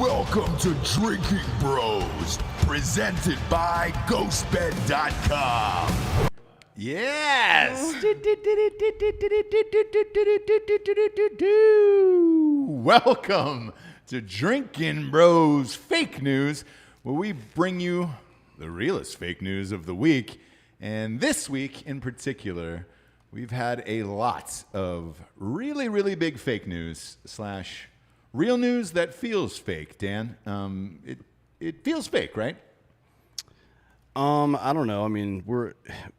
Welcome to Drinkin Bros, presented by GhostBed.com. Yes! Welcome to Drinkin Bros Fake News, where we bring you the realest fake news of the week. And this week in particular, we've had a lot of really, really big fake news slash real news that feels fake, Dan. It feels fake, right? I don't know. I mean,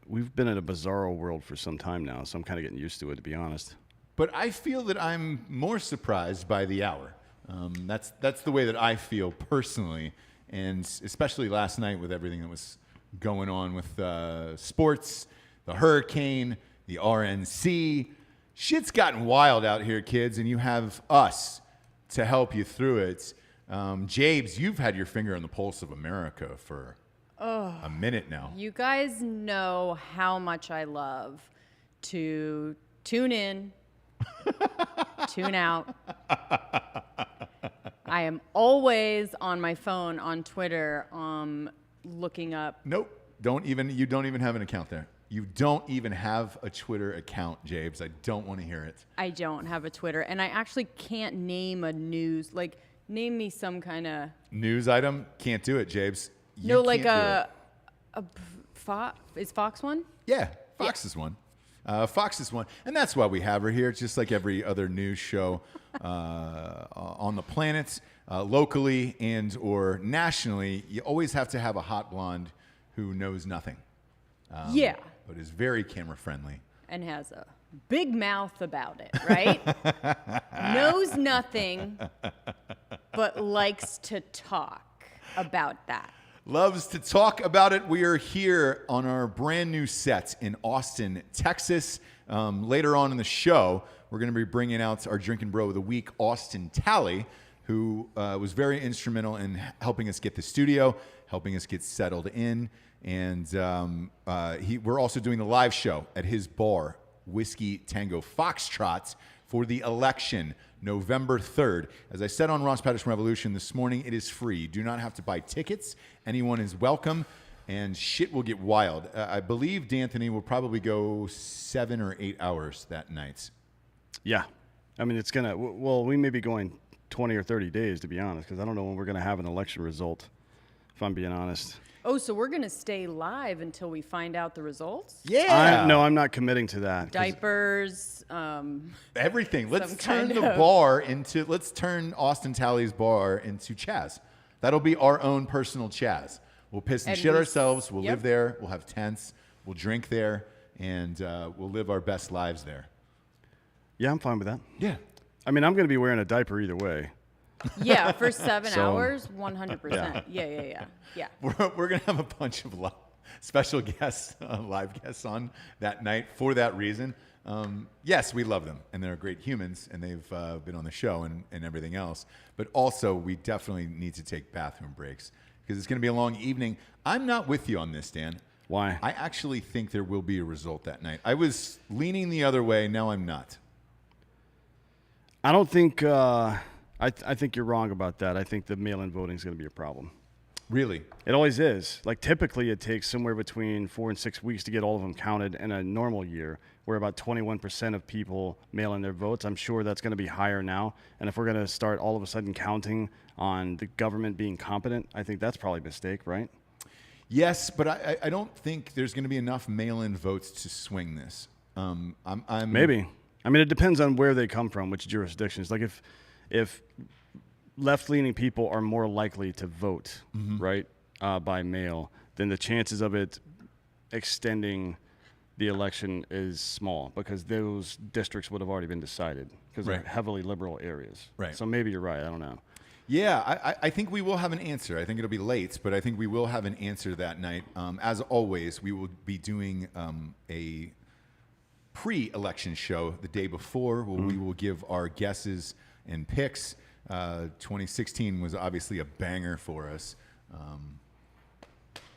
we've been in a bizarro world for some time now, so I'm kind of getting used to it, to be honest. But I feel that I'm more surprised by the hour. That's the way that I feel personally, and especially last night with everything that was going on with sports, the hurricane, the RNC. Shit's gotten wild out here, kids, and you have us to help you through it. Jabes, you've had your finger on the pulse of America for a minute now. You guys know how much I love to tune in, tune out. I am always on my phone, on Twitter, looking up. Nope. You don't even have an account there. You don't even have a Twitter account, Jabes. I don't want to hear it. I don't have a Twitter, and I actually can't name a news. Like, name me some kind of news item. Can't do it, Jabes. No, like a Fox. Is Fox one? Yeah, Fox is one. Fox is one, and that's why we have her here. Just like every other news show on the planet, locally and or nationally, you always have to have a hot blonde who knows nothing. Yeah. But is very camera friendly. And has a big mouth about it, right? Knows nothing, but likes to talk about that. Loves to talk about it. We are here on our brand new set in Austin, Texas. Later on in the show, we're going to be bringing out our Drinkin Bro of the Week, Austin Talley, who was very instrumental in helping us get the studio, helping us get settled in. And we're also doing a live show at his bar, Whiskey Tango Foxtrot, for the election, November 3rd. As I said on Ross Patterson Revolution this morning, it is free. You do not have to buy tickets. Anyone is welcome, and shit will get wild. I believe D'Anthony will probably go 7 or 8 hours that night. Yeah. I mean, it's going to, well, we may be going 20 or 30 days, to be honest, because I don't know when we're going to have an election result, if I'm being honest. Oh, so we're going to stay live until we find out the results? Yeah. No, I'm not committing to that. Diapers, everything. Let's turn kind the of- bar into, let's turn Austin Talley's bar into Chaz. That'll be our own personal Chaz. We'll piss and shit ourselves. We'll live there. We'll have tents. We'll drink there. And we'll live our best lives there. Yeah, I'm fine with that. Yeah. I mean, I'm going to be wearing a diaper either way. yeah, for 7 So- hours, 100%. Yeah. We're going to have a bunch of special guests, live guests on that night for that reason. Yes, we love them, and they're great humans, and they've been on the show and everything else. But also, we definitely need to take bathroom breaks because it's going to be a long evening. I'm not with you on this, Dan. Why? I actually think there will be a result that night. I was leaning the other way. Now I'm not. I don't think, I think you're wrong about that. I think the mail-in voting is going to be a problem. Really? It always is. Like, typically it takes somewhere between 4 and 6 weeks to get all of them counted in a normal year, where about 21% of people mail in their votes. I'm sure that's going to be higher now. And if we're going to start all of a sudden counting on the government being competent, I think that's probably a mistake, right? Yes, but I don't think there's going to be enough mail-in votes to swing this. Maybe. I mean, it depends on where they come from, which jurisdictions. Like, if left-leaning people are more likely to vote, right, by mail, then the chances of it extending the election is small because those districts would have already been decided because they're heavily liberal areas. Right. So maybe you're right. I don't know. Yeah, I think we will have an answer. I think it'll be late, but I think we will have an answer that night. As always, we will be doing a pre-election show the day before where we will give our guesses and picks. 2016 was obviously a banger for us.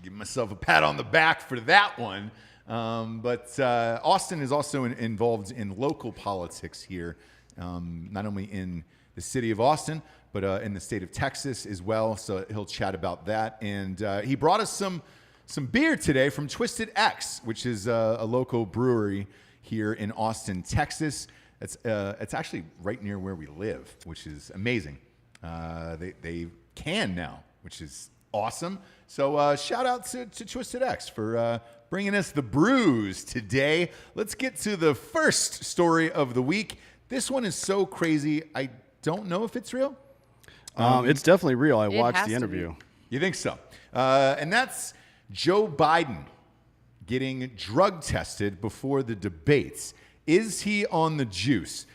Give myself a pat on the back for that one. But Austin is also involved in local politics here, not only in the city of Austin, but in the state of Texas as well. So he'll chat about that. And he brought us some beer today from Twisted X, which is a local brewery here in Austin, Texas. It's actually right near where we live, which is amazing. They can now, which is awesome. So shout out to Twisted X for bringing us the brews today. Let's get to the first story of the week. This one is so crazy, I don't know if it's real. It's definitely real. I watched has the to interview. be. You think so? And that's Joe Biden getting drug tested before the debates. Is he on the juice?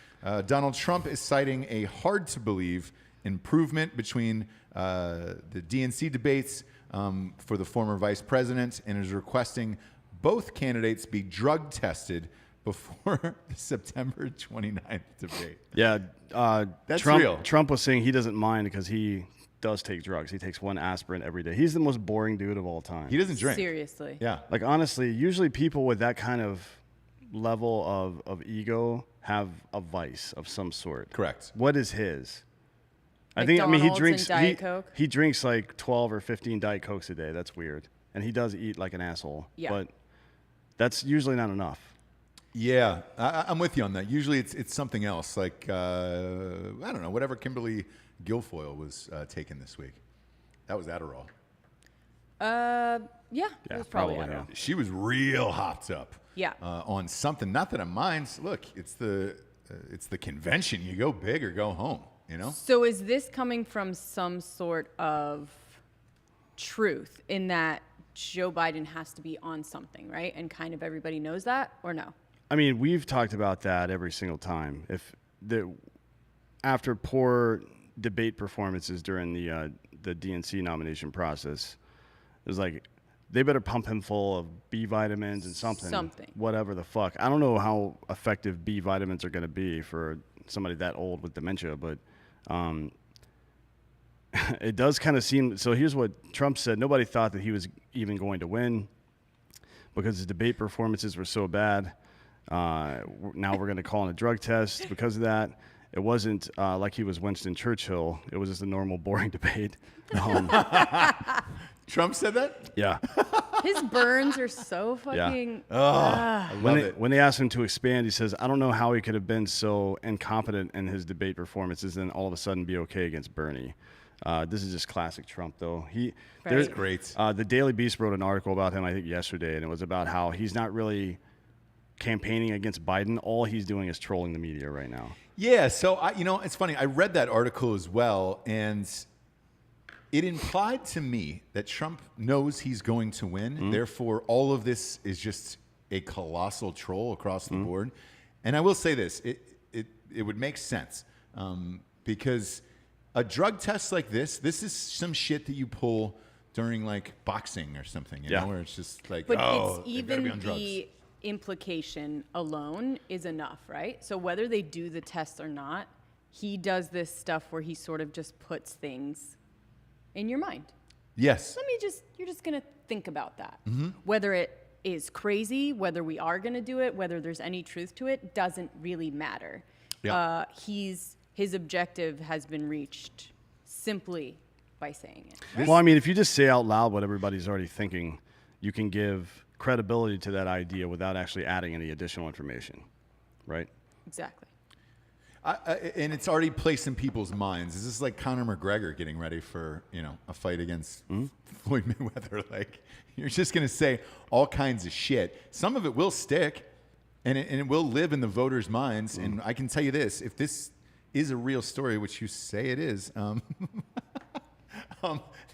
Donald Trump is citing a hard-to-believe improvement between the DNC debates for the former vice president and is requesting both candidates be drug tested before the September 29th debate. Yeah, That's Trump, real. Trump was saying he doesn't mind because he does take drugs. He takes 1 aspirin every day. He's the most boring dude of all time. He doesn't drink. Seriously. Yeah. Like, honestly, usually people with that kind of level of ego have a vice of some sort. Correct. What is his? He McDonald's and drinks Diet Coke? he drinks like 12 or 15 Diet Cokes a day. That's weird. And he does eat like an asshole. Yeah. But that's usually not enough. Yeah, I'm with you on that. Usually it's something else, like, I don't know, whatever Kimberly Guilfoyle was taking this week. That was Adderall. Yeah, it was probably probably, Adderall. yeah. She was real hopped up. Yeah. On something. Not that I mind. Look, it's the convention. You go big or go home. You know. So is this coming from some sort of truth in that Joe Biden has to be on something, right? And kind of everybody knows that, or no? I mean, we've talked about that every single time. After poor debate performances during the DNC nomination process, it was like they better pump him full of B vitamins and something. Whatever the fuck. I don't know how effective B vitamins are going to be for somebody that old with dementia, but it does kind of seem. So here's what Trump said: nobody thought that he was even going to win because his debate performances were so bad. Now we're going to call in a drug test because of that. It wasn't like he was Winston Churchill. It was just a normal, boring debate. Trump said that? Yeah. His burns are so fucking. I love it. When they asked him to expand, he says, I don't know how he could have been so incompetent in his debate performances and all of a sudden be okay against Bernie. This is just classic Trump, though. That's great. The Daily Beast wrote an article about him, I think, yesterday, and it was about how he's not really campaigning against Biden. All he's doing is trolling the media right now. Yeah, so it's funny. I read that article as well, and it implied to me that Trump knows he's going to win. Therefore, all of this is just a colossal troll across the board. And I will say this: it would make sense because a drug test like this is some shit that you pull during like boxing or something, you know, where it's just like, But oh, it's they've gotta be even on drugs. the implication alone is enough, right? So whether they do the test or not, he does this stuff where he sort of just puts things in your mind. Yes. You're just going to think about that. Whether it is crazy, whether we are going to do it, whether there's any truth to it, doesn't really matter. Yeah. His objective has been reached simply by saying it. Well, I mean, if you just say out loud what everybody's already thinking, you can give credibility to that idea without actually adding any additional information, right? Exactly. And it's already placed in people's minds. Is this like Conor McGregor getting ready for, a fight against Floyd Mayweather? Like, you're just going to say all kinds of shit. Some of it will stick, and it will live in the voters' minds. And I can tell you this: if this is a real story, which you say it is,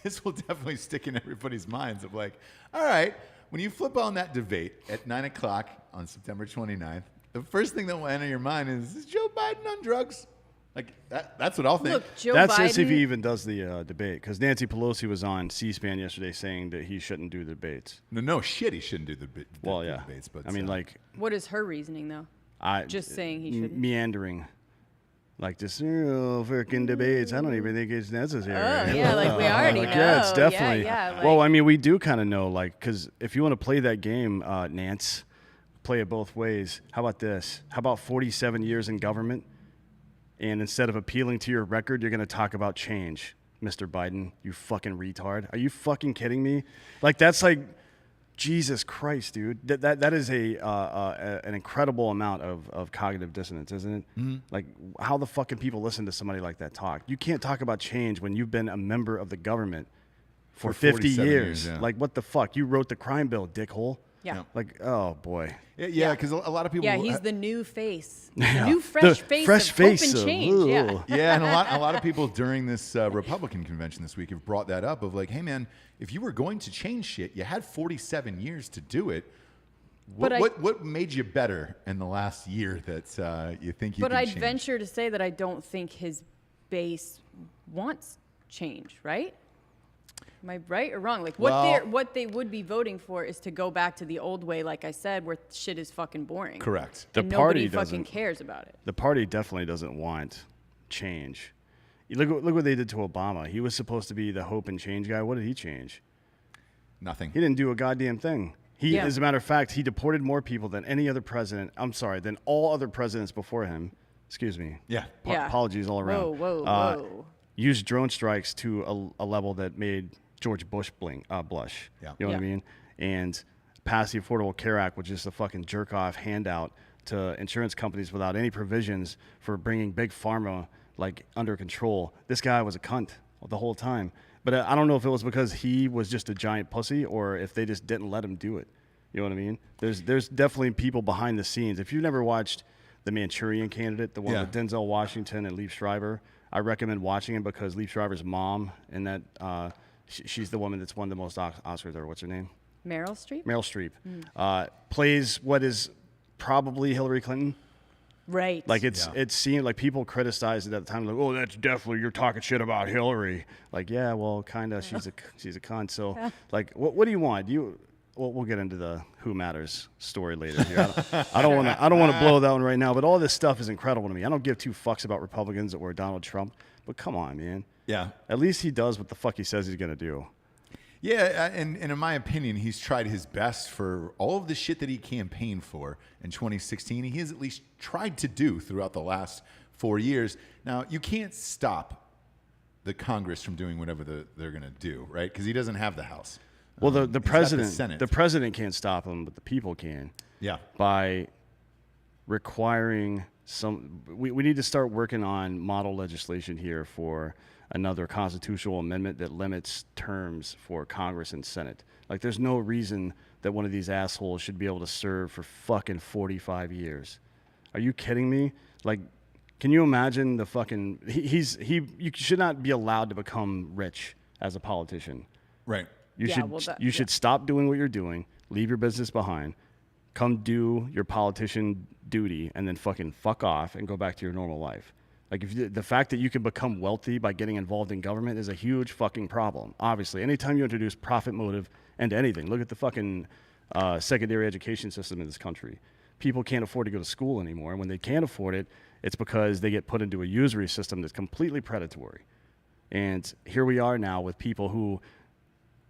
this will definitely stick in everybody's minds of like, all right, when you flip on that debate at 9 o'clock on September 29th, the first thing that will enter your mind is Joe Biden on drugs? Like, that's what I'll think. Look, Joe That's Biden. just if he even does the debate, because Nancy Pelosi was on C-SPAN yesterday saying that he shouldn't do the debates. No shit, he shouldn't do the Well, yeah. debates. But I mean, like, What is her reasoning, though? Just saying he shouldn't. meandering. Like this freaking debates. I don't even think it's necessary. Oh, yeah, like we already know. Yeah, it's definitely. Yeah, well, I mean, we do kind of know, like, because if you want to play that game, Nance, play it both ways. How about this? How about 47 years in government? And instead of appealing to your record, you're going to talk about change, Mr. Biden, you fucking retard. Are you fucking kidding me? Like, that's like, Jesus Christ, dude. That is an incredible amount of cognitive dissonance, isn't it? Mm-hmm. Like, how the fuck can people listen to somebody like that talk? You can't talk about change when you've been a member of the government for 50 years. Yeah. Like, what the fuck? You wrote the crime bill, dickhole. Yeah. Like, oh, boy. Yeah, because a lot of people... Yeah, he's the new face. The new fresh face of hope and change. Yeah, and a lot of people during this Republican convention this week have brought that up of like, hey, man, if you were going to change shit, you had 47 years to do it. What made you better in the last year that you think you can change? But I'd venture to say that I don't think his base wants change, right? Am I right or wrong? Like, what they would be voting for is to go back to the old way, like I said, where shit is fucking boring. Correct. The and party nobody fucking cares about it. The party definitely doesn't want change. Look what they did to Obama. He was supposed to be the hope and change guy. What did he change? Nothing. He didn't do a goddamn thing. As a matter of fact, he deported more people than any other president. I'm sorry, than all other presidents before him. Excuse me. Yeah. Apologies all around. Whoa. Used drone strikes to a level that made George Bush blush. Yeah. You know what I mean? And passed the Affordable Care Act, which is a fucking jerk-off handout to insurance companies without any provisions for bringing big pharma like under control. This guy was a cunt the whole time. But I don't know if it was because he was just a giant pussy or if they just didn't let him do it. You know what I mean? There's definitely people behind the scenes. If you've never watched The Manchurian Candidate, the one with Denzel Washington and Liev Schreiber, I recommend watching it because Liev Schreiber's mom and that she's the woman that's won the most Oscars ever. What's her name? Meryl Streep? Meryl Streep. Plays what is probably Hillary Clinton. Right. Like it seemed like people criticized it at the time, like, oh, that's definitely, you're talking shit about Hillary. Like, yeah, well, kind of, she's a cunt. So, like, what do you want? We'll get into the Who Matters story later here. I don't want to blow that one right now, but all this stuff is incredible to me. I don't give two fucks about Republicans or Donald Trump, but come on, man. Yeah. At least he does what the fuck he says he's going to do. Yeah, and in my opinion, he's tried his best for all of the shit that he campaigned for in 2016. He has at least tried to do throughout the last 4 years. Now, you can't stop the Congress from doing whatever they're going to do, right? Because he doesn't have the House. Well, the president, Senate. the president can't stop him, but the people can. Yeah. By requiring we need to start working on model legislation here for another constitutional amendment that limits terms for Congress and Senate. Like, there's no reason that one of these assholes should be able to serve for fucking 45 years. Are you kidding me? Like, can you imagine the fucking... You should not be allowed to become rich as a politician. Right. You should stop doing what you're doing, leave your business behind, come do your politician duty, and then fucking fuck off and go back to your normal life. Like, the fact that you can become wealthy by getting involved in government is a huge fucking problem. Obviously, anytime you introduce profit motive into anything, look at the fucking secondary education system in this country. People can't afford to go to school anymore. And when they can't afford it, it's because they get put into a usury system that's completely predatory. And here we are now with people who,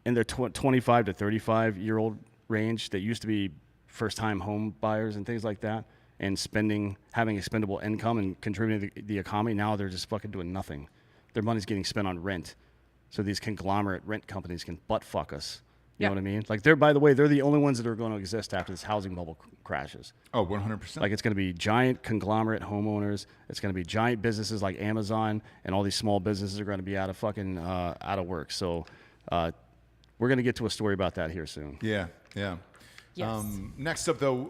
in their 25 to 35-year-old range, that used to be first-time home buyers and things like that, and having expendable income and contributing to the economy, now they're just fucking doing nothing. Their money's getting spent on rent. So these conglomerate rent companies can butt fuck us. You know what I mean? Like, by the way, they're the only ones that are going to exist after this housing bubble crashes. Oh, 100%. Like, it's going to be giant conglomerate homeowners. It's going to be giant businesses like Amazon, and all these small businesses are going to be out of work. So we're going to get to a story about that here soon. Yeah. Yes. Next up, though,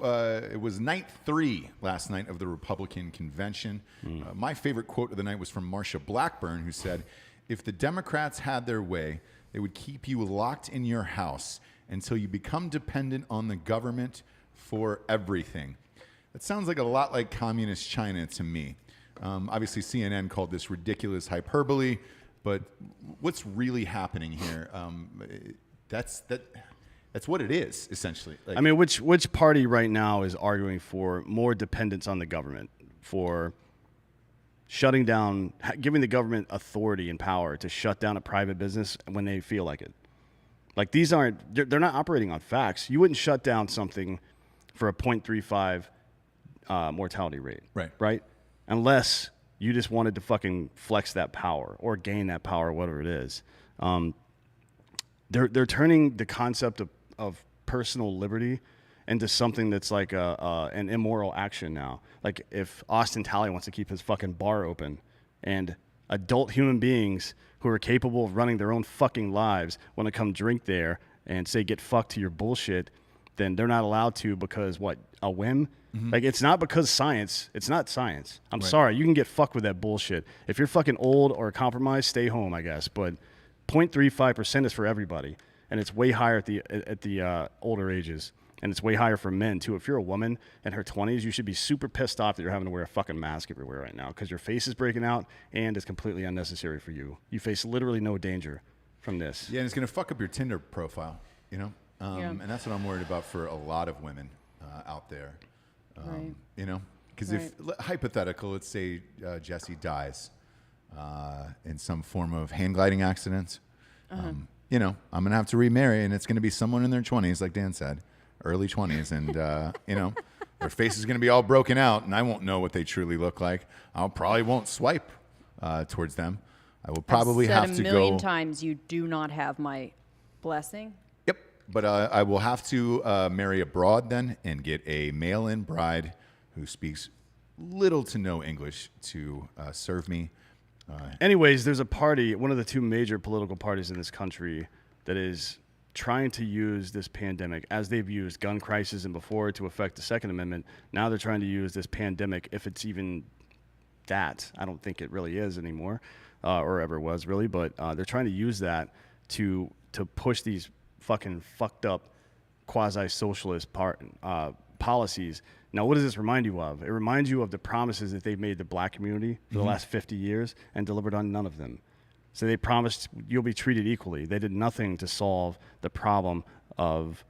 it was night 3 last night of the Republican convention. My favorite quote of the night was from Marsha Blackburn, who said, "If the Democrats had their way, they would keep you locked in your house until you become dependent on the government for everything." That sounds like a lot like communist China to me. Obviously, CNN called this ridiculous hyperbole, but what's really happening here? That's what it is, essentially. Like, I mean, which party right now is arguing for more dependence on the government, for shutting down, giving the government authority and power to shut down a private business when they feel like it? Like, they're not operating on facts. You wouldn't shut down something for a 0.35 mortality rate, right? Unless You just wanted to fucking flex that power or gain that power, whatever it is. They're turning the concept of personal liberty into something that's like an immoral action now. Like if Austin Talley wants to keep his fucking bar open and adult human beings who are capable of running their own fucking lives want to come drink there and say get fucked to your bullshit, then they're not allowed to because what, a whim? Like it's not because science. It's not science. I'm sorry. You can get fucked with that bullshit. If you're fucking old or compromised, stay home, I guess. But 0.35% is for everybody, and it's way higher at the older ages, and it's way higher for men too. If you're a woman in her 20s, you should be super pissed off that you're having to wear a fucking mask everywhere right now because your face is breaking out and it's completely unnecessary for you. You face literally no danger from this. Yeah, and it's gonna fuck up your Tinder profile, you know. And that's what I'm worried about for a lot of women out there. You know, because if hypothetical, let's say Jessie dies in some form of hand gliding accident, you know, I'm gonna have to remarry, and it's gonna be someone in their 20s, like Dan said, early 20s, and you know, their face is gonna be all broken out, and I won't know what they truly look like. I probably won't swipe towards them. I will probably have to go. I've said a million times, you do not have my blessing. But I will have to marry abroad then and get a mail-in bride who speaks little to no English to serve me. Anyways, there's a party, one of the two major political parties in this country, that is trying to use this pandemic, as they've used gun crisis and before to affect the Second Amendment. Now they're trying to use this pandemic, if it's even that. I don't think it really is anymore, or ever was really, but they're trying to use that to push these fucking fucked up quasi-socialist policies. Now, what does this remind you of? It reminds you of the promises that they've made the black community for the last 50 years and delivered on none of them. So they promised you'll be treated equally. They did nothing to solve the problem of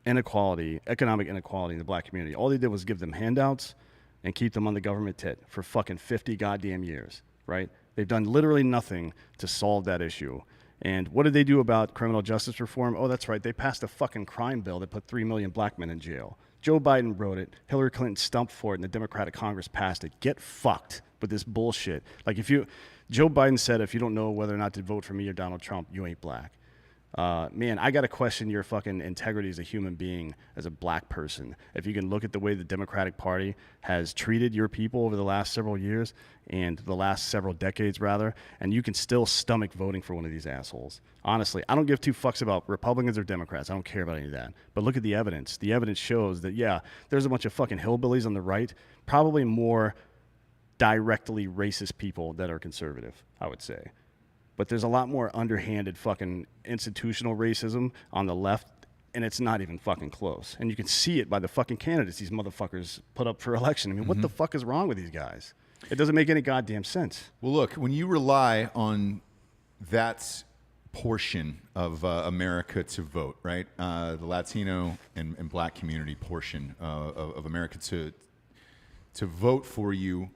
inequality, economic inequality in the black community. All they did was give them handouts and keep them on the government tit for fucking 50 goddamn years, right? They've done literally nothing to solve that issue. And what did they do about criminal justice reform? Oh, that's right. They passed a fucking crime bill that put 3 million black men in jail. Joe Biden wrote it. Hillary Clinton stumped for it, and the Democratic Congress passed it. Get fucked with this bullshit. Like Joe Biden said, if you don't know whether or not to vote for me or Donald Trump, you ain't black. Man, I got to question your fucking integrity as a human being, as a black person. If you can look at the way the Democratic Party has treated your people over the last several years and the last several decades, rather, and you can still stomach voting for one of these assholes. Honestly, I don't give two fucks about Republicans or Democrats. I don't care about any of that. But look at the evidence. The evidence shows that, yeah, there's a bunch of fucking hillbillies on the right, probably more directly racist people that are conservative, I would say. But there's a lot more underhanded fucking institutional racism on the left, and it's not even fucking close. And you can see it by the fucking candidates these motherfuckers put up for election. I mean, what the fuck is wrong with these guys? It doesn't make any goddamn sense. Well, look, when you rely on that portion of America to vote, right? The Latino and black community portion of America to vote for you,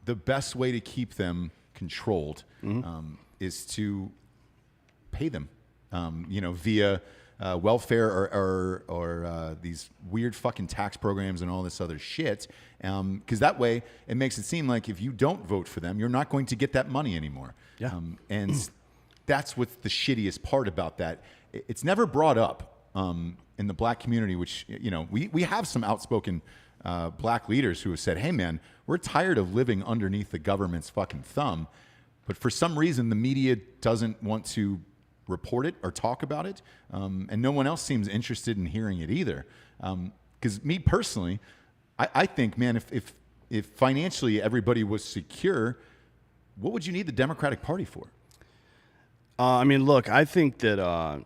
the best way to keep them controlled is to pay them, via welfare or these weird fucking tax programs and all this other shit. Because that way it makes it seem like if you don't vote for them, you're not going to get that money anymore. Yeah. And that's what's the shittiest part about that. It's never brought up in the black community, which, we have some outspoken black leaders who have said, hey, man, we're tired of living underneath the government's fucking thumb. But for some reason, the media doesn't want to report it or talk about it. And no one else seems interested in hearing it either. Because me personally, I think, man, if financially everybody was secure, what would you need the Democratic Party for? Look, I think that,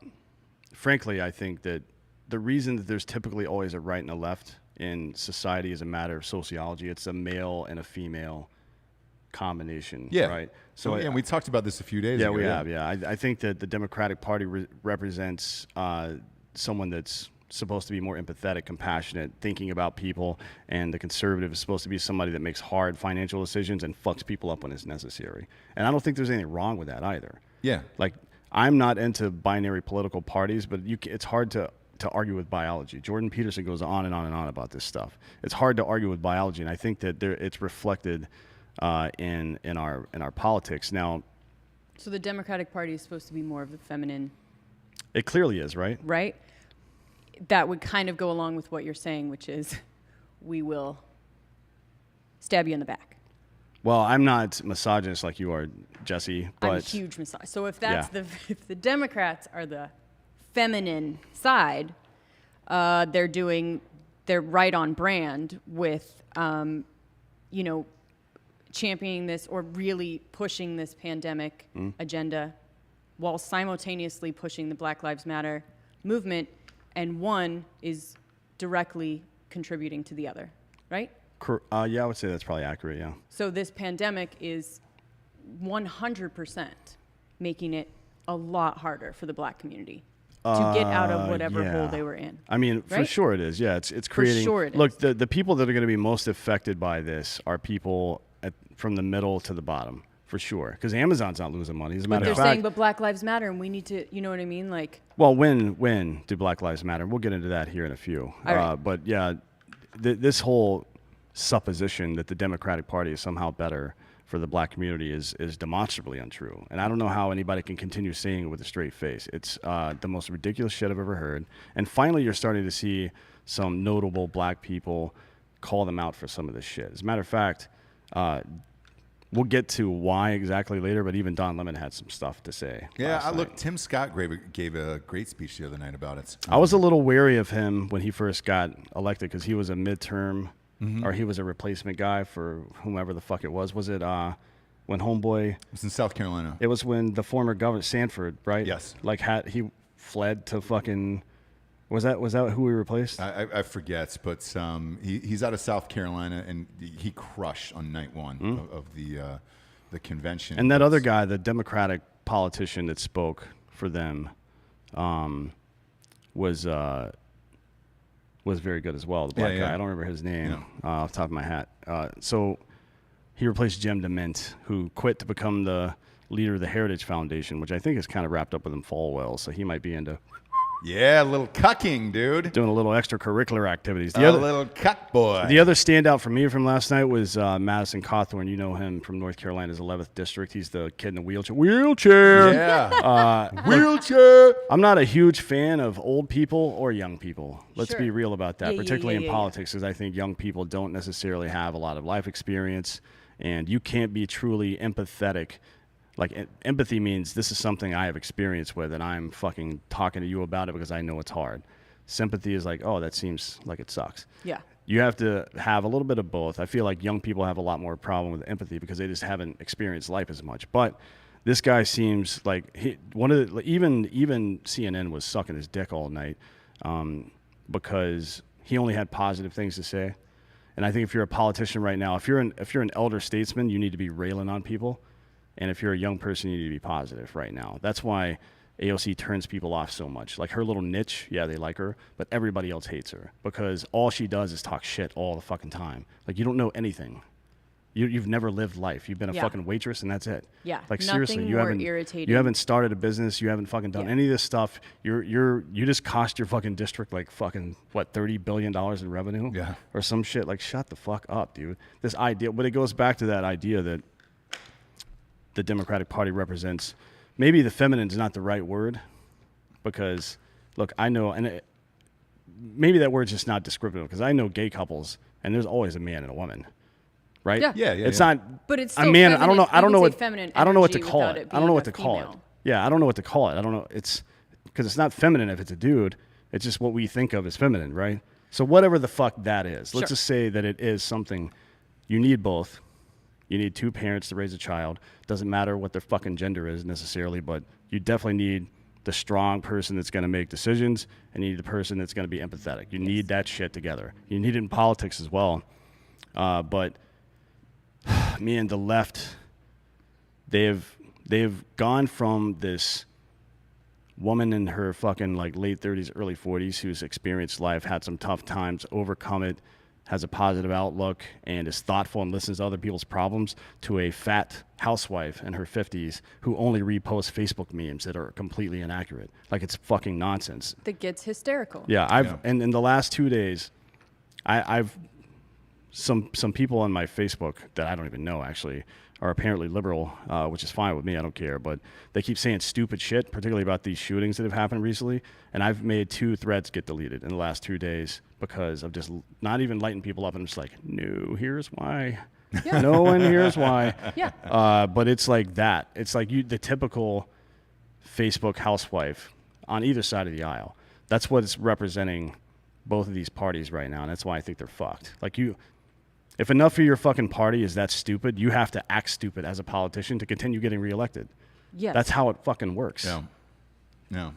frankly, I think that the reason that there's typically always a right and a left in society is a matter of sociology. It's a male and a female combination, right? So, and we talked about this a few days ago. We have. I think that the Democratic Party represents someone that's supposed to be more empathetic, compassionate, thinking about people, and the conservative is supposed to be somebody that makes hard financial decisions and fucks people up when it's necessary. And I don't think there's anything wrong with that either. Yeah. Like, I'm not into binary political parties, but it's hard to to argue with biology. Jordan Peterson goes on and on and on about this stuff. It's hard to argue with biology, and I think that it's reflected in our politics now. So the Democratic Party is supposed to be more of the feminine. It clearly is, right? Right. That would kind of go along with what you're saying, which is we will stab you in the back. Well, I'm not misogynist like you are, Jessie, but I'm a huge misogynist. So if that's if the Democrats are the feminine side, they're right on brand with, championing this or really pushing this pandemic agenda while simultaneously pushing the Black Lives Matter movement, and one is directly contributing to the other, right? Yeah, I would say that's probably accurate, yeah. So this pandemic is 100% making it a lot harder for the Black community to get out of whatever hole they were in. I mean, right? for sure it is. Yeah, it's creating. For sure it look, is. the people that are going to be most affected by this are people from the middle to the bottom, for sure. Because Amazon's not losing money. As a matter But of they're fact, saying, but Black Lives Matter, and we need to, you know what I mean? Like, well, when do Black Lives Matter? We'll get into that here in a few. All right. But yeah, this whole supposition that the Democratic Party is somehow better for the Black community is demonstrably untrue. And I don't know how anybody can continue saying it with a straight face. It's the most ridiculous shit I've ever heard. And finally, you're starting to see some notable Black people call them out for some of this shit. As a matter of fact, we'll get to why exactly later, but even Don Lemon had some stuff to say. Yeah, look, Tim Scott gave a great speech the other night about it. I was a little wary of him when he first got elected because he was a midterm, or he was a replacement guy for whomever the fuck it was. Was it when Homeboy? It was in South Carolina. It was when the former governor, Sanford, right? Yes. Like he fled to fucking. Was that who he replaced? I forget, but he's out of South Carolina, and he crushed on night one of the convention. And that other guy, the Democratic politician that spoke for them, was very good as well. The black guy, I don't remember his name off the top of my hat. So he replaced Jem DeMint, who quit to become the leader of the Heritage Foundation, which I think is kind of wrapped up with him Falwell. So he might be into. Yeah, a little cucking, dude. Doing a little extracurricular activities. Little cuck boy. The other standout for me from last night was Madison Cawthorn. You know him from North Carolina's 11th district. He's the kid in the wheelchair. Yeah. Wheelchair. I'm not a huge fan of old people or young people. Let's be real about that, particularly in politics, because I think young people don't necessarily have a lot of life experience, and you can't be truly empathetic. Like, empathy means this is something I have experience with, and I'm fucking talking to you about it because I know it's hard. Sympathy is like, oh, that seems like it sucks. Yeah. You have to have a little bit of both. I feel like young people have a lot more problem with empathy because they just haven't experienced life as much. But this guy seems like even CNN was sucking his dick all night because he only had positive things to say. And I think if you're a politician right now, if you're an elder statesman, you need to be railing on people. And if you're a young person, you need to be positive right now. That's why AOC turns people off so much. Like, her little niche, yeah, they like her, but everybody else hates her because all she does is talk shit all the fucking time. Like, you don't know anything. You've never lived life. You've been a fucking waitress, and that's it. Yeah. Like, Nothing seriously, you more haven't irritating. You haven't started a business. You haven't fucking done any of this stuff. You just cost your fucking district like fucking $30 billion in revenue, or some shit. Like, shut the fuck up, dude. This idea, but it goes back to that idea that the Democratic Party represents. Maybe the feminine is not the right word, because look, I know, and maybe that word's just not descriptive, because I know gay couples, and there's always a man and a woman, right? Yeah. It's not. But it's still a man. feminine. I don't know. I don't know what. Feminine I don't know what to energy call without it. it I don't know being what a to call it. female. Yeah, I don't know what to call it. I don't know. It's because it's not feminine if it's a dude. It's just what we think of as feminine, right? So whatever the fuck that is, let's just say that it is something. You need both. You need two parents to raise a child. Doesn't matter what their fucking gender is necessarily, but you definitely need the strong person that's going to make decisions, and you need the person that's going to be empathetic. You need that shit together. You need it in politics as well. But me and the left, they've gone from this woman in her fucking like late 30s, early 40s who's experienced life, had some tough times, overcome it, has a positive outlook and is thoughtful and listens to other people's problems to a fat housewife in her 50s who only reposts Facebook memes that are completely inaccurate. Like, it's fucking nonsense. That gets hysterical. Yeah, and in the last 2 days, I've some people on my Facebook that I don't even know actually are apparently liberal, which is fine with me. I don't care. But they keep saying stupid shit, particularly about these shootings that have happened recently. And I've made 2 threads get deleted in the last 2 days because of just not even lighting people up. And I'm just like, no, here's why. Yeah. No one here's why. Yeah. But it's like that. It's like the typical Facebook housewife on either side of the aisle. That's what it's representing both of these parties right now. And that's why I think they're fucked. Like, if enough of your fucking party is that stupid, you have to act stupid as a politician to continue getting reelected. Yes. That's how it fucking works. Yeah.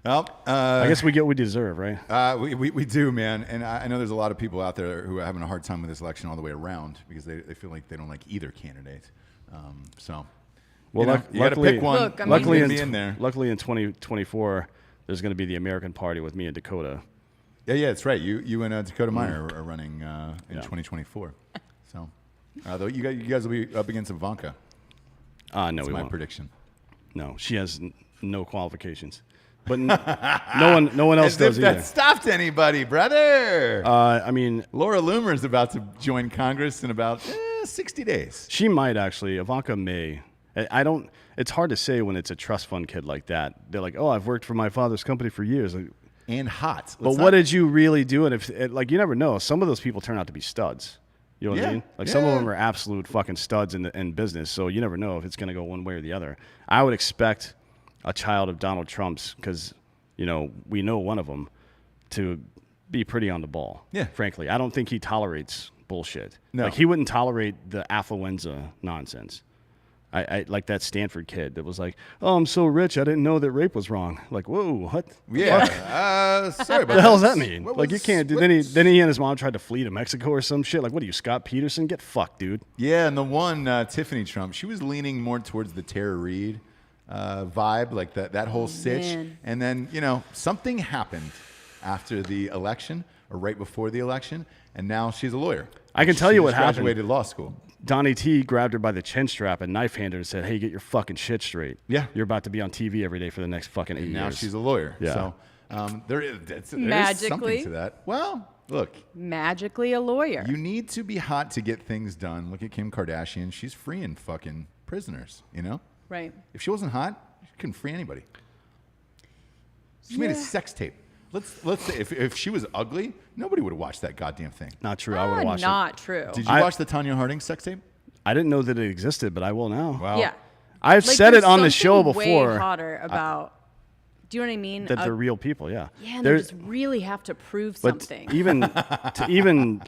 Well, I guess we get what we deserve, right? we do, man. And I know there's a lot of people out there who are having a hard time with this election all the way around because they feel like they don't like either candidate. You got to pick one. Look, I mean, luckily in 2024, there's going to be the American Party with me and Dakota. Yeah, that's right. You and Dakota Meyer are running in 2024. So, though you guys will be up against Ivanka. No, that's we my won't. prediction. No, she has no qualifications. But no one else does either. That stopped anybody, brother. I mean, Laura Loomer is about to join Congress in about 60 days. She might actually. Ivanka may. I don't. It's hard to say when it's a trust fund kid like that. They're like, oh, I've worked for my father's company for years. Like, and hot. But what did you really do? And if like, you never know. Some of those people turn out to be studs. You know what I mean? Like, some of them are absolute fucking studs in business. So you never know if it's going to go one way or the other. I would expect a child of Donald Trump's, because, we know one of them, to be pretty on the ball. Yeah. Frankly, I don't think he tolerates bullshit. No. Like, he wouldn't tolerate the affluenza nonsense. I like that Stanford kid that was like, oh, I'm so rich, I didn't know that rape was wrong. Like, whoa, what? Yeah. Sorry about What the hell does that mean? What you can't do. Then he and his mom tried to flee to Mexico or some shit. Like, what are you, Scott Peterson? Get fucked, dude. Yeah, and the one, Tiffany Trump, she was leaning more towards the Tara Reid vibe, like that whole sitch. Man. And then, something happened after the election or right before the election, and now she's a lawyer. I can tell you what happened. Graduated law school. Donnie T grabbed her by the chin strap and knife handed her and said, hey, get your fucking shit straight. Yeah. You're about to be on TV every day for the next fucking 8 years. Now she's a lawyer. Yeah. So there is Magically. something to that. Well, look. Magically a lawyer. You need to be hot to get things done. Look at Kim Kardashian. She's freeing fucking prisoners, Right. If she wasn't hot, she couldn't free anybody. She made a sex tape. Let's say if she was ugly, nobody would have watched that goddamn thing. Not true. I would have watched Not true. Did you watch the Tanya Harding sex tape? I didn't know that it existed, but I will now. Wow. Yeah. I've Like, said it there's on the something show before. Way hotter about. Do you know what I mean? That they're real people, yeah. Yeah, and they just really have to prove But something.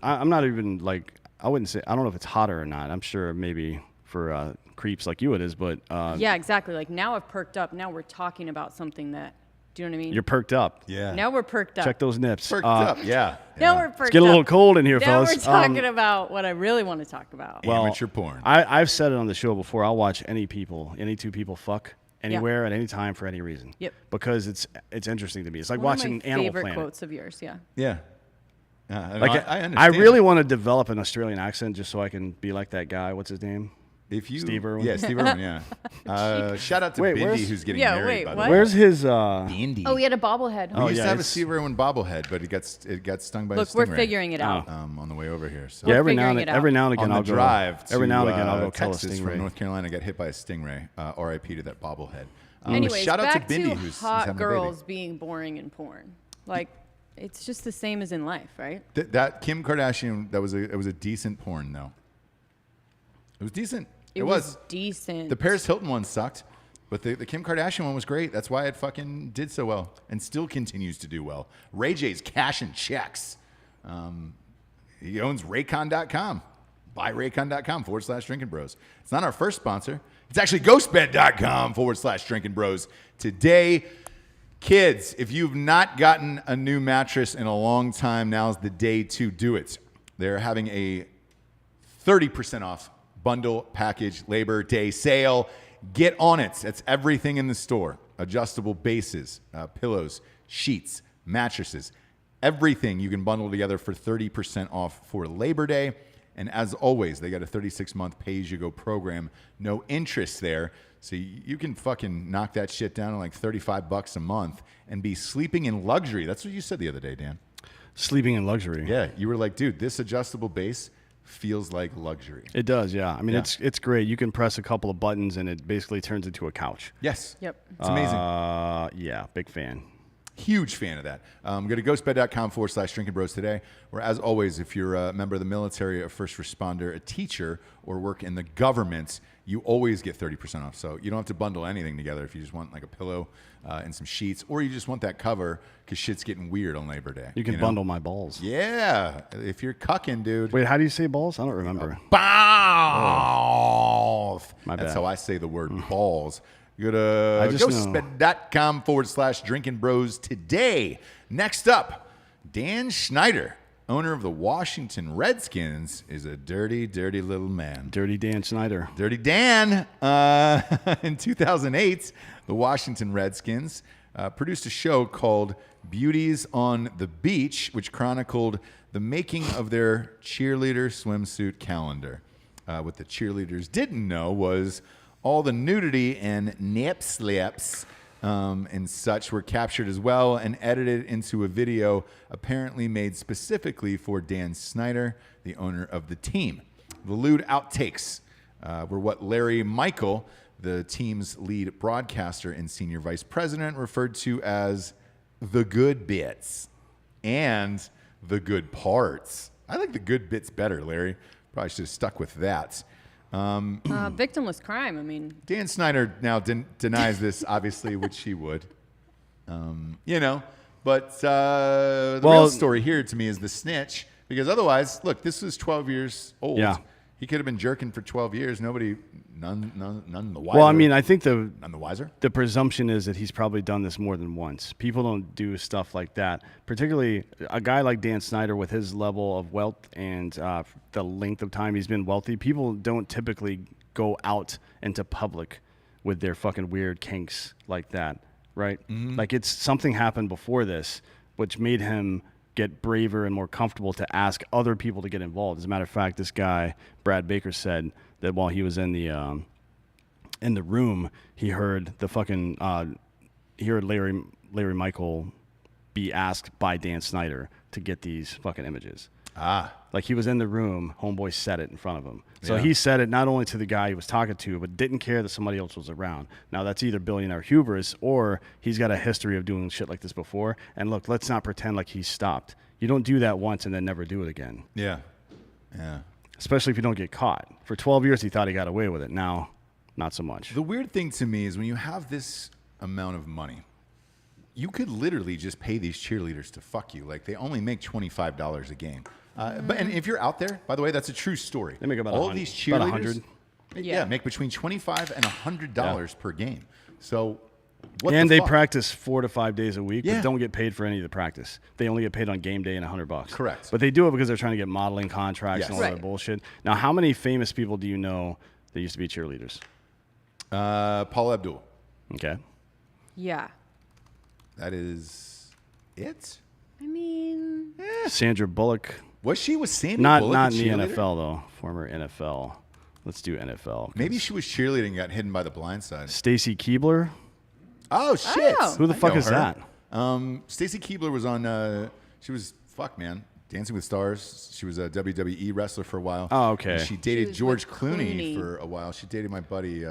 I'm not even like, I wouldn't say, I don't know if it's hotter or not. I'm sure maybe for creeps like you it is, but. Yeah, exactly. Like, now I've perked up. Now we're talking about something that. Do you know what I mean? You're perked up. Yeah. Now we're perked up. Check those nips. Perked up, yeah. Now we're perked up. It's getting a little cold in here, now fellas. We're talking about what I really want to talk about. Well, Amateur porn. I've said it on the show before. I'll watch any two people fuck anywhere at any time for any reason. Yep. Because it's interesting to me. It's like One watching of my Animal favorite Planet. quotes of yours, yeah. Yeah. Like, I understand. I really want to develop an Australian accent just so I can be like that guy. What's his name? Steve Irwin. Yeah, Steve Irwin, yeah. Shout out to Wait, Bindi, who's getting Yeah, married, wait, by what? the way. Where's his? Bindi. Oh, he had a bobblehead. We used to have a it's- Steve Irwin bobblehead, but it got stung by a Look, stingray. we're figuring it out. On the way over here. So. Yeah, We're every now figuring and it out. every now and again on the I'll go. drive to Every now and again I'll go kill a Texas from stingray. North Carolina, got hit by a stingray. R.I.P. to that bobblehead. Anyways, shout out back to Bindi, who's hot having girls a being boring in porn. Like, it's just the same as in life, right? baby. That Kim Kardashian, it was a decent porn though. It was decent. It was decent. The Paris Hilton one sucked, but the Kim Kardashian one was great. That's why it fucking did so well and still continues to do well. Ray J's cashing checks. He owns Raycon.com. Buy Raycon.com/Drinkin Bros. It's not our first sponsor. It's actually GhostBed.com/Drinkin Bros. Today, kids, if you've not gotten a new mattress in a long time, now's the day to do it. They're having a 30% off bundle package Labor Day sale. Get on it. That's everything in the store. Adjustable bases, pillows, sheets, mattresses, everything you can bundle together for 30% off for Labor Day. And as always, they got a 36-month pay-as-you-go program. No interest there. So you can fucking knock that shit down to like $35 a month and be sleeping in luxury. That's what you said the other day, Dan. Sleeping in luxury. Yeah, you were like, dude, this adjustable base feels like luxury. It does, yeah. I mean, it's great. You can press a couple of buttons and it basically turns into a couch. Yes. Yep. It's amazing. Yeah, big fan. Huge fan of that. Go to ghostbed.com/Drinkin Bros today, where, as always, if you're a member of the military, a first responder, a teacher, or work in the government, you always get 30% off. So you don't have to bundle anything together if you just want like a pillow and some sheets, or you just want that cover because shit's getting weird on Labor Day. You can bundle my balls. Yeah. If you're cucking, dude. Wait, how do you say balls? I don't remember. Balls. My That's bad. how I say the word balls. Go to ghostbed.com/Drinkin Bros today. Next up, Dan Snyder, owner of the Washington Redskins, is a dirty, dirty little man. Dirty Dan Snyder. Dirty Dan. In 2008, the Washington Redskins produced a show called Beauties on the Beach, which chronicled the making of their cheerleader swimsuit calendar. What the cheerleaders didn't know was all the nudity and nip slips and such were captured as well and edited into a video apparently made specifically for Dan Snyder, the owner of the team. The lewd outtakes were what Larry Michael, the team's lead broadcaster and senior vice president, referred to as the good bits and the good parts. I like the good bits better, Larry. Probably should have stuck with that. Victimless crime. I mean, Dan Snyder now denies this, obviously, which he would. But the real story here to me is the snitch, because otherwise, look, this was 12 years old. Yeah. He could have been jerking for 12 years. None the wiser. Well, I mean, I think none the wiser. the presumption is that he's probably done this more than once. People don't do stuff like that, particularly a guy like Dan Snyder with his level of wealth and the length of time he's been wealthy. People don't typically go out into public with their fucking weird kinks like that, right? Mm-hmm. Like it's something happened before this, which made him get braver and more comfortable to ask other people to get involved. As a matter of fact, this guy, Brad Baker, said that while he was in the room, he heard Larry Michael be asked by Dan Snyder to get these fucking images. Like he was in the room, homeboy said it in front of him. So he said it not only to the guy he was talking to, but didn't care that somebody else was around. Now that's either billionaire hubris or he's got a history of doing shit like this before. And look, let's not pretend like he's stopped. You don't do that once and then never do it again. Yeah. Especially if you don't get caught. For 12 years, he thought he got away with it. Now, not so much. The weird thing to me is when you have this amount of money, you could literally just pay these cheerleaders to fuck you. Like they only make $25 a game. And if you're out there, by the way, that's a true story. They make about all 100, these cheerleaders, about 100. make between $25 and $100 per game. So, what and the they fuck? practice 4 to 5 days a week, Yeah. but don't get paid for any of the practice. They only get paid on game day and $100. Correct. But they do it because they're trying to get modeling contracts Yes. and all that bullshit. Now, how many famous people do you know that used to be cheerleaders? Paul Abdul. Okay. yeah. That is it. I mean, Sandra Bullock. Was she with Sandy Not Bullock? not a in the cheerleader? NFL though. Former NFL. Let's do NFL. 'cause Maybe she was cheerleading and got hidden by the blind side. Stacy Keibler. Oh shit! Oh. Who the I fuck know is her. that? Stacy Keibler was on. She was Dancing with Stars. She was a WWE wrestler for a while. Oh, okay. And she dated was George with Clooney, Clooney. for a while. She dated my buddy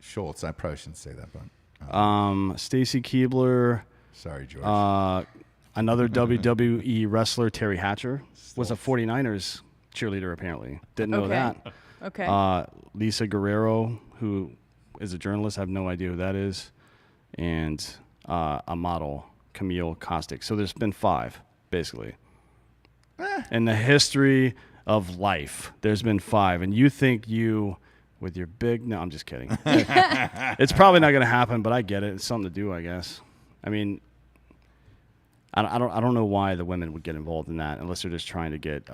Schultz. I probably shouldn't say that, but Stacy Keibler. sorry, George. Another WWE wrestler, Terry Hatcher, was a 49ers cheerleader apparently. Didn't know Okay. that. okay. Lisa Guerrero, who is a journalist, I have no idea who that is, and a model, Camille Kostick. So there's been 5, basically. In the history of life, there's been 5. And you think with your big... No, I'm just kidding. It's probably not going to happen, but I get it. It's something to do, I guess. I mean... I don't know why the women would get involved in that unless they're just trying to get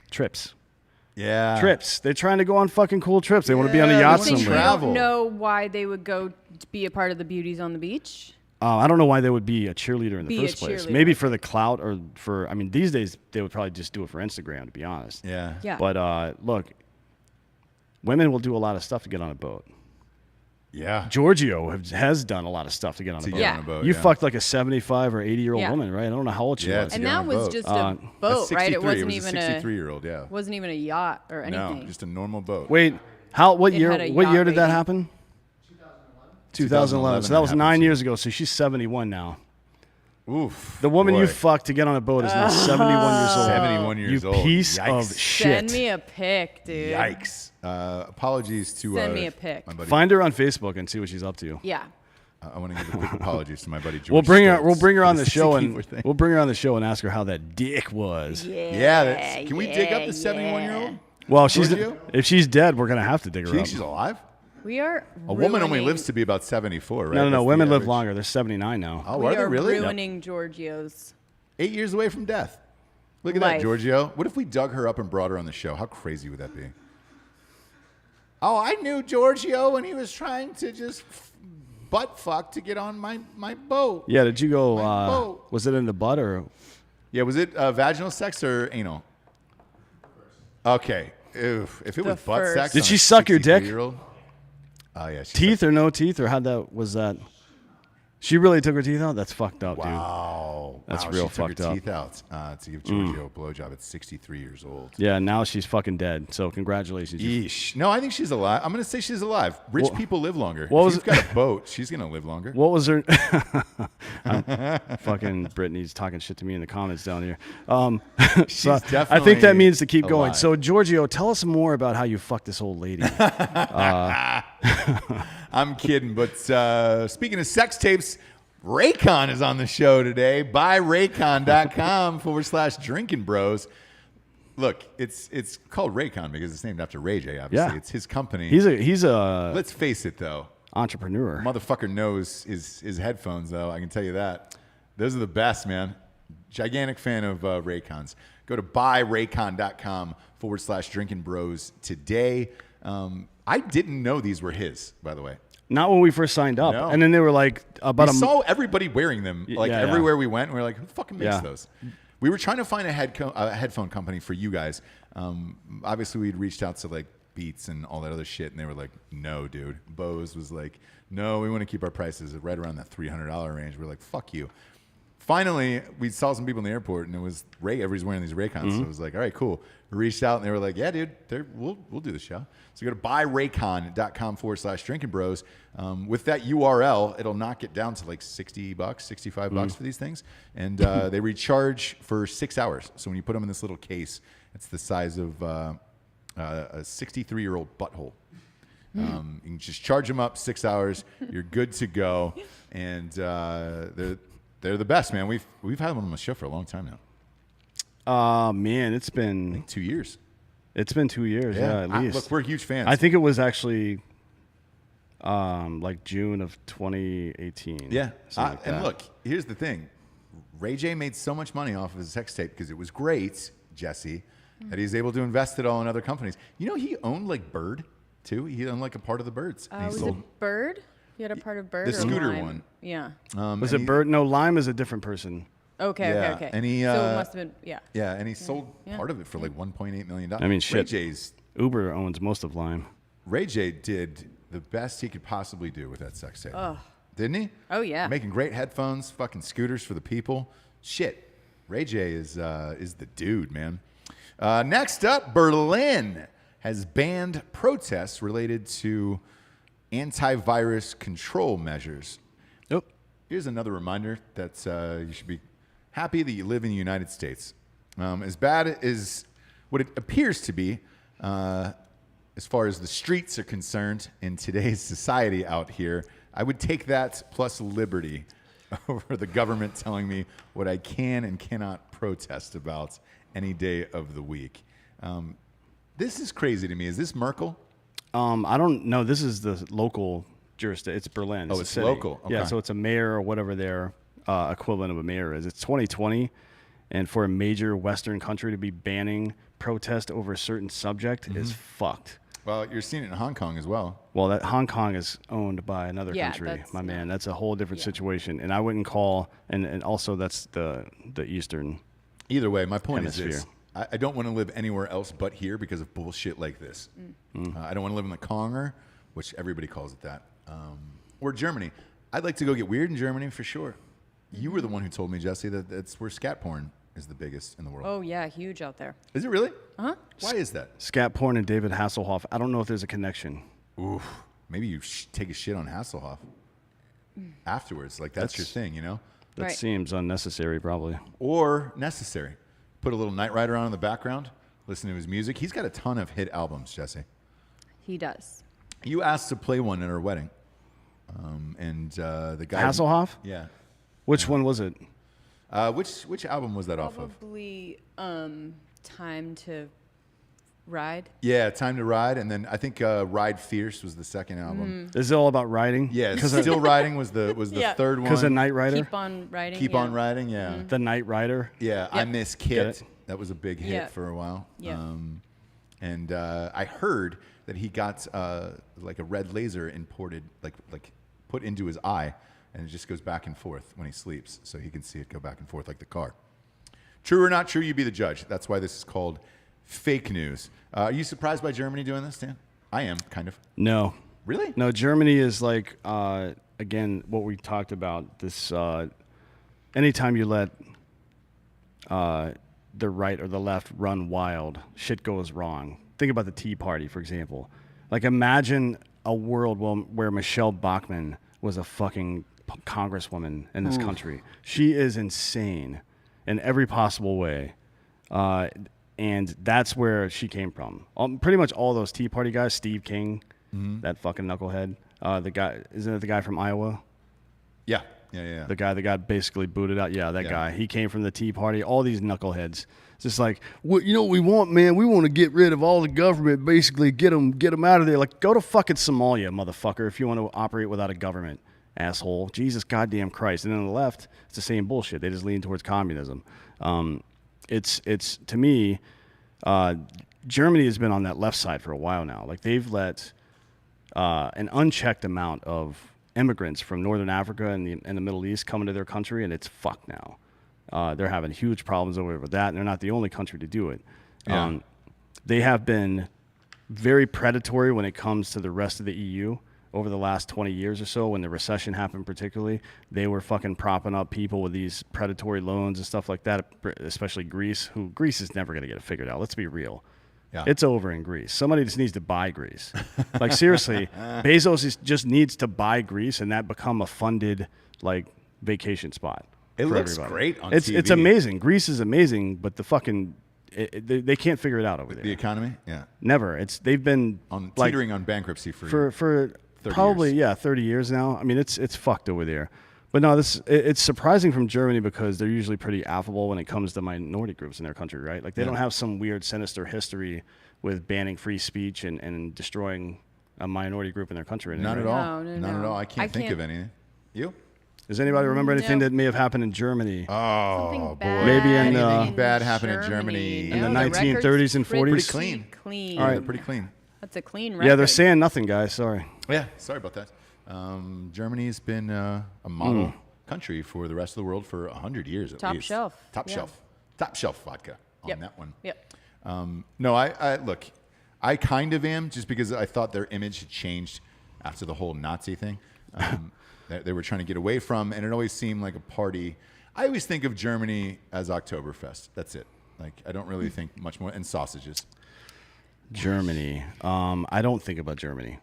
trips. yeah. Trips. They're trying to go on fucking cool trips. They want to be on a Yeah, yacht they think wanna you somewhere. travel. don't know why they would go to be a part of the Beauties on the Beach? I don't know why they would be a cheerleader in the Be a first place. cheerleader. Maybe for the clout or for. I mean, these days they would probably just do it for Instagram, to be honest. Yeah. Yeah. But look, women will do a lot of stuff to get on a boat. Yeah. Giorgio has done a lot of stuff to get on a To boat. get Yeah. on a boat, You yeah. fucked like a 75 or 80-year-old Yeah. woman, right? I don't know how old she Yeah, was. to And get that on a was boat. just Uh, a boat, right? It wasn't was even a a 63-year-old, yeah. wasn't even a yacht or anything. No, just a normal boat. Wait, what It year? had a What year yacht did that rating. happen? 2011. 2011. So that was 9 years ago. So she's 71 now. Oof. The woman you boy. fucked to get on a boat is now 71 years old. 71 years You old. piece Yikes. of shit. Send me a pic, dude. Yikes. Apologies to Send me a pic. my buddy. Find her on Facebook and see what she's up to. Yeah. I want to give a quick apologies to my buddy George. We'll bring her. Stoltz We'll bring her for on the show sense of and humor thing. we'll bring her on the show and ask her how that dick was. Yeah, can we dig up the 71-year-old? Well, Giorgio? if she's dead, we're gonna have to dig Do her you up. think she's alive? We are A woman only ruining- lives to be about 74, right? No. That's the Women live average. longer. They're 79 now. Oh, We are they are really? ruining Giorgio's. 8 years away from death. Look at that, Life. Giorgio. What if we dug her up and brought her on the show? How crazy would that be? Oh, I knew Giorgio when he was trying to just butt fuck to get on my boat. Yeah. Did you go? My boat. Was it in the butt or? Yeah, was it vaginal sex or anal? Okay. If it was butt first. sex. Did on she a suck your dick? 63-year-old? Oh, yeah. She Teeth or no teeth or how that was that? She really took her teeth out. That's fucked up, dude. Wow. That's Wow, real she took fucked her up. teeth out to give Giorgio a blowjob at 63 years old. Yeah. Now she's fucking dead. So congratulations. Yeesh. No, I think she's alive. I'm going to say she's alive. Rich people live longer. what If was you've got a boat, she's going to live longer. What was her? Fucking Brittany's talking shit to me in the comments down here. So I think definitely that means to keep going. alive. So Giorgio, tell us more about how you fucked this old lady. I'm kidding. But speaking of sex tapes, Raycon is on the show today. BuyRaycon.com/Drinkin Bros. Look, it's called Raycon because it's named after Ray J, obviously. Yeah. It's his company. He's a Let's face it, though. entrepreneur. Motherfucker knows his headphones, though. I can tell you that. Those are the best, man. Gigantic fan of Raycons. Go to buyraycon.com/Drinkin Bros today. I didn't know these were his, by the way. Not when we first signed up, No. and then they were like about We saw everybody wearing them, like yeah, everywhere we went. And we were like, who fucking makes Yeah. those? We were trying to find a headphone company for you guys. Obviously, we'd reached out to like Beats and all that other shit, and they were like, no, dude. Bose was like, no, we want to keep our prices right around that $300 range. We were like, fuck you. Finally, we saw some people in the airport, and it was Ray. Everybody's wearing these Raycons, so it was like, all right, cool. We reached out, and they were like, yeah, dude, we'll do the show. So go to buyraycon.com/Drinkin Bros. With that URL, it'll knock it down to like $60, $65 for these things, and they recharge for 6 hours. So when you put them in this little case, it's the size of a 63-year-old butthole. You can just charge them up 6 hours. You're good to go, and they're the best, man. We've had them on the show for a long time now. man, it's been 2 years. It's been 2 years, yeah, at least. Look, we're huge fans. I think it was actually like June of 2018. Yeah. something like And that. look, here's the thing. Ray J made so much money off of his sex tape because it was great, Jessie, that he's able to invest it all in other companies. You know, he owned like Bird, too. He owned like a part of the Birds. And he Was sold it Bird? You had a part of Bird the or scooter Lime? one. Yeah. Was and it Bird? No, Lime is a different person. Okay, Yeah, okay. and he, so uh, it must have been, yeah. Yeah, and he sold Yeah. part of it for like $1.8 million. I mean, shit. Ray Uber owns most of Lime. J did the best he could possibly do with that sex tape. Didn't he? Oh, yeah. Making great headphones, fucking scooters for the people. Shit. Ray J is the dude, man. Next up, Berlin has banned protests related to antivirus control measures. Oh, Here's another reminder that you should be happy that you live in the United States. As bad as what it appears to be, as far as the streets are concerned in today's society out here, I would take that plus liberty over the government telling me what I can and cannot protest about any day of the week. This is crazy to me. Is this Merkel? I don't know. This is the local jurisdiction. It's Berlin. Oh, a it's city. local. Yeah, Okay. so it's a mayor or whatever their equivalent of a mayor is. It's 2020, and for a major Western country to be banning protest over a certain subject is fucked. Well, you're seeing it in Hong Kong as well. Well, that Hong Kong is owned by another Yeah, country, that's my man. not- That's a whole different Yeah. situation. And I wouldn't call, and also that's the Eastern. Either way, my point is Hemisphere. this. I don't want to live anywhere else but here because of bullshit like this. I don't want to live in the Conger, which everybody calls it that, or Germany. I'd like to go get weird in Germany for sure. You were the one who told me, Jessie, that that's where scat porn is the biggest in the world. Oh yeah, huge out there. Is it really? Uh-huh. Why is that? Scat porn and David Hasselhoff. I don't know if there's a connection. Oof. Maybe you take a shit on Hasselhoff afterwards. Like that's your thing, you know? That Right. seems unnecessary, probably. Or necessary. Put a little Knight Rider on in the background, listen to his music. He's got a ton of hit albums, Jessie. He does. You asked to play one at our wedding. And the guy... Hasselhoff? Yeah. Which one was it? Which album was that off of? Probably Time to Ride. Yeah, Time to Ride, and then I think Ride Fierce was the second album. Is it all about riding? Yeah, Still Riding was the Yeah. third one. Because of Knight Rider? Keep on riding. Keep yeah. on Riding, yeah. The Knight Rider? Yeah, I Yep. Miss Get Kit. it? That was a big hit Yeah. for a while. Yeah. And I heard that he got like a red laser imported, like put into his eye, and it just goes back and forth when he sleeps, so he can see it go back and forth like the car. True or not true, you be the judge. That's why this is called fake news. Are you surprised by Germany doing this, Dan? I am, kind of. No. Really? No, Germany is like, again, what we talked about. This, anytime you let the right or the left run wild, shit goes wrong. Think about the Tea Party, for example. Like, imagine a world where Michelle Bachmann was a fucking congresswoman in this country. She is insane in every possible way. And that's where she came from. Pretty much all those Tea Party guys, Steve King, that fucking knucklehead. The guy, isn't it the guy from Iowa? Yeah. The guy that got basically booted out. Yeah, that guy. He came from the Tea Party. All these knuckleheads. It's just like, you know what we want, man? We want to get rid of all the government, basically get them out of there. Like, go to fucking Somalia, motherfucker, if you want to operate without a government, asshole. Jesus goddamn Christ. And then on the left, it's the same bullshit. They just lean towards communism. It's to me, Germany has been on that left side for a while now. Like, they've let an unchecked amount of immigrants from Northern Africa and the Middle East come into their country, and it's fucked now. They're having huge problems over with that, and they're not the only country to do it. Yeah. They have been very predatory when it comes to the rest of the EU over the last 20 years or so. When the recession happened particularly, they were fucking propping up people with these predatory loans and stuff like that, especially Greece, who Greece is never going to get it figured out. Let's be real. Yeah. It's over in Greece. Somebody just needs to buy Greece. Like, seriously, Bezos just needs to buy Greece and that become a funded, like, vacation spot. It for looks everybody. great on It's TV. amazing. Greece is amazing, but the fucking they can't figure it out over there. The economy? Yeah. Never. They've been like, Teetering on bankruptcy for 30 years. Yeah, 30 years now. I mean, it's fucked over there. But no, it's surprising from Germany because they're usually pretty affable when it comes to minority groups in their country, right? Like, they don't have some weird, sinister history with banning free speech and destroying a minority group in their country. Not at all. No, Not at no. all. I can't think of anything. You? Does anybody remember anything No. that may have happened in Germany? Oh, Something boy. bad. Maybe in, Anything bad happened in Germany. In the No, 1930s and record's 40s? Pretty clean. Clean. All right. They're pretty clean. That's a clean record. Yeah, they're saying nothing, guys. Sorry. Yeah, sorry about that. Germany's been a model country for the rest of the world for 100 years at Top least. shelf. Top Yeah. shelf. Top shelf vodka on Yep. that one. Yep. No, I look, I kind of am just because I thought their image had changed after the whole Nazi thing. That they were trying to get away from, and it always seemed like a party. I always think of Germany as Oktoberfest. That's it. Like, I don't really think much more. And sausages. Germany. I don't think about Germany.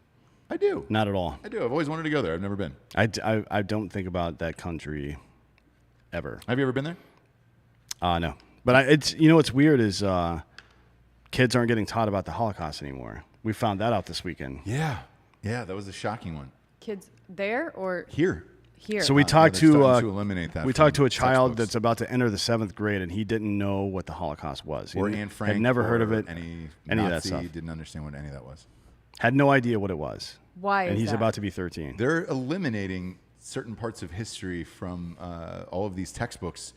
I do. Not at all. I do. I've always wanted to go there. I've never been. I don't think about that country ever. Have you ever been there? No. But it's, you know, what's weird is kids aren't getting taught about the Holocaust anymore. We found that out this weekend. Yeah. Yeah, that was a shocking one. Kids there or Here. here? So we they're talked starting to to eliminate that we from talked to a child textbooks. that's about to enter the 7th grade, and he didn't know what the Holocaust was. Or He Anne Frank. had never heard or of it. Any of Nazi, that stuff. didn't understand what any of that was. Had no idea what it was. Why And is he's that? about to be 13. They're eliminating certain parts of history from all of these textbooks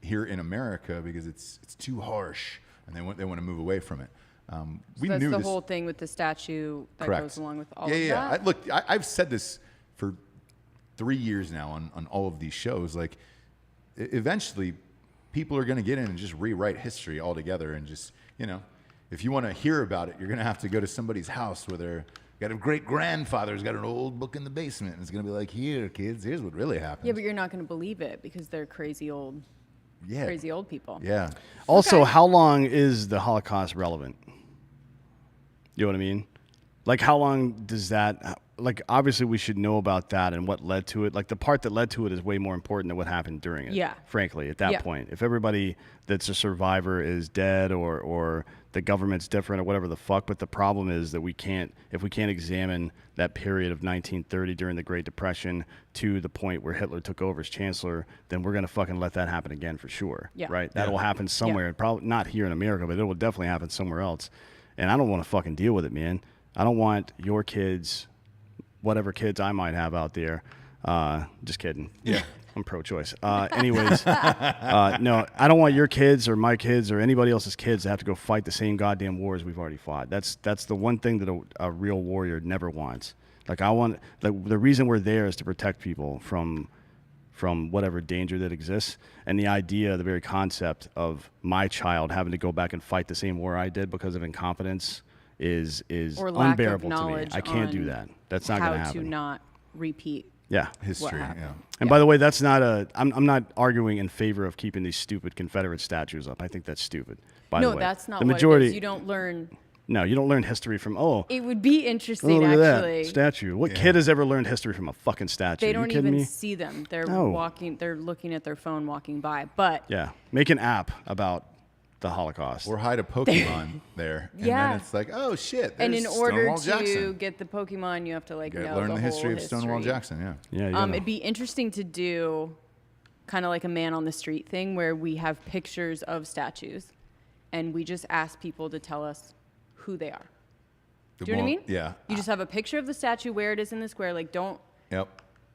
here in America because it's too harsh, and they want to move away from it. We that's knew the this. whole thing with the statue that Correct. goes along with all yeah, of yeah. that. Look, I've said this for 3 years now on all of these shows. Like, eventually, people are going to get in and just rewrite history altogether. And just, if you want to hear about it, you're going to have to go to somebody's house where they're got a great grandfather's got an old book in the basement, and it's going to be like, here, kids, here's what really happened. Yeah, but you're not going to believe it because they're crazy old people. Yeah. Also, how long is the Holocaust relevant? You know what I mean? Like, how long does that, like, obviously we should know about that and what led to it. Like, the part that led to it is way more important than what happened during it. Yeah. Frankly, at that point. If everybody that's a survivor is dead or the government's different or whatever the fuck, but the problem is that if we can't examine that period of 1930 during the Great Depression to the point where Hitler took over as chancellor, then we're going to fucking let that happen again for sure. Yeah. Right? That will happen somewhere. Probably not here in America, but it will definitely happen somewhere else. And I don't want to fucking deal with it, man. I don't want your kids, whatever kids I might have out there. Just kidding. Yeah. I'm pro-choice. Anyways, no, I don't want your kids or my kids or anybody else's kids to have to go fight the same goddamn wars we've already fought. That's the one thing that a real warrior never wants. Like, the reason we're there is to protect people from whatever danger that exists. And the idea, the very concept of my child having to go back and fight the same war I did because of incompetence is Or lack of unbearable to me. knowledge I can't do on that. That's not going to How happen. to not repeat. Yeah. History. happened. Yeah. And by the way, that's not I'm not arguing in favor of keeping these stupid Confederate statues up. I think that's stupid. By the way, That's not the what majority. it is. You don't learn. No, you don't learn history from It would be interesting, look at actually. that statue. What kid has ever learned history from a fucking statue? They you don't kidding even me? see them. They're No. They're looking at their phone walking by. But Yeah, make an app about the Holocaust. Or hide a Pokemon there. And Yeah. then it's like, oh, shit. and there's in order Stonewall to Jackson. get the Pokemon, you have to know Learn the the history whole of Stonewall Jackson, yeah. Yeah, you gotta- It'd be interesting to do kind of like a man on the street thing where we have pictures of statues and we just ask people to tell us who they are. Do you know what I mean? Yeah. You just have a picture of the statue, where it is in the square. Like, don't Yep.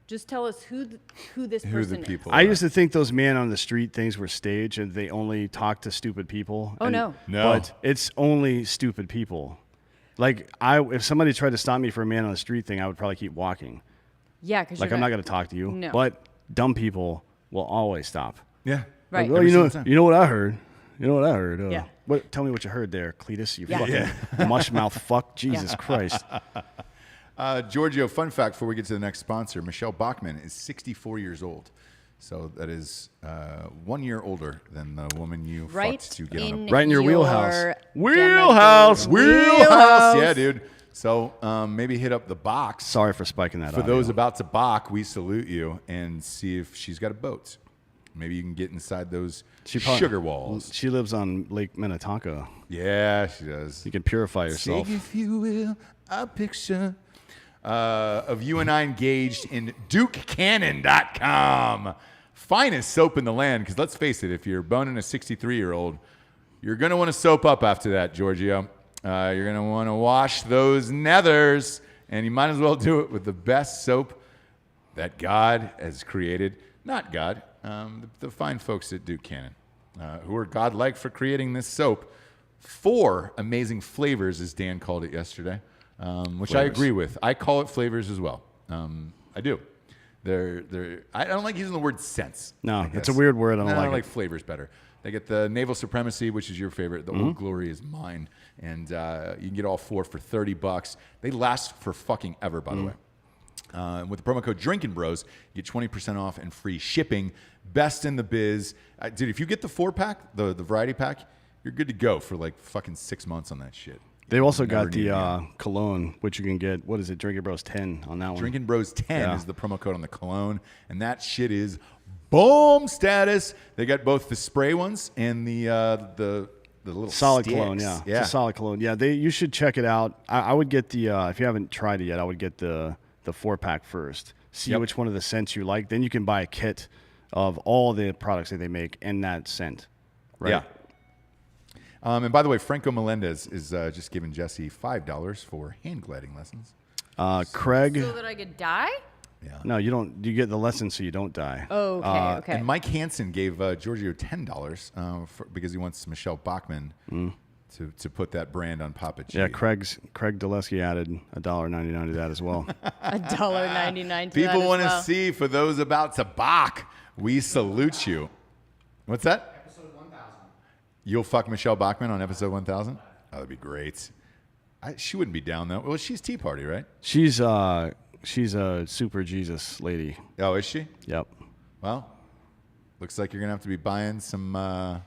just tell us who this Who person the people I are. used to think those man on the street things were staged and they only talk to stupid people. Oh, and- no. No. But it's only stupid people. Like, if somebody tried to stop me for a man on the street thing, I would probably keep walking. Yeah, because Like, I'm not going to talk to you. No. But dumb people will always stop. Yeah. Right. Well, Every you know single time. you know what I heard. You know what I heard. Yeah. Tell me what you heard there, Cletus. You Yeah. fucking mush mouth fuck. Jesus Christ. Giorgio, fun fact before we get to the next sponsor, Michelle Bachmann is 64 years old. So that is 1 year older than the woman you Right fucked to get on a Right in your wheelhouse. Wheelhouse. wheelhouse. Yeah, dude. So maybe hit up the box. Sorry for spiking that. For audio. those about to balk, we salute you and see if she's got a boat. Maybe you can get inside those sugar walls. She lives on Lake Minnetonka. Yeah, she does. You can purify yourself. Take, if you will, a picture of you and I engaged in DukeCannon.com. Finest soap in the land, because let's face it, if you're boning a 63-year-old, you're going to want to soap up after that, Giorgio. You're going to want to wash those nethers, and you might as well do it with the best soap that God has created. Not God, the fine folks at Duke Cannon, who are godlike for creating this soap. 4 amazing flavors, as Dan called it yesterday, which I agree with. I call it flavors as well. I do. I don't like using the word scents. No, I it's a guess. weird word. I don't I like like it. flavors better. They get the Naval Supremacy, which is your favorite. The Old Glory is mine. And you can get all 4 for $30. They last for fucking ever, by the way. With the promo code Drinkin Bros, you get 20% off and free shipping. Best in the biz. Dude, if you get the 4-pack, the variety pack, you're good to go for like fucking 6 months on that shit. They've also Never got need it the again. cologne, which you can get. What is it? Drinkin Bros 10 on that one. Drinkin Bros 10 Yeah. is the promo code on the cologne, and that shit is boom status. They got both the spray ones and the little Solid sticks. cologne, yeah. Yeah. It's a solid cologne. Yeah, you should check it out. I would get the if you haven't tried it yet, I would get the 4-pack first. See Yep. which one of the scents you like. Then you can buy a kit of all the products that they make in that scent. Right? Yeah. And by the way, Franco Melendez is just giving Jessie $5 for hand gliding lessons. Craig. So that I could die? Yeah. No, you don't. You get the lesson so you don't die. Oh, okay, okay. And Mike Hansen gave Giorgio $10 because he wants Michelle Bachmann to put that brand on Papa G. Yeah, Craig Dulesky added $1.99 to that as well. $1.99. People want to see, for those about to balk, we salute you. What's that? Episode 1000. You'll fuck Michelle Bachmann on episode 1000? Oh, that'd be great. She wouldn't be down, though. Well, she's Tea Party, right? She's a super Jesus lady. Oh, is she? Yep. Well, looks like you're going to have to be buying some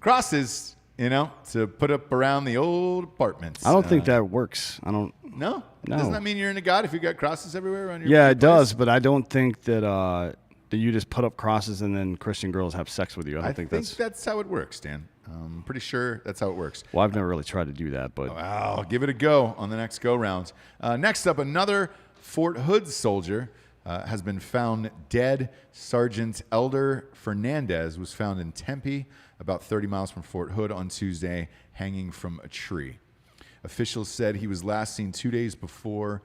crosses, to put up around the old apartments. I don't think that works. I don't. No? No. Doesn't that mean you're into God if you got crosses everywhere around your Yeah, place? it does, but I don't think that you just put up crosses and then Christian girls have sex with you. I don't think that's how it works, Dan. I'm pretty sure that's how it works. Well, I've never really tried to do that, but Well, give it a go on the next go-round. Next up, another Fort Hood soldier has been found dead. Sergeant Elder Fernandez was found in Tempe, about 30 miles from Fort Hood on Tuesday, hanging from a tree. Officials said he was last seen 2 days before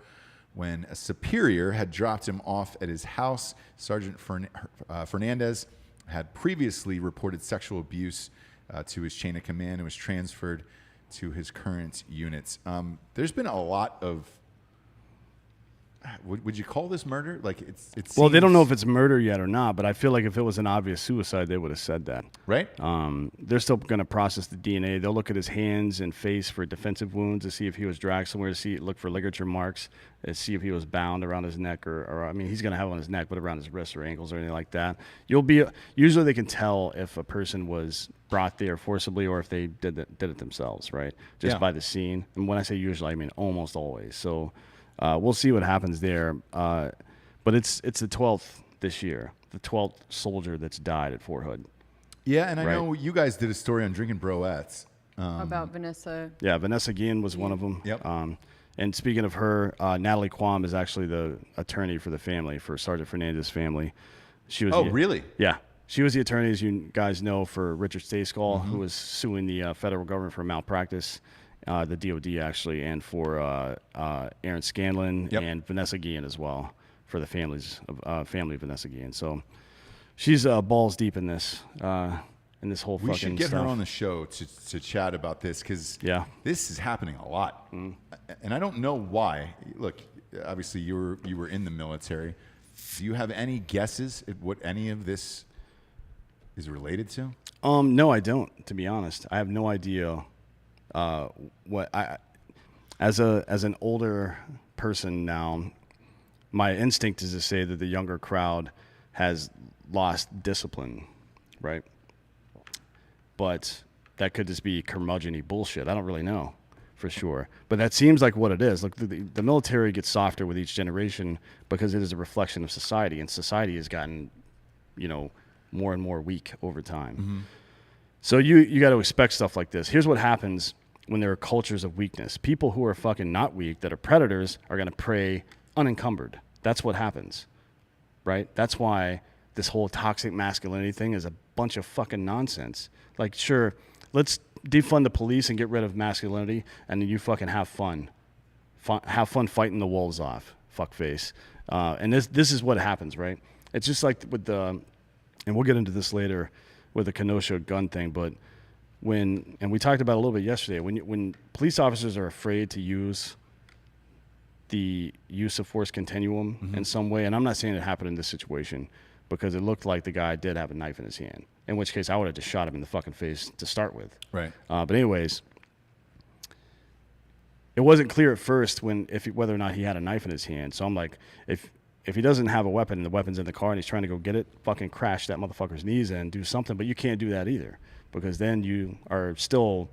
when a superior had dropped him off at his house. Sergeant Fernandez had previously reported sexual abuse to his chain of command and was transferred to his current units. There's been a lot of... Would you call this murder? Like well, they don't know if it's murder yet or not, but I feel like if it was an obvious suicide, they would have said that. Right? They're still going to process the DNA. They'll look at his hands and face for defensive wounds to see if he was dragged somewhere, look for ligature marks, to see if he was bound around his neck or I mean, he's going to have it on his neck, but around his wrists or ankles or anything like that. Usually they can tell if a person was brought there forcibly or if they did it themselves, right? Just by the scene. And when I say usually, I mean almost always. So we'll see what happens there. But it's the 12th this year, the 12th soldier that's died at Fort Hood. Yeah, and I know you guys did a story on Drinkin Broettes. About Vanessa. Yeah, Vanessa Guillen was one of them. Yep. And speaking of her, Natalie Quam is actually the attorney for the family, for Sergeant Fernandez's family. She was really? Yeah. She was the attorney, as you guys know, for Richard Stayskull, who was suing the federal government for malpractice. The DOD actually, and for Aaron Scanlon and Vanessa Guillen as well, for the family of Vanessa Guillen. So she's balls deep in this whole fucking We should get stuff. her on the show to chat about this because this is happening a lot, and I don't know why. Look, obviously you were in the military. Do you have any guesses at what any of this is related to? No, I don't. To be honest, I have no idea. As an older person now, my instinct is to say that the younger crowd has lost discipline, right? But that could just be curmudgeon-y bullshit. I don't really know for sure. But that seems like what it is. Look, the military gets softer with each generation because it is a reflection of society, and society has gotten, more and more weak over time. Mm-hmm. So you got to expect stuff like this. Here's what happens when there are cultures of weakness. People who are fucking not weak, that are predators, are going to prey unencumbered. That's what happens, right? That's why this whole toxic masculinity thing is a bunch of fucking nonsense. Like, sure, let's defund the police and get rid of masculinity, and then you fucking have fun. Have fun fighting the wolves off, fuckface. And this is what happens, right? It's just like with and we'll get into this later with the Kenosha gun thing, but and we talked about it a little bit yesterday, when police officers are afraid to use the use of force continuum in some way, and I'm not saying it happened in this situation, because it looked like the guy did have a knife in his hand, in which case I would have just shot him in the fucking face to start with. Right. But anyways, it wasn't clear at first whether or not he had a knife in his hand. So I'm like, if he doesn't have a weapon and the weapon's in the car and he's trying to go get it, fucking crash that motherfucker's knees in, do something. But you can't do that either, because then you are still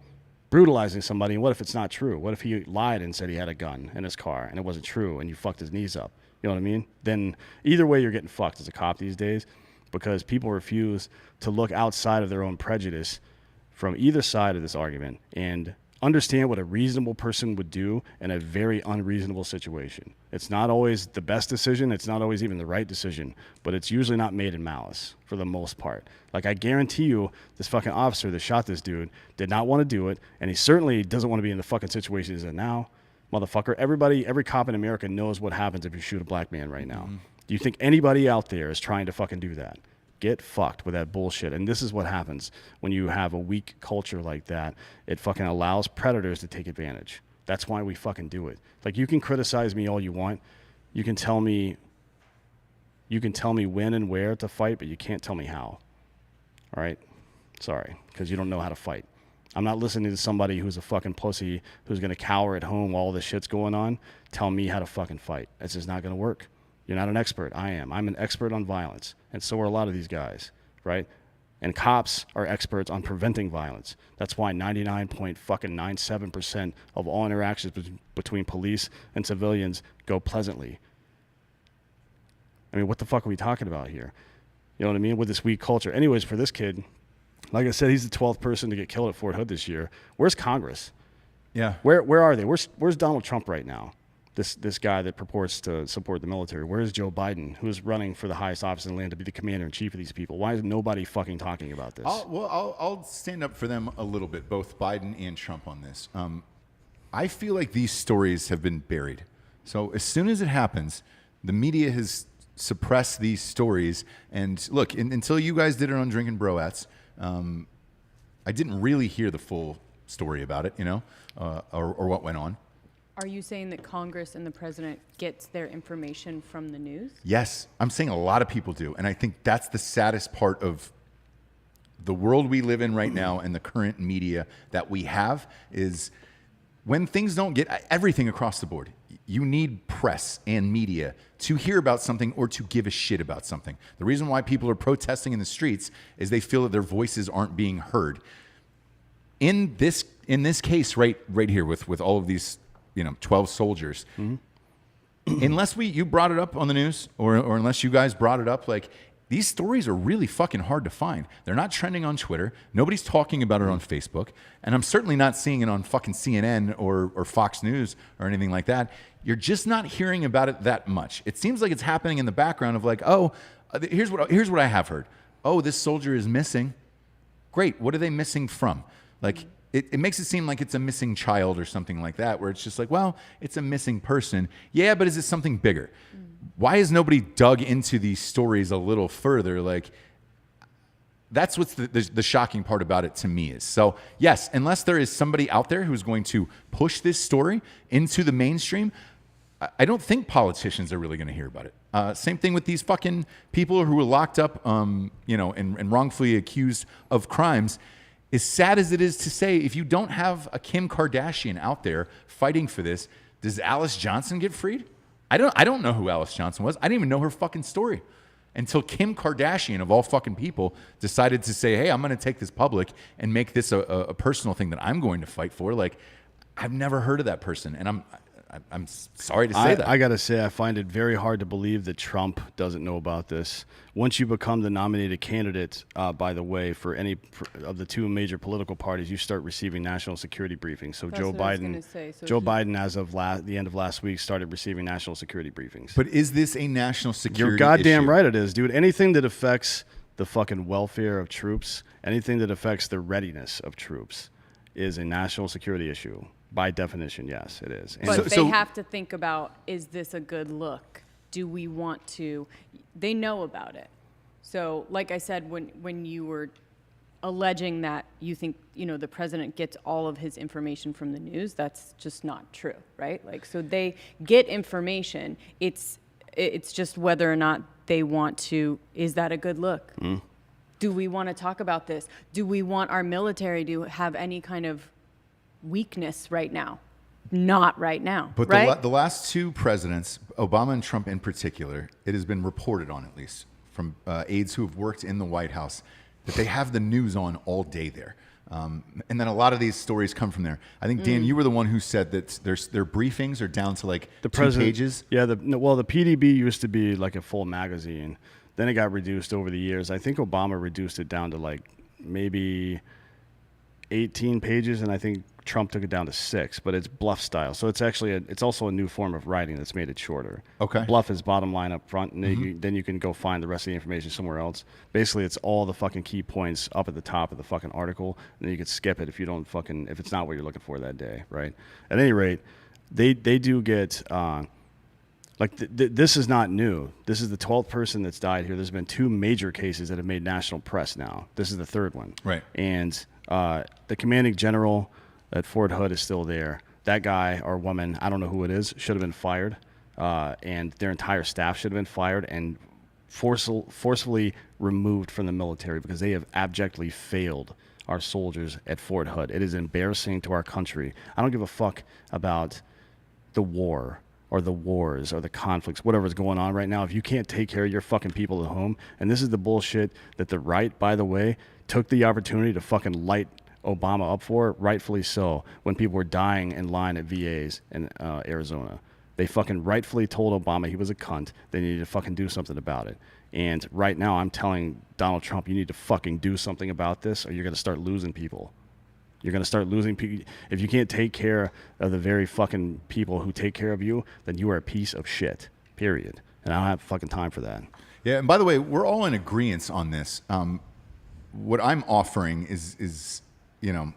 brutalizing somebody. And what if it's not true? What if he lied and said he had a gun in his car and it wasn't true and you fucked his knees up? You know what I mean? Then either way, you're getting fucked as a cop these days, because people refuse to look outside of their own prejudice from either side of this argument and understand what a reasonable person would do in a very unreasonable situation. It's not always the best decision. It's not always even the right decision, but it's usually not made in malice for the most part. Like, I guarantee you, this fucking officer that shot this dude did not want to do it, and he certainly doesn't want to be in the fucking situation he's in now. Motherfucker, every cop in America knows what happens if you shoot a black man right now. Mm-hmm. Do you think anybody out there is trying to fucking do that? Get fucked with that bullshit. And this is what happens when you have a weak culture like that. It fucking allows predators to take advantage. That's why we fucking do it. Like, you can criticize me all you want. You can tell me when and where to fight, but you can't tell me how. All right? Sorry, because you don't know how to fight. I'm not listening to somebody who's a fucking pussy who's going to cower at home while all this shit's going on. Tell me how to fucking fight. That's just not going to work. You're not an expert. I am. I'm an expert on violence, and so are a lot of these guys, right? And cops are experts on preventing violence. That's why 99.97% of all interactions between police and civilians go pleasantly. I mean, what the fuck are we talking about here? You know what I mean? With this weak culture. Anyways, for this kid, like I said, he's the 12th person to get killed at Fort Hood this year. Where's Congress? Yeah. Where are they? Where's Donald Trump right now? This guy that purports to support the military. Where is Joe Biden, who's running for the highest office in the land to be the commander-in-chief of these people? Why is nobody fucking talking about this? I'll stand up for them a little bit, both Biden and Trump on this. I feel like these stories have been buried. So as soon as it happens, the media has suppressed these stories. And look, until you guys did it on Drinkin Broettes, I didn't really hear the full story about it, or what went on. Are you saying that Congress and the president gets their information from the news? Yes, I'm saying a lot of people do. And I think that's the saddest part of the world we live in right now and the current media that we have is when things don't get everything across the board. You need press and media to hear about something or to give a shit about something. The reason why people are protesting in the streets is they feel that their voices aren't being heard. In this case right here with all of these 12 soldiers. Mm-hmm. Unless you brought it up on the news or unless you guys brought it up, like these stories are really fucking hard to find. They're not trending on Twitter. Nobody's talking about it on Facebook. And I'm certainly not seeing it on fucking CNN or Fox News or anything like that. You're just not hearing about it that much. It seems like it's happening in the background of like, here's what I have heard. Oh, this soldier is missing. Great. What are they missing from? Like, it makes it seem like it's a missing child or something like that, where it's just like, well, it's a missing person. Yeah, but is it something bigger? Why has nobody dug into these stories a little further? Like, that's what's the shocking part about it to me is. So, yes, unless there is somebody out there who's going to push this story into the mainstream, I don't think politicians are really going to hear about it. Same thing with these fucking people who were locked up, and wrongfully accused of crimes. As sad as it is to say, if you don't have a Kim Kardashian out there fighting for this, does Alice Johnson get freed? I don't know who Alice Johnson was. I didn't even know her fucking story until Kim Kardashian, of all fucking people, decided to say, hey, I'm going to take this public and make this a personal thing that I'm going to fight for. Like, I've never heard of that person, and I'm sorry to say that. I got to say, I find it very hard to believe that Trump doesn't know about this. Once you become the nominated candidate, by the way, for any of the two major political parties, you start receiving national security briefings. So Joe Biden, as of the end of last week, started receiving national security briefings. But is this a national security You're goddamn issue? right it is, dude. Anything that affects the fucking welfare of troops, anything that affects the readiness of troops is a national security issue. By definition, yes, it is. And but they have to think about, is this a good look? Do we want to? They know about it. So, like I said, when you were alleging that you think, the president gets all of his information from the news, that's just not true, right? Like, so they get information. It's just whether or not they want to, is that a good look? Mm. Do we want to talk about this? Do we want our military to have any kind of weakness right now? Not right now. But right? the last two presidents, Obama and Trump in particular, it has been reported on, at least from aides who have worked in the White House, that they have the news on all day there. And then a lot of these stories come from there. I think, Dan, you were the one who said that their briefings are down to like the 2 pages. Yeah, the PDB used to be like a full magazine. Then it got reduced over the years. I think Obama reduced it down to like maybe 18 pages, and I think Trump took it down to 6, but it's bluff style. So it's actually it's also a new form of writing that's made it shorter. Okay. Bluff is bottom line up front, and then you can go find the rest of the information somewhere else. Basically, it's all the fucking key points up at the top of the fucking article, and then you can skip it if it's not what you're looking for that day, right? At any rate, they do get Like this is not new. This is the 12th person that's died here. There's been 2 major cases that have made national press now. This is the 3rd one. Right. And the commanding general at Fort Hood is still there. That guy or woman, I don't know who it is, should have been fired. And their entire staff should have been fired and forcefully removed from the military because they have abjectly failed our soldiers at Fort Hood. It is embarrassing to our country. I don't give a fuck about the war or the wars or the conflicts, whatever's going on right now. If you can't take care of your fucking people at home, and this is the bullshit that the right, by the way, took the opportunity to fucking light Obama up for, rightfully so, when people were dying in line at VAs in Arizona. They fucking rightfully told Obama he was a cunt. They needed to fucking do something about it. And right now I'm telling Donald Trump, you need to fucking do something about this or you're going to start losing people. You're going to start losing people. If you can't take care of the very fucking people who take care of you, then you are a piece of shit, period. And I don't have fucking time for that. Yeah, and by the way, we're all in agreement on this. What I'm offering is you know,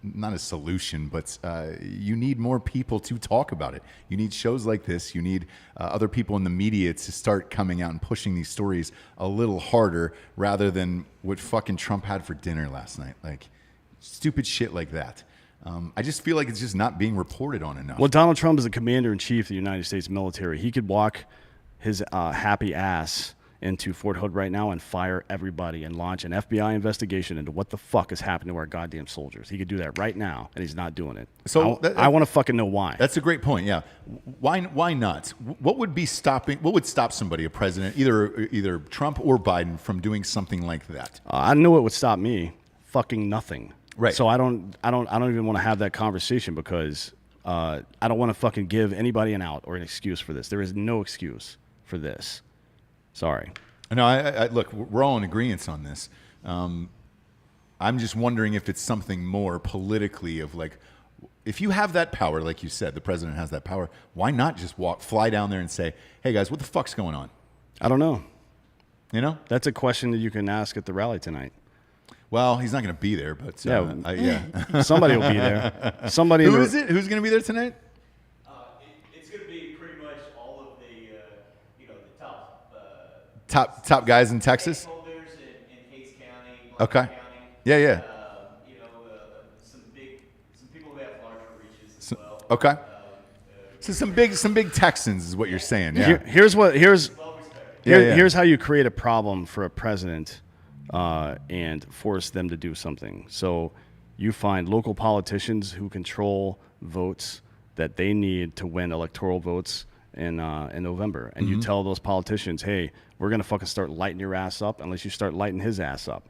not a solution, but you need more people to talk about it. You need shows like this. You need other people in the media to start coming out and pushing these stories a little harder rather than what fucking Trump had for dinner last night. Like, stupid shit like that. I just feel like it's just not being reported on enough. Well, Donald Trump is the commander-in-chief of the United States military. He could walk his happy ass into Fort Hood right now and fire everybody and launch an FBI investigation into what the fuck is happening to our goddamn soldiers. He could do that right now, and he's not doing it. So I want to fucking know why. That's a great point. Yeah, why not? What would stop somebody, a president, either Trump or Biden, from doing something like that? I know what would stop me. Fucking nothing. Right. So I don't even want to have that conversation because I don't want to fucking give anybody an out or an excuse for this. There is no excuse for this. Sorry. No, I look, we're all in agreement on this. I'm just wondering if it's something more politically of like, if you have that power, like you said, the president has that power, why not just fly down there and say, hey guys, what the fuck's going on? I don't know. You know? That's a question that you can ask at the rally tonight. Well, he's not going to be there, but yeah. Somebody will be there. Somebody. Who is it? Who's going to be there tonight? It's going to be pretty much all of the, the top guys in Texas. Stakeholders in Hays County, Okay. County. Yeah. Some people who have larger reaches as well. Okay. So some big Texans is what you're saying. Yeah. Here's Well respected. Here's how you create a problem for a president and force them to do something. So you find local politicians who control votes that they need to win electoral votes in November. And you tell those politicians, hey, we're going to fucking start lighting your ass up unless you start lighting his ass up.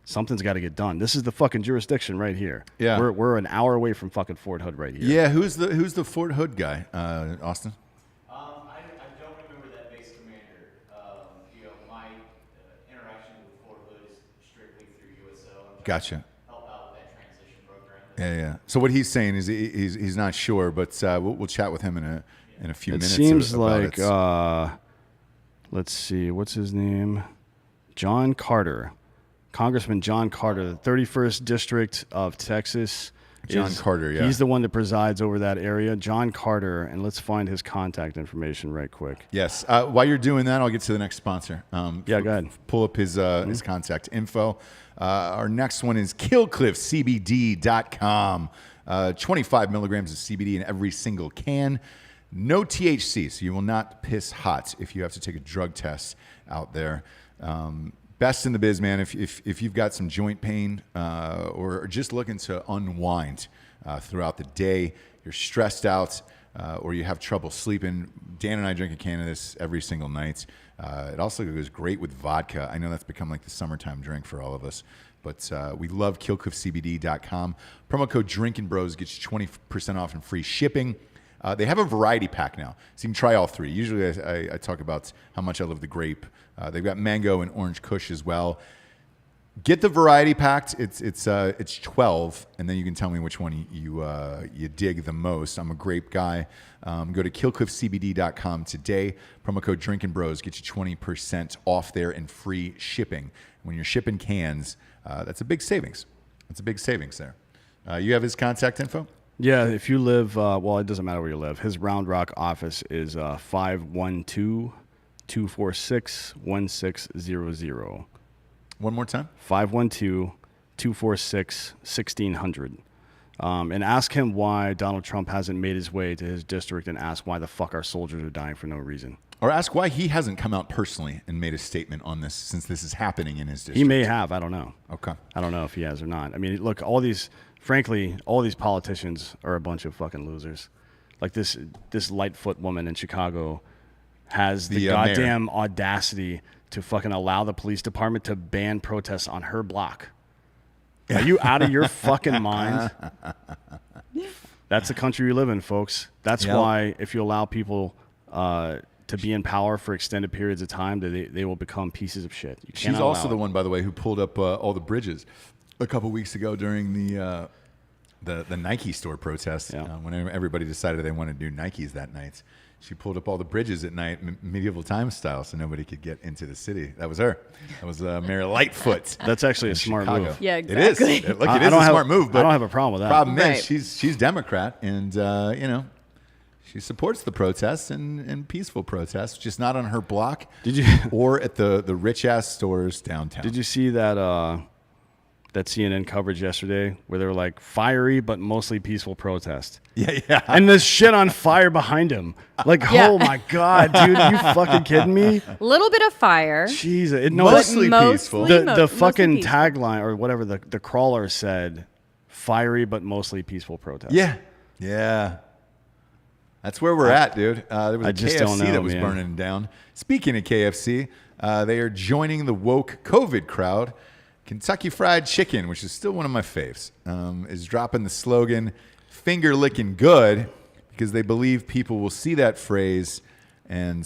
Something's got to get done. This is the fucking jurisdiction right here. Yeah. We're an hour away from fucking Fort Hood right here. Yeah. Who's the Fort Hood guy? Austin? I don't remember that base commander. My interaction with Fort Hood is strictly through USO. I'm trying Gotcha. to help out with that transition program. Yeah. So what he's saying is he's not sure, but we'll chat with him in a few It minutes. seems about like, let's see, what's his name? John Carter. Congressman John Carter, the 31st District of Texas. John Carter, yeah. He's the one that presides over that area. John Carter, and let's find his contact information right quick. Yes. While you're doing that, I'll get to the next sponsor. Yeah, go ahead. Pull up his contact info. Our next one is KillcliffCBD.com. 25 milligrams of CBD in every single can. No THC, so you will not piss hot if you have to take a drug test out there. Best in the biz, man. If you've got some joint pain or just looking to unwind throughout the day, you're stressed out or you have trouble sleeping, Dan and I drink a can of this every single night. It also goes great with vodka. I know that's become like the summertime drink for all of us, but we love KillcliffCBD.com. Promo code Drinkin Bros gets you 20% off and free shipping. They have a variety pack now, so you can try all three. Usually I talk about how much I love the grape. They've got mango and orange kush as well. Get the variety pack. It's 12, and then you can tell me which one you dig the most. I'm a grape guy. Go to KillcliffCBD.com today. Promo code Drinkin Bros gets you 20% off there and free shipping. When you're shipping cans, that's a big savings. That's a big savings there. You have his contact info? Yeah, if you live, well, it doesn't matter where you live. His Round Rock office is 512-246-1600. One more time. 512-246-1600. And ask him why Donald Trump hasn't made his way to his district, and ask why the fuck our soldiers are dying for no reason. Or ask why he hasn't come out personally and made a statement on this since this is happening in his district. He may have. I don't know. Okay. I don't know if he has or not. I mean, look, all these politicians are a bunch of fucking losers. Like this Lightfoot woman in Chicago has the goddamn audacity to fucking allow the police department to ban protests on her block. Are you out of your fucking mind? That's the country we live in, folks. That's why if you allow people to be in power for extended periods of time, they will become pieces of shit. She's also the one, by the way, who pulled up all the bridges a couple weeks ago during the Nike store protest when everybody decided they wanted to do Nikes that night. She pulled up all the bridges at night, medieval time style, so nobody could get into the city. That was her. That was Mayor Lightfoot. That's actually a smart move. Yeah, exactly. It is. Look, it is a smart move. But I don't have a problem with that. Problem is, she's Democrat, and she supports the protests and peaceful protests, just not on her block. Did you or at the rich ass stores downtown? Did you see that CNN coverage yesterday where they were like fiery but mostly peaceful protest? Yeah. And this shit on fire behind him. Like, oh my God, dude, are you fucking kidding me? A little bit of fire. Jesus. Mostly peaceful. The fucking tagline or whatever the crawler said, fiery but mostly peaceful protest. Yeah. That's where we're at, dude. There was a KFC that was burning down. Speaking of KFC, they are joining the woke COVID crowd. Kentucky Fried Chicken, which is still one of my faves, is dropping the slogan, finger licking good, because they believe people will see that phrase and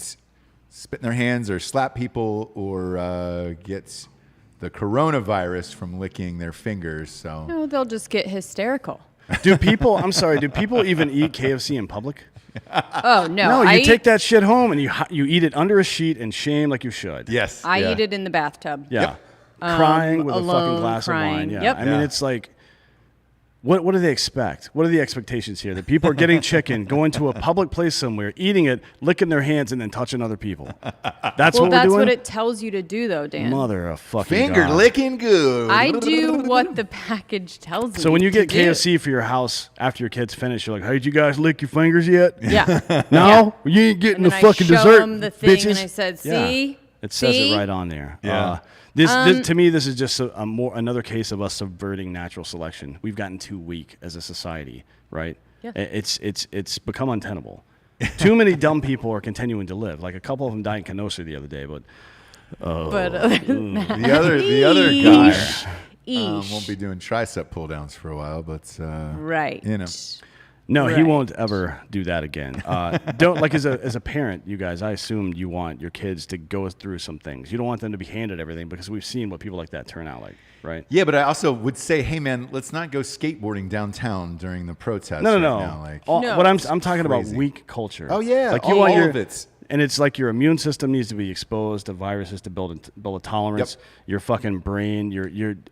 spit in their hands or slap people or get the coronavirus from licking their fingers. So No, they'll just get hysterical. Do people even eat KFC in public? Oh, no. No, you take that shit home and you eat it under a sheet in shame like you should. Yes. I eat it in the bathtub. Yeah. Yep. Crying with alone, a fucking glass of wine. Yeah. Yep. I mean, it's like, what do they expect? What are the expectations here? That people are getting chicken, going to a public place somewhere, eating it, licking their hands, and then touching other people. That's what we're doing? That's what it tells you to do, though, Dan. Mother of fucking finger God. licking good. I do what the package tells me. So when you get to do. KFC for your house after your kids finish, you're like, hey, did you guys lick your fingers yet? Yeah. No? You ain't getting And the then fucking I show dessert, them the thing, bitches. and I said, see? Yeah. It says See? it right on there. Yeah. This to me, this is just another case of us subverting natural selection. We've gotten too weak as a society, right? Yeah. It's become untenable. Too many dumb people are continuing to live. Like a couple of them died in Kenosha the other day, but Other than that, the other guy Eesh. won't be doing tricep pull downs for a while, but Right. you know. no, he Right. won't ever do that again. Don't like as a parent, you guys. I assume you want your kids to go through some things. You don't want them to be handed everything because we've seen what people like that turn out like, right? Yeah, but I also would say, hey man, let's not go skateboarding downtown during the protest. No. Now. Like, No. What I'm talking about Crazy. weak culture. Oh, yeah, like you all want your, of it. And it's like your immune system needs to be exposed to viruses to build a tolerance. Yep. Your fucking brain,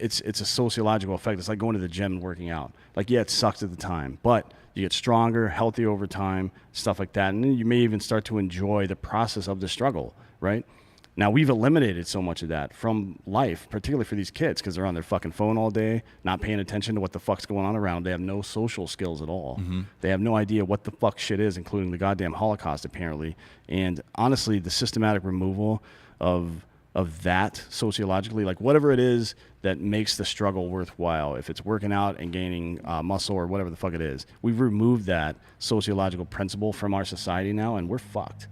it's a sociological effect. It's like going to the gym and working out. Like yeah, it sucks at the time, but you get stronger, healthy over time, stuff like that, and then you may even start to enjoy the process of the struggle. Right? Now we've eliminated so much of that from life, particularly for these kids, because they're on their fucking phone all day, not paying attention to what the fuck's going on around. They have no social skills at all. Mm-hmm. They have no idea what the fuck shit is, including the goddamn Holocaust, apparently. And honestly, the systematic removal of that sociologically, like whatever it is that makes the struggle worthwhile, if it's working out and gaining muscle or whatever the fuck it is, we've removed that sociological principle from our society now, and we're fucked.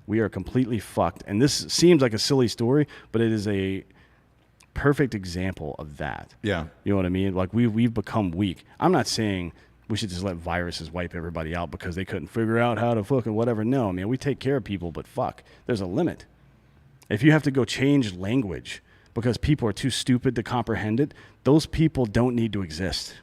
We are completely fucked. And this seems like a silly story, but it is a perfect example of that. Yeah. You know what I mean? Like we've become weak. I'm not saying we should just let viruses wipe everybody out because they couldn't figure out how to fucking whatever. No, man, we take care of people, but fuck, there's a limit. If you have to go change language because people are too stupid to comprehend it, those people don't need to exist.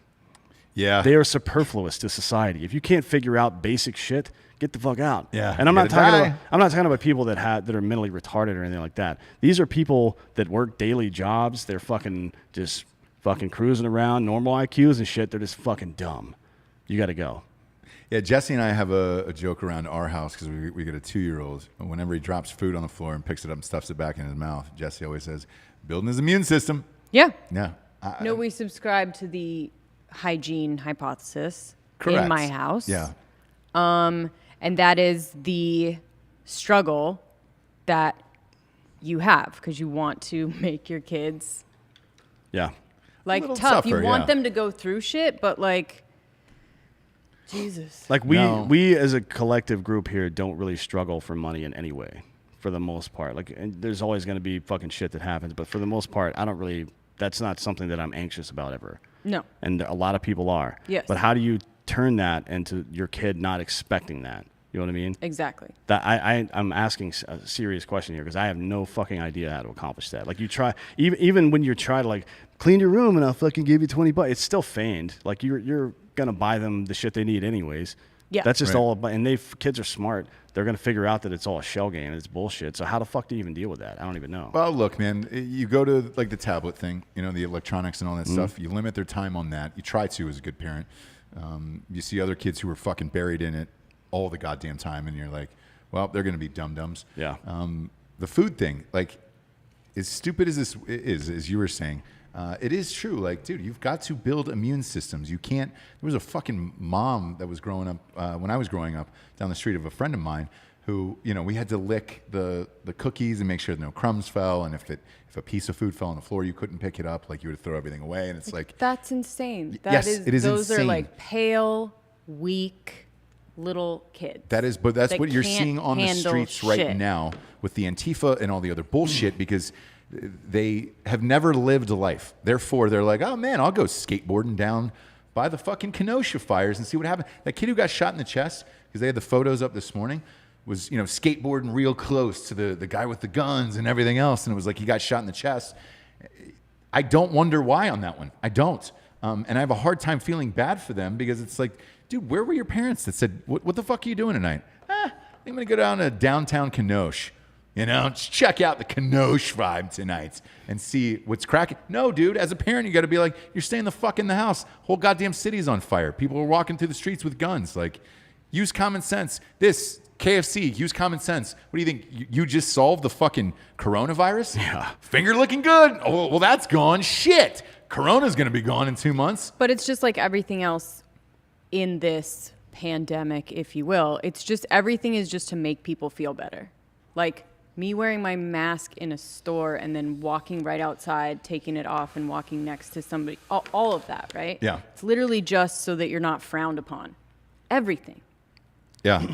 Yeah. They are superfluous to society. If you can't figure out basic shit, get the fuck out. Yeah, And I'm not gotta talking die. about people that are mentally retarded or anything like that. These are people that work daily jobs. They're fucking just fucking cruising around, normal IQs and shit. They're just fucking dumb. you got to go. Yeah, Jessie and I have a joke around our house because we get a 2-year-old. Whenever he drops food on the floor and picks it up and stuffs it back in his mouth, Jessie always says, building his immune system. Yeah. Yeah. No, we subscribe to the hygiene hypothesis Correct. in my house. Yeah. And that is the struggle that you have because you want to make your kids Yeah. like little tough. You tougher, want yeah. them to go through shit, but like, Jesus. Like we as a collective group here don't really struggle for money in any way, for the most part. Like, and there's always going to be fucking shit that happens, but for the most part, that's not something that I'm anxious about ever. No. And a lot of people are. Yes. But how do you turn that into your kid not expecting that? You know what I mean? Exactly. That I'm asking a serious question here because I have no fucking idea how to accomplish that. Like you try, even when you're trying to like clean your room and I'll fucking give you $20, it's still feigned. Like you're gonna buy them the shit they need anyways. Yeah. That's just Right. all about, and kids are smart. They're gonna figure out that it's all a shell game. It's bullshit. So how the fuck do you even deal with that? I don't even know. Well, look, man, you go to like the tablet thing, the electronics and all that stuff. You limit their time on that. You try to as a good parent. You see other kids who are fucking buried in it all the goddamn time, and you're like, well, they're going to be dum-dums. Yeah. The food thing, like, as stupid as this is, as you were saying, it is true. Like, dude, you've got to build immune systems. You can't. There was a fucking mom that was growing up when I was growing up down the street of a friend of mine who, we had to lick the cookies and make sure no crumbs fell, and if a piece of food fell on the floor, you couldn't pick it up. Like, you would throw everything away, and it's like, That's insane. Yes, it is Those insane. are like pale, weak little kids. that's what you're can't seeing on the handle streets right shit. now with the Antifa and all the other bullshit because they have never lived a life. Therefore, they're like, oh man, I'll go skateboarding down by the fucking Kenosha fires and see what happened. That kid who got shot in the chest, because they had the photos up this morning, was skateboarding real close to the guy with the guns and everything else, and it was like he got shot in the chest. I don't wonder why on that one. I don't. And I have a hard time feeling bad for them because it's like, dude, where were your parents that said, what the fuck are you doing tonight? I'm going to go down to downtown Kenosha. Just check out the Kenosha vibe tonight and see what's cracking. No, dude, as a parent, you got to be like, you're staying the fuck in the house. Whole goddamn city's on fire. People are walking through the streets with guns. Like, use common sense. This KFC, use common sense. What do you think? You just solved the fucking coronavirus? Yeah. Finger looking good. Oh, well, that's gone. Shit. Corona's going to be gone in 2 months. But it's just like everything else in this pandemic, if you will. It's just everything is just to make people feel better. Like me wearing my mask in a store and then walking right outside, taking it off and walking next to somebody. All of that, right? Yeah. It's literally just so that you're not frowned upon. Everything. Yeah.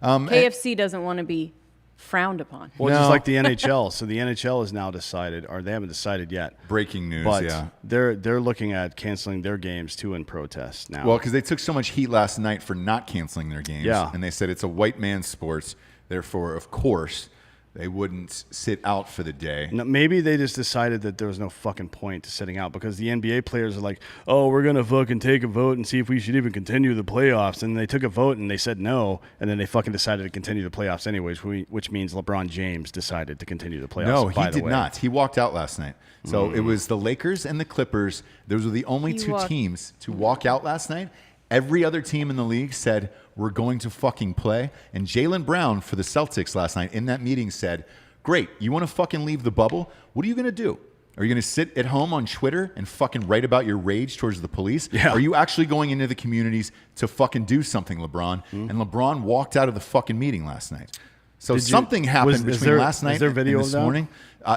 KFC doesn't want to be frowned upon. Well, No. just like the NHL. So the NHL has now decided, or they haven't decided yet. Breaking news, But yeah. they're looking at canceling their games too in protest now. Well, because they took so much heat last night for not canceling their games. Yeah. And they said it's a white man's sport. Therefore, of course, they wouldn't sit out for the day. No, maybe they just decided that there was no fucking point to sitting out because the NBA players are like, oh, we're going to fucking take a vote and see if we should even continue the playoffs. And they took a vote and they said no. And then they fucking decided to continue the playoffs anyways, which means LeBron James decided to continue the playoffs. No, by he the did way. not. He walked out last night. So it was the Lakers and the Clippers. Those were the only He two walked- teams to walk out last night. Every other team in the league said, we're going to fucking play. And Jaylen Brown for the Celtics last night in that meeting said, great, you want to fucking leave the bubble? What are you going to do? Are you going to sit at home on Twitter and fucking write about your rage towards the police? Yeah. Are you actually going into the communities to fucking do something, LeBron? And LeBron walked out of the fucking meeting last night. So something happened between last night and video this of that? morning.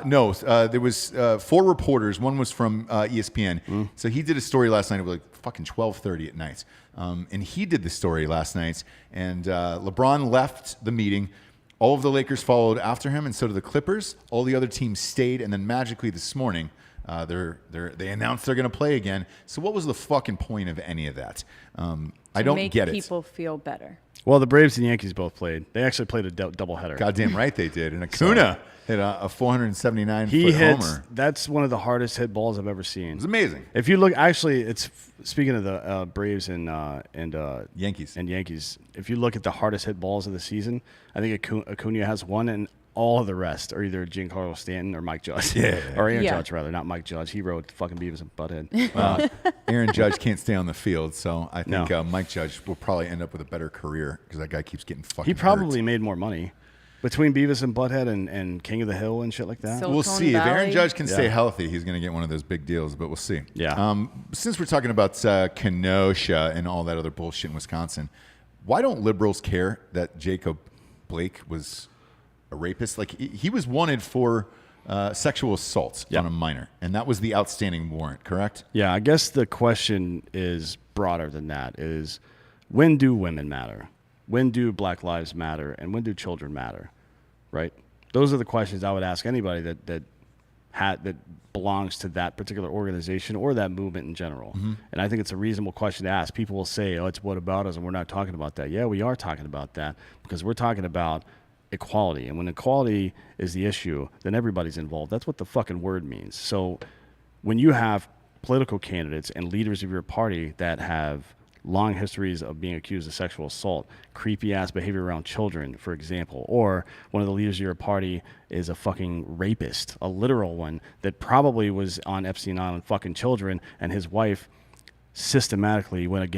No, there was 4 reporters. One was from ESPN. So he did a story last night. It was like fucking 12:30 at night. And he did the story last night. And LeBron left the meeting. All of the Lakers followed after him, and so did the Clippers. All the other teams stayed, and then magically this morning, they announced they're going to play again. So what was the fucking point of any of that? I don't get Make it. people feel better. Well, the Braves and Yankees both played. They actually played a doubleheader. Goddamn right they did. And Acuna hit a 479-foot He hits. homer. That's one of the hardest hit balls I've ever seen. It was amazing. If you look, actually, it's speaking of the Braves and Yankees. If you look at the hardest hit balls of the season, I think Acuna has one, and all of the rest are either Giancarlo Stanton or Mike Judge. Or Aaron Judge, rather. Not Mike Judge. He wrote fucking Beavis and Butthead. Aaron Judge can't stay on the field, so I think Mike Judge will probably end up with a better career because that guy keeps getting fucking He probably hurt. made more money. Between Beavis and Butthead and King of the Hill and shit like that. So- We'll Silicon see. If Aaron Valley. Judge can stay healthy, he's going to get one of those big deals, but we'll see. Yeah. Since we're talking about Kenosha and all that other bullshit in Wisconsin, why don't liberals care that Jacob Blake was a rapist? Like, he was wanted for sexual assault on a minor, and that was the outstanding warrant, correct? Yeah, I guess the question is broader than that, is when do women matter? When do Black lives matter? And when do children matter? Right? Those are the questions I would ask anybody that belongs to that particular organization or that movement in general. And I think it's a reasonable question to ask. People will say, oh, it's what about us, and we're not talking about that. Yeah, we are talking about that because we're talking about equality. And when equality is the issue, then everybody's involved. That's what the fucking word means. So when you have political candidates and leaders of your party that have long histories of being accused of sexual assault, creepy ass behavior around children, for example, or one of the leaders of your party is a fucking rapist, a literal one that probably was on Epstein Island fucking children, and his wife systematically went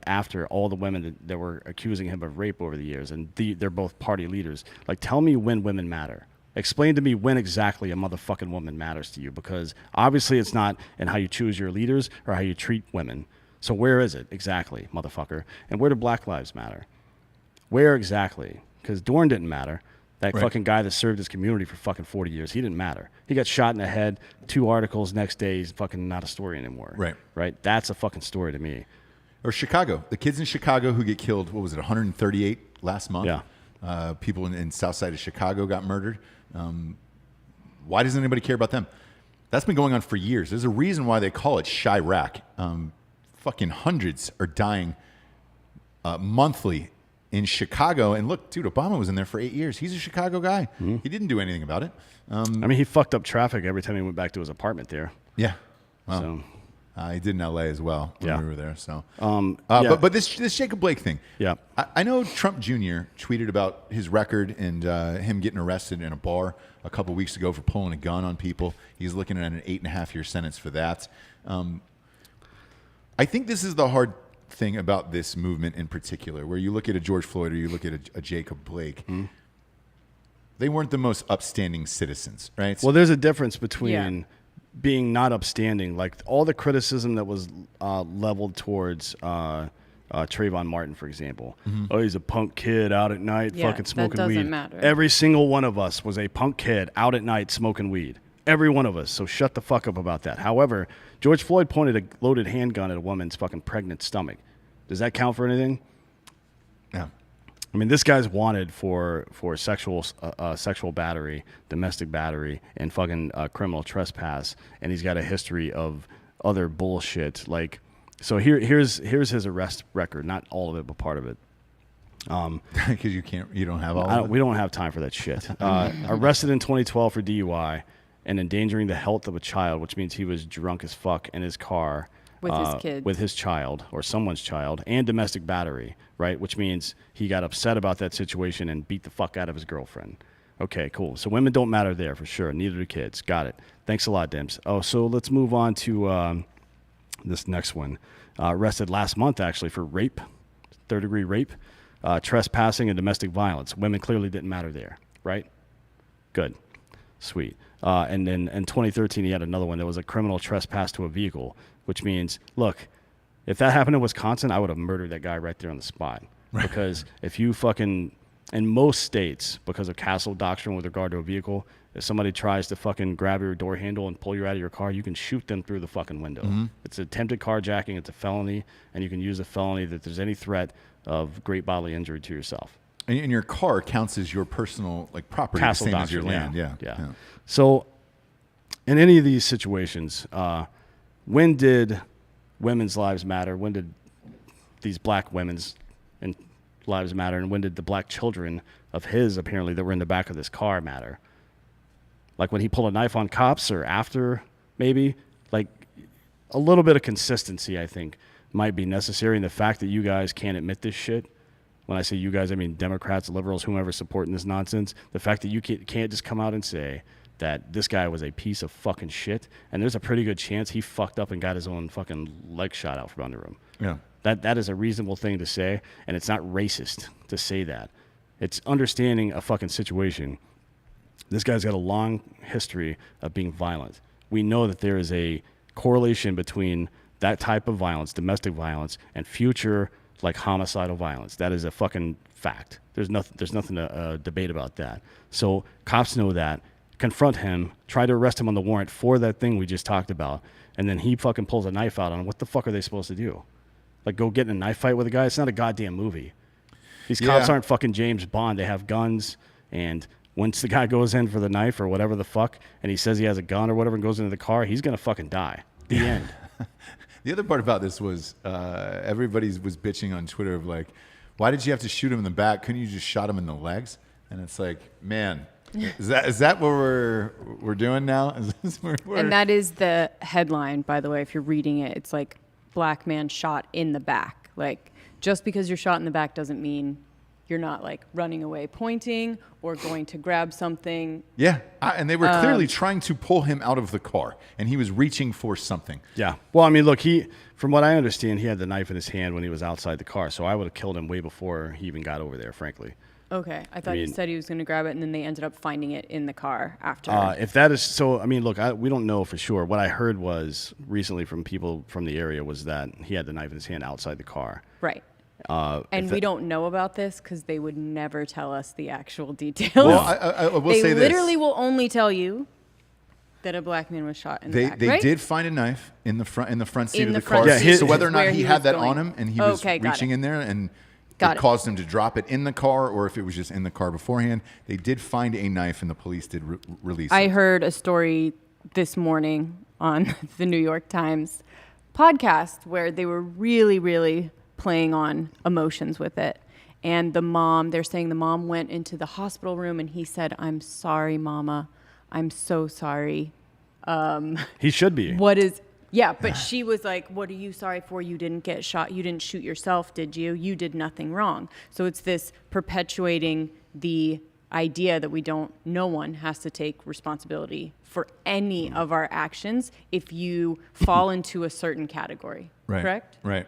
after all the women that were accusing him of rape over the years, and they're both party leaders. Like, tell me when women matter. Explain to me when exactly a motherfucking woman matters to you, because obviously it's not in how you choose your leaders or how you treat women. So where is it exactly, motherfucker? And where do Black lives matter? Where exactly? Because Dorn didn't matter. That fucking guy that served his community for fucking 40 years, he didn't matter. He got shot in the head, 2 articles, next day he's fucking not a story anymore. Right? That's a fucking story to me. Or Chicago. The kids in Chicago who get killed, what was it, 138 last month? Yeah. People in south side of Chicago got murdered. Why doesn't anybody care about them? That's been going on for years. There's a reason why they call it Chirac. Fucking hundreds are dying monthly in Chicago. And look, dude, Obama was in there for 8 years. He's a Chicago guy. He didn't do anything about it. I mean, he fucked up traffic every time he went back to his apartment there. Yeah. Well, So, he did in L.A. as well when we were there. So, yeah. But this Jacob Blake thing. Yeah. I know Trump Jr. tweeted about his record and him getting arrested in a bar a couple weeks ago for pulling a gun on people. He's looking at an 8.5-year sentence for that. I think this is the hard thing about this movement in particular, where you look at a George Floyd or you look at a Jacob Blake. They weren't the most upstanding citizens, right? well, there's a difference between being not upstanding, like all the criticism that was leveled towards Trayvon Martin, for example. Oh, he's a punk kid out at night fucking smoking that doesn't weed. matter. Every single one of us was a punk kid out at night smoking weed. Every one of us. So shut the fuck up about that. However, George Floyd pointed a loaded handgun at a woman's fucking pregnant stomach. Does that count for anything? Yeah. I mean, this guy's wanted for sexual battery, domestic battery, and fucking criminal trespass, and he's got a history of other bullshit. Like, so here's his arrest record, not all of it, but part of it. Because you don't have all of it? We don't have time for that shit. Arrested in 2012 for DUI and endangering the health of a child, which means he was drunk as fuck in his car. With his kids. With his child or someone's child, and domestic battery, right? Which means he got upset about that situation and beat the fuck out of his girlfriend. Okay, cool. So women don't matter there for sure. Neither do kids. Got it. Thanks a lot, Dims. Oh, so let's move on to this next one. Arrested last month, actually, for rape, third-degree rape, trespassing, and domestic violence. Women clearly didn't matter there, right? Good. Sweet. And then in 2013, he had another one that was a criminal trespass to a vehicle, which means, look, if that happened in Wisconsin, I would have murdered that guy right there on the spot. Because if you fucking, in most states, because of castle doctrine with regard to a vehicle, if somebody tries to fucking grab your door handle and pull you out of your car, you can shoot them through the fucking window. It's attempted carjacking. It's a felony, and you can use a felony that there's any threat of great bodily injury to yourself. And your car counts as your personal property, Castle the same doctrine, as your land. Yeah. So, in any of these situations, when did women's lives matter? When did these black women's lives matter? And when did the black children of his, apparently, that were in the back of this car matter? Like when he pulled a knife on cops or after, maybe? Like, a little bit of consistency, I think, might be necessary. And the fact that you guys can't admit this shit, when I say you guys, I mean Democrats, liberals, whomever supporting this nonsense. The fact that you can't just come out and say that this guy was a piece of fucking shit, and there's a pretty good chance he fucked up and got his own fucking leg shot out from under him. Yeah. That is a reasonable thing to say, and it's not racist to say that. It's understanding a fucking situation. This guy's got a long history of being violent. We know that there is a correlation between that type of violence, domestic violence, and future like homicidal violence. That is a fucking fact. There's nothing to debate about that. So cops know that. Confront him, try to arrest him on the warrant for that thing we just talked about, and then he fucking pulls a knife out on him. What the fuck are they supposed to do? Like go get in a knife fight with a guy? It's not a goddamn movie. These cops aren't fucking James Bond. They have guns, and once the guy goes in for the knife or whatever the fuck, and he says he has a gun or whatever and goes into the car, he's going to fucking die. The end. The other part about this was everybody was bitching on Twitter of like, why did you have to shoot him in the back? Couldn't you just shot him in the legs? And it's like, man, is that what we're doing now? Is this where and that is the headline, by the way. If you're reading it, it's like black man shot in the back. Like just because you're shot in the back doesn't mean you're not like running away pointing or going to grab something. Yeah, and they were clearly trying to pull him out of the car, and he was reaching for something. Yeah. Well, I mean, look, from what I understand, he had the knife in his hand when he was outside the car, so I would have killed him way before he even got over there, frankly. Okay, I thought you said he was going to grab it, and then they ended up finding it in the car after. If that is so, I mean, look, we don't know for sure. What I heard was recently from people from the area was that he had the knife in his hand outside the car. Right. And we don't know about this because they would never tell us the actual details. Well, I will say this. They literally will only tell you that a black man was shot in the back, They right? did find a knife in the front seat of the car. seat So whether or not where he he had was that going. on him and he was Okay, got reaching it. in there and Got it it. caused him to drop it in the car, or if it was just in the car beforehand, they did find a knife and the police did release it. I heard a story this morning on the New York Times podcast where they were really, really playing on emotions with it. And they're saying the mom went into the hospital room and he said, "I'm sorry, Mama. I'm so sorry." He should be. But she was like, "What are you sorry for? You didn't get shot. You didn't shoot yourself, did you? You did nothing wrong." So it's this perpetuating the idea that no one has to take responsibility for any of our actions if you fall into a certain category. Right. Correct? Right.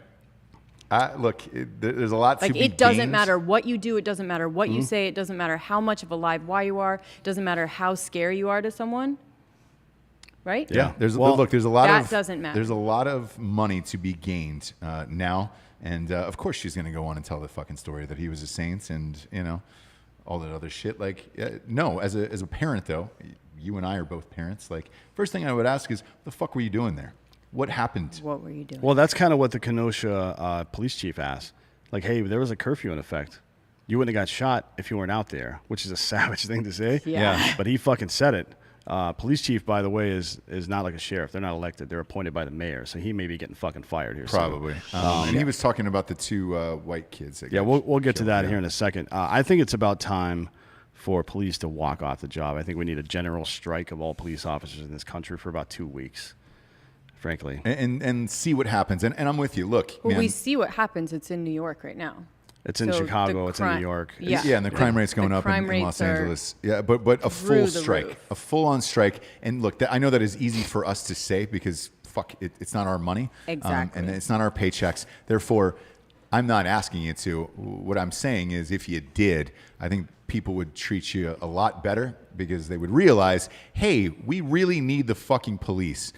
Look, there's a lot to be Like, it doesn't gained. matter what you do. It doesn't matter what you say. It doesn't matter how much of a live wire you are. It doesn't matter how scary you are to someone. Right? Yeah. There's a lot of money to be gained now, and of course she's going to go on and tell the fucking story that he was a saint and all that other shit. Like, no, as a parent though, you and I are both parents. Like, first thing I would ask is, what the fuck were you doing there? What happened? What were you doing? Well, that's kind of what the Kenosha police chief asked. Like, hey, there was a curfew in effect. You wouldn't have got shot if you weren't out there, which is a savage thing to say. Yeah. But he fucking said it. Police chief, by the way, is not like a sheriff. They're not elected. They're appointed by the mayor. So he may be getting fucking fired here. Probably. And he was talking about the two white kids. Yeah, we'll get to that here in a second. I think it's about time for police to walk off the job. I think we need a general strike of all police officers in this country for about 2 weeks, frankly. And see what happens. And I'm with you. Look, Well, man, we see what happens. It's in New York right now. It's in So Chicago. the It's in New York. Yeah. Yeah, and the crime rate's going The up crime in Los rates are Angeles. Yeah, but a full through the strike, roof. a full-on strike. And look, I know that is easy for us to say because fuck, it's not our money, Exactly. and it's not our paychecks. Therefore, I'm not asking you to. What I'm saying is, if you did, I think people would treat you a lot better because they would realize, hey, we really need the fucking police.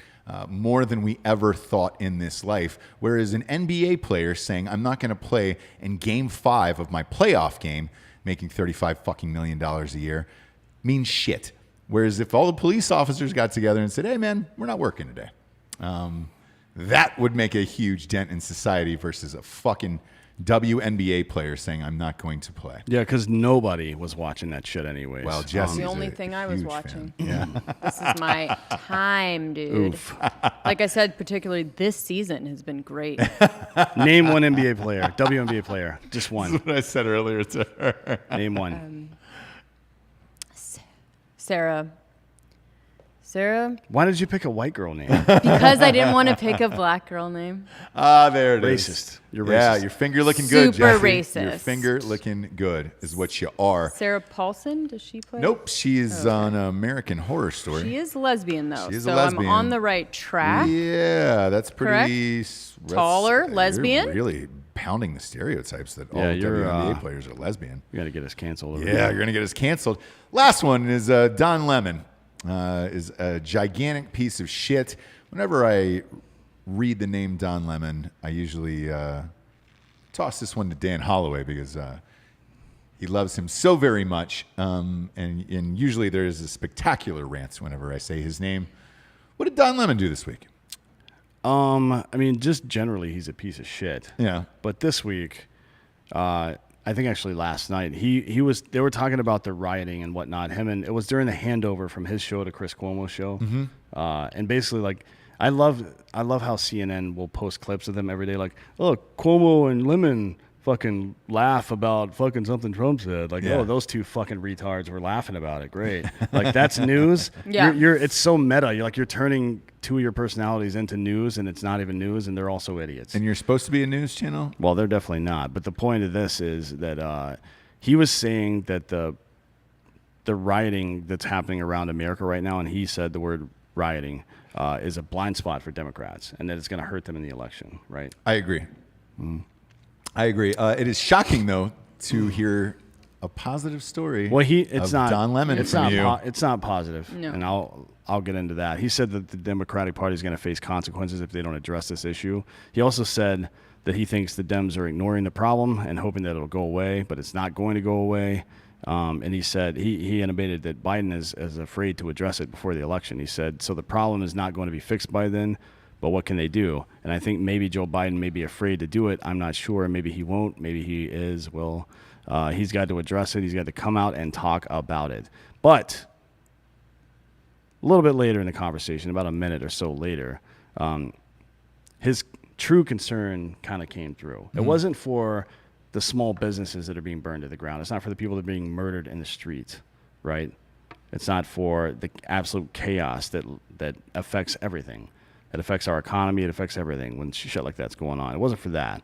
More than we ever thought in this life. Whereas an NBA player saying, I'm not going to play in game 5 of my playoff game, making $35 fucking million a year, means shit. Whereas if all the police officers got together and said, hey man, we're not working today, that would make a huge dent in society versus a fucking WNBA player saying, I'm not going to play. Yeah, because nobody was watching that shit anyways. Well, Jesse's The only a thing I was huge watching. fan. Yeah. This is my time, dude. Oof. Like I said, particularly this season has been great. Name one NBA player, WNBA player, just one. What I said earlier to her. Name one. Sarah Sarah, Why did you pick a white girl name? because I didn't want to pick a black girl name. Ah, there it is. Racist. You're Yeah, racist. your finger looking good, Super Jessie. racist. Your finger looking good is what you are. Sarah Paulson, does she play? Nope, she's on American Horror Story. She is lesbian, though. She is a so lesbian. I'm on the right track. Yeah, that's pretty. Taller, you're lesbian? really pounding the stereotypes that all Yeah, you're, WNBA players are lesbian. You got to get us canceled. over Yeah, here. you're gonna get us canceled. Last one is Don Lemon. Is a gigantic piece of shit. Whenever I read the name Don Lemon, I usually toss this one to Dan Holloway because he loves him so very much. And usually there is a spectacular rant whenever I say his name. What did Don Lemon do this week? I mean, just generally, he's a piece of shit. Yeah. But this week, I think actually last night, they were talking about the rioting and whatnot. It was during the handover from his show to Chris Cuomo's show. Mm-hmm. And basically, like, I love how CNN will post clips of them every day, like, oh, Cuomo and Lemon fucking laugh about fucking something Trump said. Like, Yeah. oh, those two fucking retards were laughing about it. Great. Like, that's news. Yeah. It's so meta. You're turning two of your personalities into news, and it's not even news, and they're also idiots. And you're supposed to be a news channel? Well, they're definitely not. But the point of this is that he was saying that the rioting that's happening around America right now, and he said the word rioting is a blind spot for Democrats, and that it's going to hurt them in the election, right? I agree. I agree. It is shocking, though, to hear a positive story Well, it's not Don Lemon it's from not you. it's not positive, No. and I'll get into that. He said that the Democratic Party is going to face consequences if they don't address this issue. He also said that he thinks the Dems are ignoring the problem and hoping that it'll go away, but it's not going to go away. And he said he intimated that Biden is afraid to address it before the election. He said, so the problem is not going to be fixed by then, but what can they do? And I think maybe Joe Biden may be afraid to do it. I'm not sure. Maybe he won't. Maybe he is. Well, he's got to address it. He's got to come out and talk about it. But a little bit later in the conversation, about a minute or so later, his true concern kind of came through. It wasn't for the small businesses that are being burned to the ground. It's not for the people that are being murdered in the streets, right? It's not for the absolute chaos that affects everything. It affects our economy. It affects everything when shit like that's going on. It wasn't for that.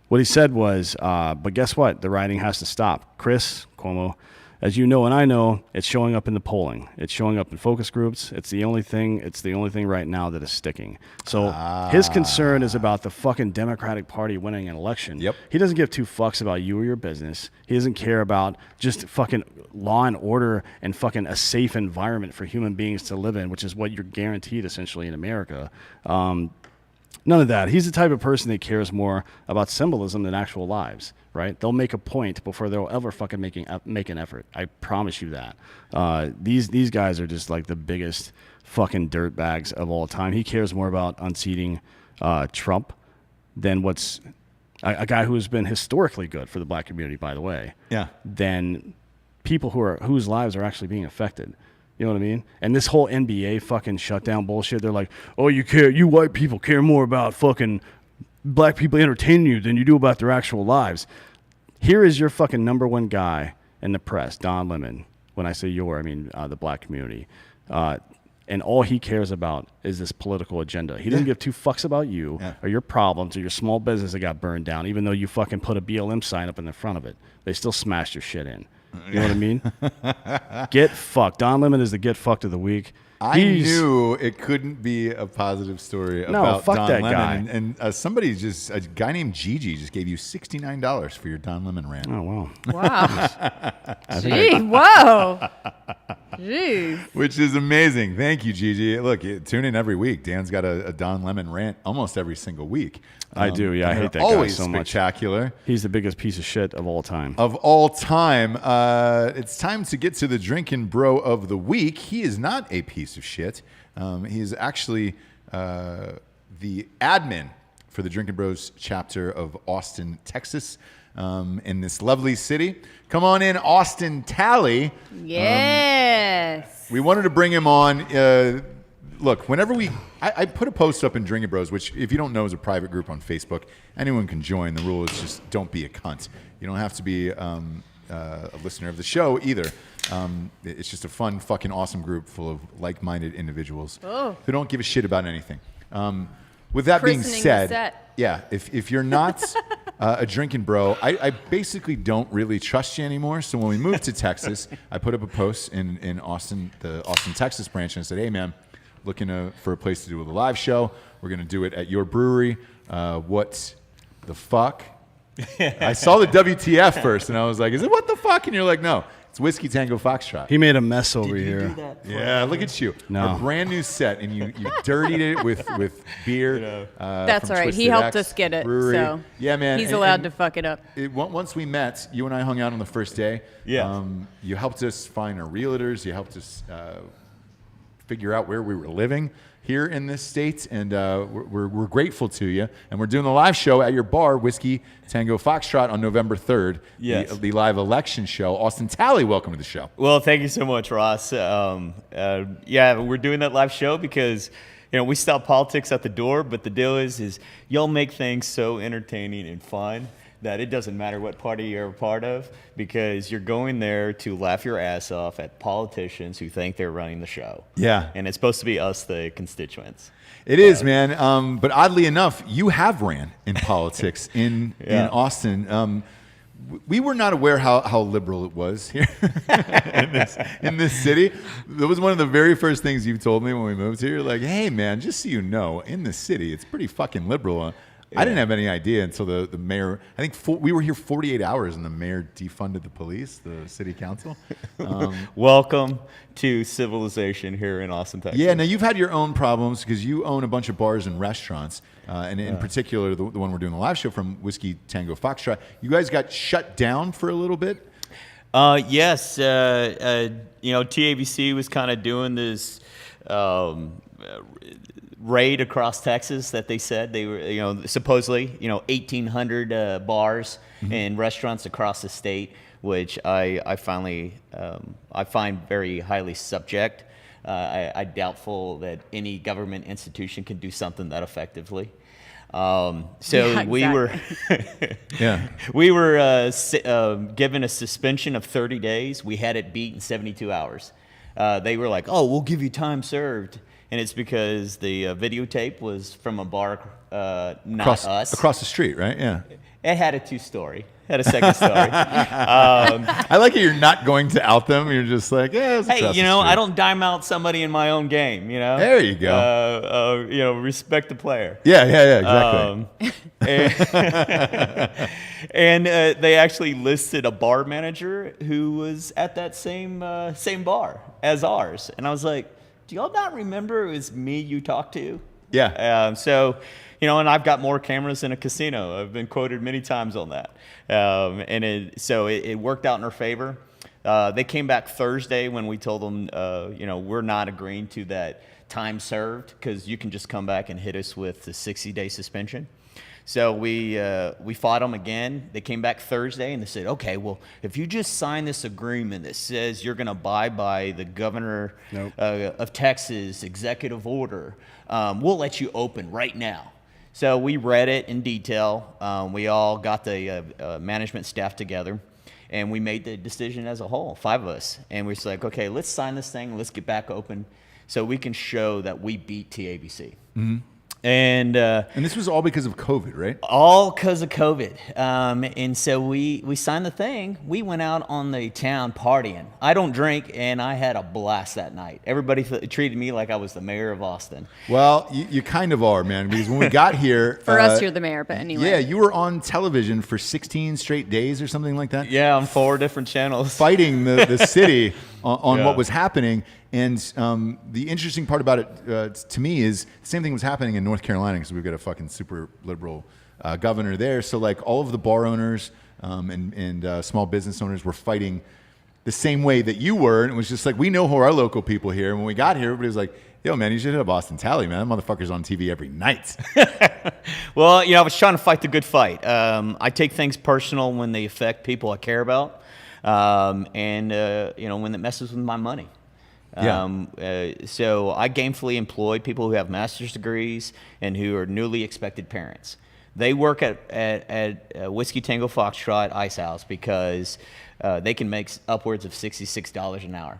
What he said was, but guess what? The rioting has to stop. Chris Cuomo, as you know and I know, it's showing up in the polling. It's showing up in focus groups. It's the only thing right now that is sticking. So his concern is about the fucking Democratic Party winning an election. Yep. He doesn't give two fucks about you or your business. He doesn't care about just fucking law and order and fucking a safe environment for human beings to live in, which is what you're guaranteed essentially in America. None of that. He's the type of person that cares more about symbolism than actual lives, right? They'll make a point before they'll ever fucking make an effort. I promise you that. These guys are just like the biggest fucking dirtbags of all time. He cares more about unseating Trump than what's a guy who has been historically good for the black community, by the way. Yeah. Than people whose lives are actually being affected. You know what I mean? And this whole NBA fucking shutdown bullshit, they're like, oh, you white people care more about fucking black people entertaining you than you do about their actual lives. Here is your fucking number one guy in the press, Don Lemon. When I say I mean the black community. And all he cares about is this political agenda. He doesn't give two fucks about you or your problems or your small business that got burned down, even though you fucking put a BLM sign up in the front of it. They still smashed your shit in. You know what I mean? Get fucked. Don Lemon is the get fucked of the week. I knew it couldn't be a positive story about fuck Don that Lemon. guy. And a guy named Gigi just gave you $69 for your Don Lemon rant. Oh, wow. Wow. Gee, whoa. Jeez. Which is amazing. Thank you, Gigi. Look, tune in every week. Dan's got a Don Lemon rant almost every single week. I do, yeah. I and hate they're that guy always so much. spectacular. He's the biggest piece of shit of all time. Of all time. It's time to get to the Drinkin Bro of the week. He is not a piece of shit. He is actually the admin for the Drinkin Bros chapter of Austin, Texas, in this lovely city. Come on in, Austin Tally. Yes. We wanted to bring him on. Look, whenever I put a post up in Drinkin Bros, which if you don't know is a private group on Facebook. Anyone can join. The rule is just don't be a cunt. You don't have to be a listener of the show either. It's just a fun, fucking awesome group full of like-minded individuals who don't give a shit about anything. With that being Christening the said, set. yeah, if you're not a drinking bro, I basically don't really trust you anymore. So when we moved to Texas, I put up a post in Austin, the Austin, Texas branch, and I said, hey, man, looking for a place to do a live show. We're going to do it at your brewery. What the fuck? I saw the WTF first, and I was like, is it what the fuck? And you're like, no. It's Whiskey Tango Foxtrot. He made a mess over here. Yeah, look at you. No. Our brand new set, and you dirtied it with beer. That's from all right. He Twisted helped X us get it. Brewery. So yeah, man. he's allowed to fuck it up. Once we met, you and I hung out on the first day. Yeah. You helped us find our realtors. You helped us figure out where we were living here in this state, and we're grateful to you. And we're doing the live show at your bar, Whiskey Tango Foxtrot, on November 3rd. Yes. The live election show. Austin Talley, welcome to the show. Well, thank you so much, Ross. Yeah, we're doing that live show because we stop politics at the door, but the deal is y'all make things so entertaining and fun that it doesn't matter what party you're a part of, because you're going there to laugh your ass off at politicians who think they're running the show. Yeah. And it's supposed to be us, the constituents. It is, man. But oddly enough, you have ran in politics in Austin. We were not aware how liberal it was here in this city. That was one of the very first things you told me when we moved here. You're like, hey, man, just so you know, in the city, it's pretty fucking liberal. I didn't have any idea until the mayor, I think we were here 48 hours and the mayor defunded the police, the city council. Welcome to civilization here in Austin, Texas. Yeah, now you've had your own problems because you own a bunch of bars and restaurants, and in particular, the one we're doing the live show from, Whiskey Tango Foxtrot. You guys got shut down for a little bit? Yes. TABC was kind of doing this raid across Texas that they said they were, supposedly, 1,800 bars and restaurants across the state, which I finally I find very highly subject. I doubtful that any government institution can do something that effectively. We were we were given a suspension of 30 days. We had it beat in 72 hours. They were like, "Oh, we'll give you time served." And it's because the videotape was from a bar, not us. Across the street, right? Yeah. It had a two-story. Had a second story. I like it. You're not going to out them. You're just like, yeah. It's hey, across the street. I don't dime out somebody in my own game. There you go. Respect the player. Yeah, exactly. And they actually listed a bar manager who was at that same bar as ours, and I was like, do y'all not remember it was me you talked to? Yeah. And I've got more cameras than a casino. I've been quoted many times on that. It worked out in our favor. They came back Thursday when we told them, we're not agreeing to that time served because you can just come back and hit us with the 60-day suspension. So we fought them again. They came back Thursday and they said, okay, well, if you just sign this agreement that says you're going to abide by the governor of Texas executive order, we'll let you open right now. So we read it in detail. We all got the management staff together and we made the decision as a whole, 5 of us. And we're just like, okay, let's sign this thing. Let's get back open so we can show that we beat TABC. Mm-hmm. And this was all because of COVID, right? All because of COVID. And so we signed the thing. We went out on the town partying. I don't drink, and I had a blast that night. Everybody treated me like I was the mayor of Austin. Well, you kind of are, man, because when we got here... For us, you're the mayor, but anyway. Yeah, you were on television for 16 straight days or something like that? Yeah, on 4 different channels. Fighting the city on what was happening. And the interesting part about it to me is the same thing was happening in North Carolina because we've got a fucking super liberal governor there. So like all of the bar owners and small business owners were fighting the same way that you were. And it was just like, we know who our local people here. And when we got here, everybody was like, yo, man, you should hit up Austin Talley, man. That motherfucker's on TV every night. Well, I was trying to fight the good fight. I take things personal when they affect people I care about. When it messes with my money. So I gainfully employ people who have master's degrees and who are newly expected parents. They work at Whiskey Tango Foxtrot Ice House because they can make upwards of $66 an hour.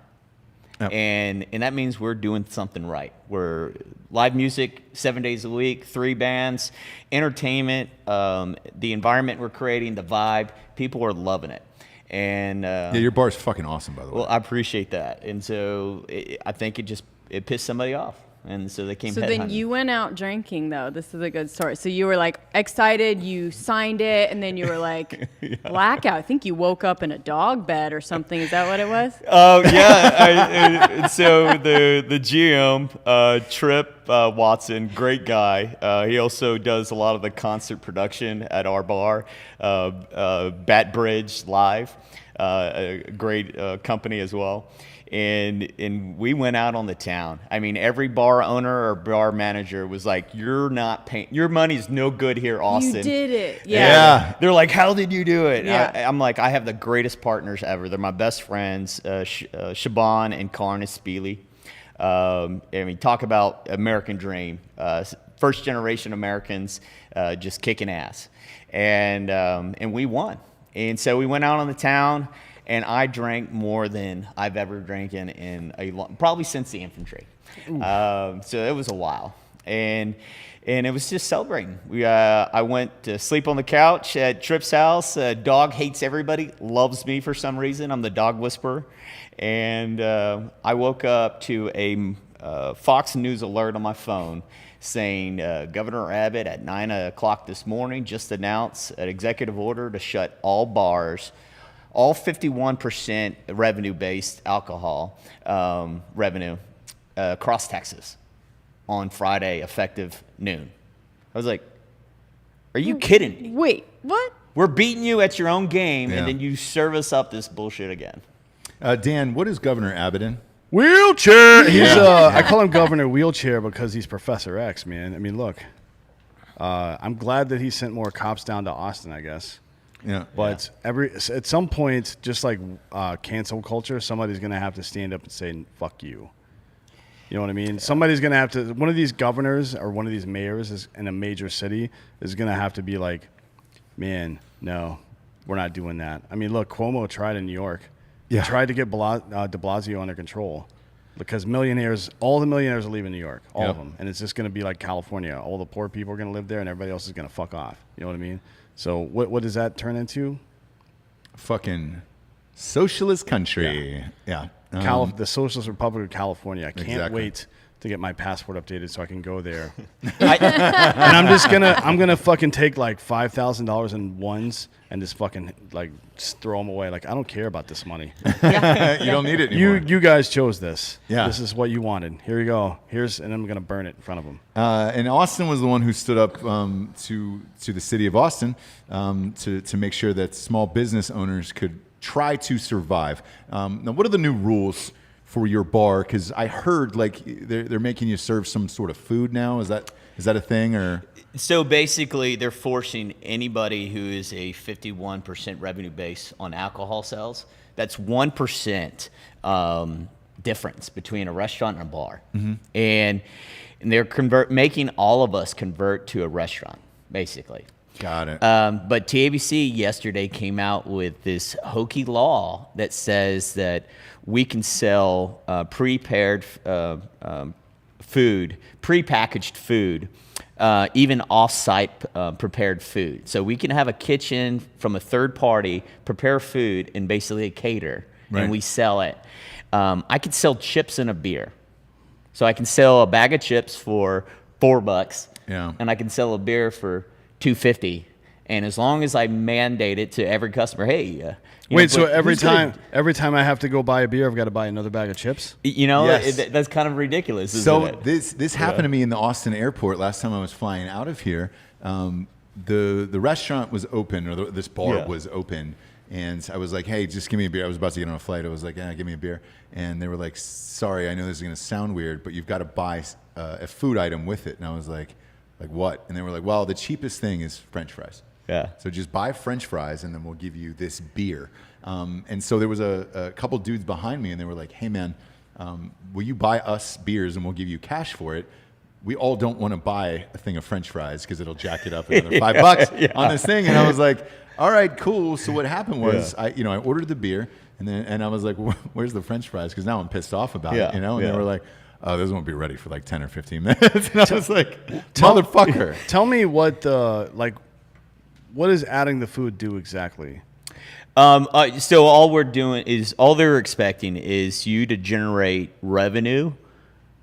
Yep. And that means we're doing something right. We're live music 7 days a week, 3 bands, entertainment, the environment we're creating, the vibe. People are loving it. And yeah, your bar's fucking awesome, by the way. Well, I appreciate that. And so I think it pissed somebody off. And so they came. So then you went out drinking, though. This is a good story. So you were like excited, you signed it, and then you were like blackout. I think you woke up in a dog bed or something. Is that what it was? Oh yeah. So the GM, Trip Watson, great guy. He also does a lot of the concert production at our bar, Bat Bridge Live, a great company as well. And we went out on the town. I mean, every bar owner or bar manager was like, "You're not paying. Your money's no good here, Austin." You did it. Yeah. They're like, "How did you do it?" Yeah. I'm like, I have the greatest partners ever. They're my best friends, Shaban and Karnas Speely. I mean, talk about American dream. First generation Americans just kicking ass. And we won. And so we went out on the town. And I drank more than I've ever drank in probably since the infantry. So it was a while, and it was just celebrating. I went to sleep on the couch at Tripp's house. Dog hates everybody, loves me for some reason. I'm the dog whisperer, and I woke up to a Fox News alert on my phone saying Governor Abbott at 9 o'clock this morning just announced an executive order to shut all bars. All 51% revenue-based alcohol revenue across Texas on Friday, effective noon. I was like, are you kidding me? Wait, what? We're beating you at your own game, and then you serve us up this bullshit again. Dan, what is Governor Abbott in? Wheelchair. He's I call him Governor Wheelchair because he's Professor X, man. I mean, look, I'm glad that he sent more cops down to Austin, I guess. Yeah. But at some point, just like cancel culture, somebody's going to have to stand up and say, fuck you. You know what I mean? Somebody's going to have to, one of these governors or one of these mayors in a major city is going to have to be like, man, no, we're not doing that. I mean, look, Cuomo tried in New York. Yeah. He tried to get de Blasio under control because all the millionaires are leaving New York, all of them. And it's just going to be like California. All the poor people are going to live there and everybody else is going to fuck off. You know what I mean? So what does that turn into? Fucking socialist country. Yeah. The Socialist Republic of California. I can't wait to get my passport updated so I can go there. And I'm gonna fucking take like $5,000 in ones and just fucking like just throw them away. Like, I don't care about this money. You don't need it anymore. You guys chose this. Yeah. This is what you wanted. Here you go. And I'm gonna burn it in front of them. And Austin was the one who stood up to the city of Austin to make sure that small business owners could try to survive. Now, what are the new rules for your bar? Because I heard like they're making you serve some sort of food now. Is that a thing or? So basically, they're forcing anybody who is a 51% revenue base on alcohol sales. That's 1% difference between a restaurant and a bar, and they're making all of us convert to a restaurant, basically. Got it. But TABC yesterday came out with this hokey law that says that we can sell prepared food, prepackaged food, even off-site prepared food. So we can have a kitchen from a third party, prepare food, and basically cater, and we sell it. I could sell chips and a beer. So I can sell a bag of chips for $4, and I can sell a beer for $2.50, and as long as I mandate it to every customer, hey. So every time I have to go buy a beer, I've got to buy another bag of chips. That's kind of ridiculous. Isn't it? This happened to me in the Austin airport last time I was flying out of here. The restaurant was open, or this bar was open, and I was like, hey, just give me a beer. I was about to get on a flight. I was like, yeah, give me a beer, and they were like, sorry, I know this is going to sound weird, but you've got to buy a food item with it. And I was like what? And they were like, well, the cheapest thing is French fries. Yeah. So just buy French fries, and then we'll give you this beer. And so there was a couple dudes behind me, and they were like, hey, man, will you buy us beers, and we'll give you cash for it? we all don't want to buy a thing of French fries because it'll jack it up another $5 on this thing. And I was like, all right, cool. So what happened was, I ordered the beer, and I was like, where's the French fries? Because now I'm pissed off about it, And they were like, oh, this won't be ready for like 10 or 15 minutes. And I was like, motherfucker. Tell me what what does adding the food do exactly? So all we're doing is, all they're expecting is you to generate revenue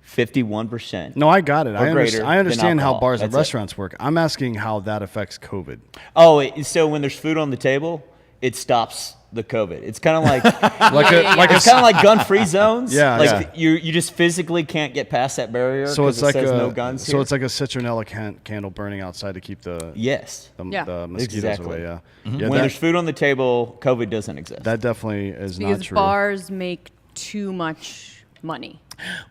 51%. No, I got it. I than understand how alcohol. bars and That's it. restaurants work. I'm asking how that affects COVID. Oh, so when there's food on the table, it stops the COVID. It's kind of like it's kind of like gun-free zones. Yeah, like you just physically can't get past that barrier. So it's like says a no guns so here. it's like a citronella candle burning outside to keep the Yes. the mosquitoes Exactly. away. Yeah. When Yeah, there's food on the table, COVID doesn't exist. that definitely is not Because true. bars make too much money.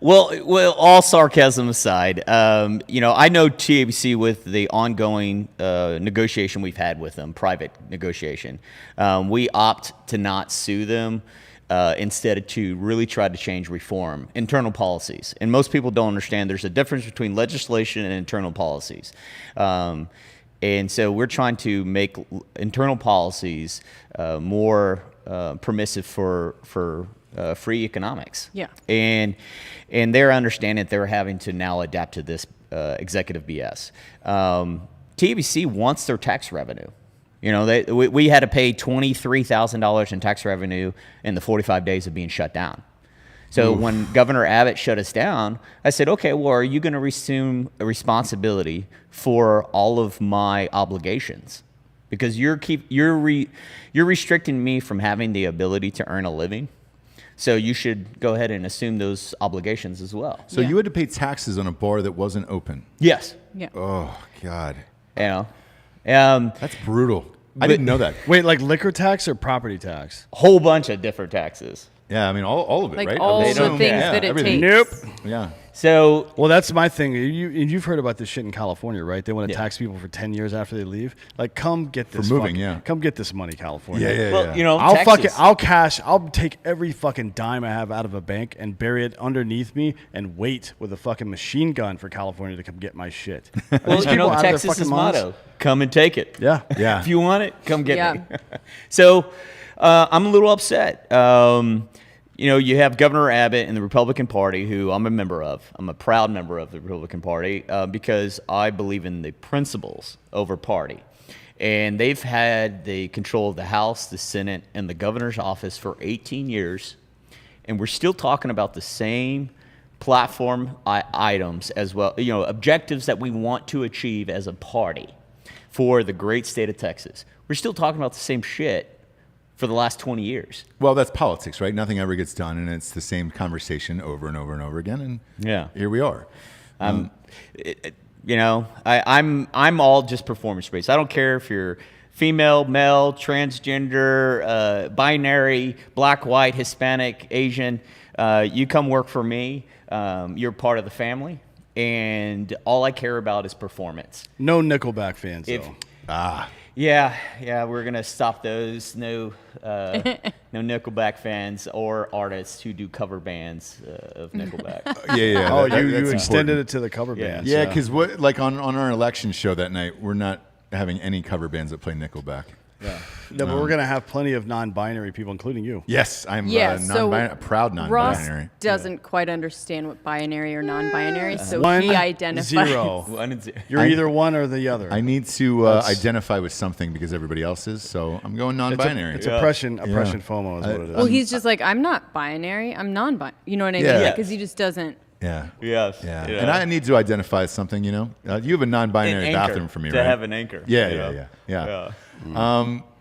Well, all sarcasm aside, I know TABC with the ongoing negotiation we've had with them, private negotiation. We opt to not sue them instead of to really try to change reform, internal policies. And most people don't understand there's a difference between legislation and internal policies. And so we're trying to make internal policies more permissive for free economics. Yeah. And they're understanding that they're having to now adapt to this executive BS. TABC wants their tax revenue. We had to pay $23,000 in tax revenue in the 45 days of being shut down. So when Governor Abbott shut us down, I said, okay, well, are you going to assume a responsibility for all of my obligations? Because you're restricting me from having the ability to earn a living. So you should go ahead and assume those obligations as well. So you had to pay taxes on a bar that wasn't open. Yes. Yeah. Oh, God. That's brutal. I didn't know that. Wait, like liquor tax or property tax? Whole bunch of different taxes. Yeah, I mean, all of it, Like right? all They the don't- things yeah, that it everything. takes. Yeah. So Well, that's my thing. You've heard about this shit in California, right? They want to Yeah. tax people for 10 years after they leave. Like, come get this. moving, yeah. Come get this money, California. Yeah. well, I'll I'll take every fucking dime I have out of a bank and bury it underneath me and wait with a fucking machine gun for California to come get my shit. Are well, these people out of their Texas's fucking minds? motto: "Come and take it." Yeah. Yeah. If you want it, come get Yeah. me. So I'm a little upset. You have Governor Abbott and the Republican Party, who I'm a member of. I'm a proud member of the Republican Party because I believe in the principles over party. And they've had the control of the House, the Senate, and the governor's office for 18 years. And we're still talking about the same platform items as well, objectives that we want to achieve as a party for the great state of Texas. We're still talking about the same shit for the last 20 years. Well, that's politics, right? Nothing ever gets done, and it's the same conversation over and over and over again. And here we are. I'm all just performance based. I don't care if you're female, male, transgender, binary, black, white, Hispanic, Asian. You come work for me. You're part of the family, and all I care about is performance. No Nickelback fans, though. Yeah, we're gonna stop those. No Nickelback fans or artists who do cover bands of Nickelback. Yeah. Oh, that- you that's extended important. it to the cover bands. Yeah, because on our election show that night, we're not having any cover bands that play Nickelback. No, but we're going to have plenty of non-binary people, including you. Yes, I'm Yeah, a proud Ross non-binary. doesn't quite understand what binary or non-binary, so One, he identifies. 0. One and zero. You're either one or the other. I need to identify with something because everybody else is, so I'm going non-binary. It's oppression FOMO is what it is. Well, he's just like, I'm not binary, I'm non-binary. You know what I mean? Yeah. Because he just doesn't. Yeah. Yes. Yeah. And I need to identify something, you have a non-binary An anchor, bathroom for me, to right? have an anchor. Yeah.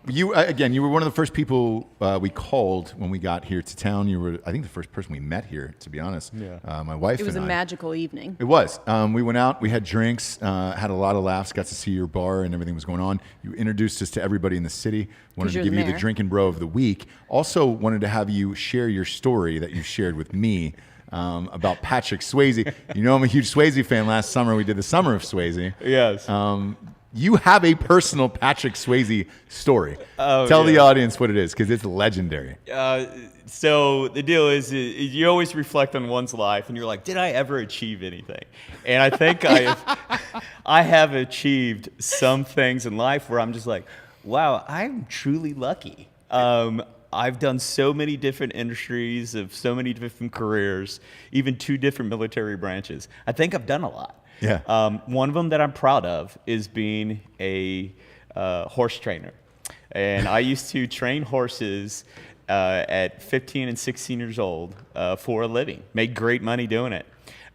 You were one of the first people we called when we got here to town. You were, I think, the first person we met here, to be honest. Yeah. My wife It was a and I. magical evening. It was. We went out, we had drinks, had a lot of laughs, got to see your bar and everything was going on. You introduced us to everybody in the city. Wanted to you're give the you the mayor. Drinkin Bro of the week. Also wanted to have you share your story that you shared with me about Patrick Swayze. I'm a huge Swayze fan. Last summer we did the Summer of Swayze. Yes. You have a personal Patrick Swayze story. Tell the audience what it is, because it's legendary. So the deal is you always reflect on one's life, and you're like, did I ever achieve anything? And I think I have achieved some things in life where I'm just like, wow, I'm truly lucky. I've done so many different industries of so many different careers, even 2 different military branches. I think I've done a lot. Yeah. One of them that I'm proud of is being a horse trainer. And I used to train horses at 15 and 16 years old for a living. Made great money doing it.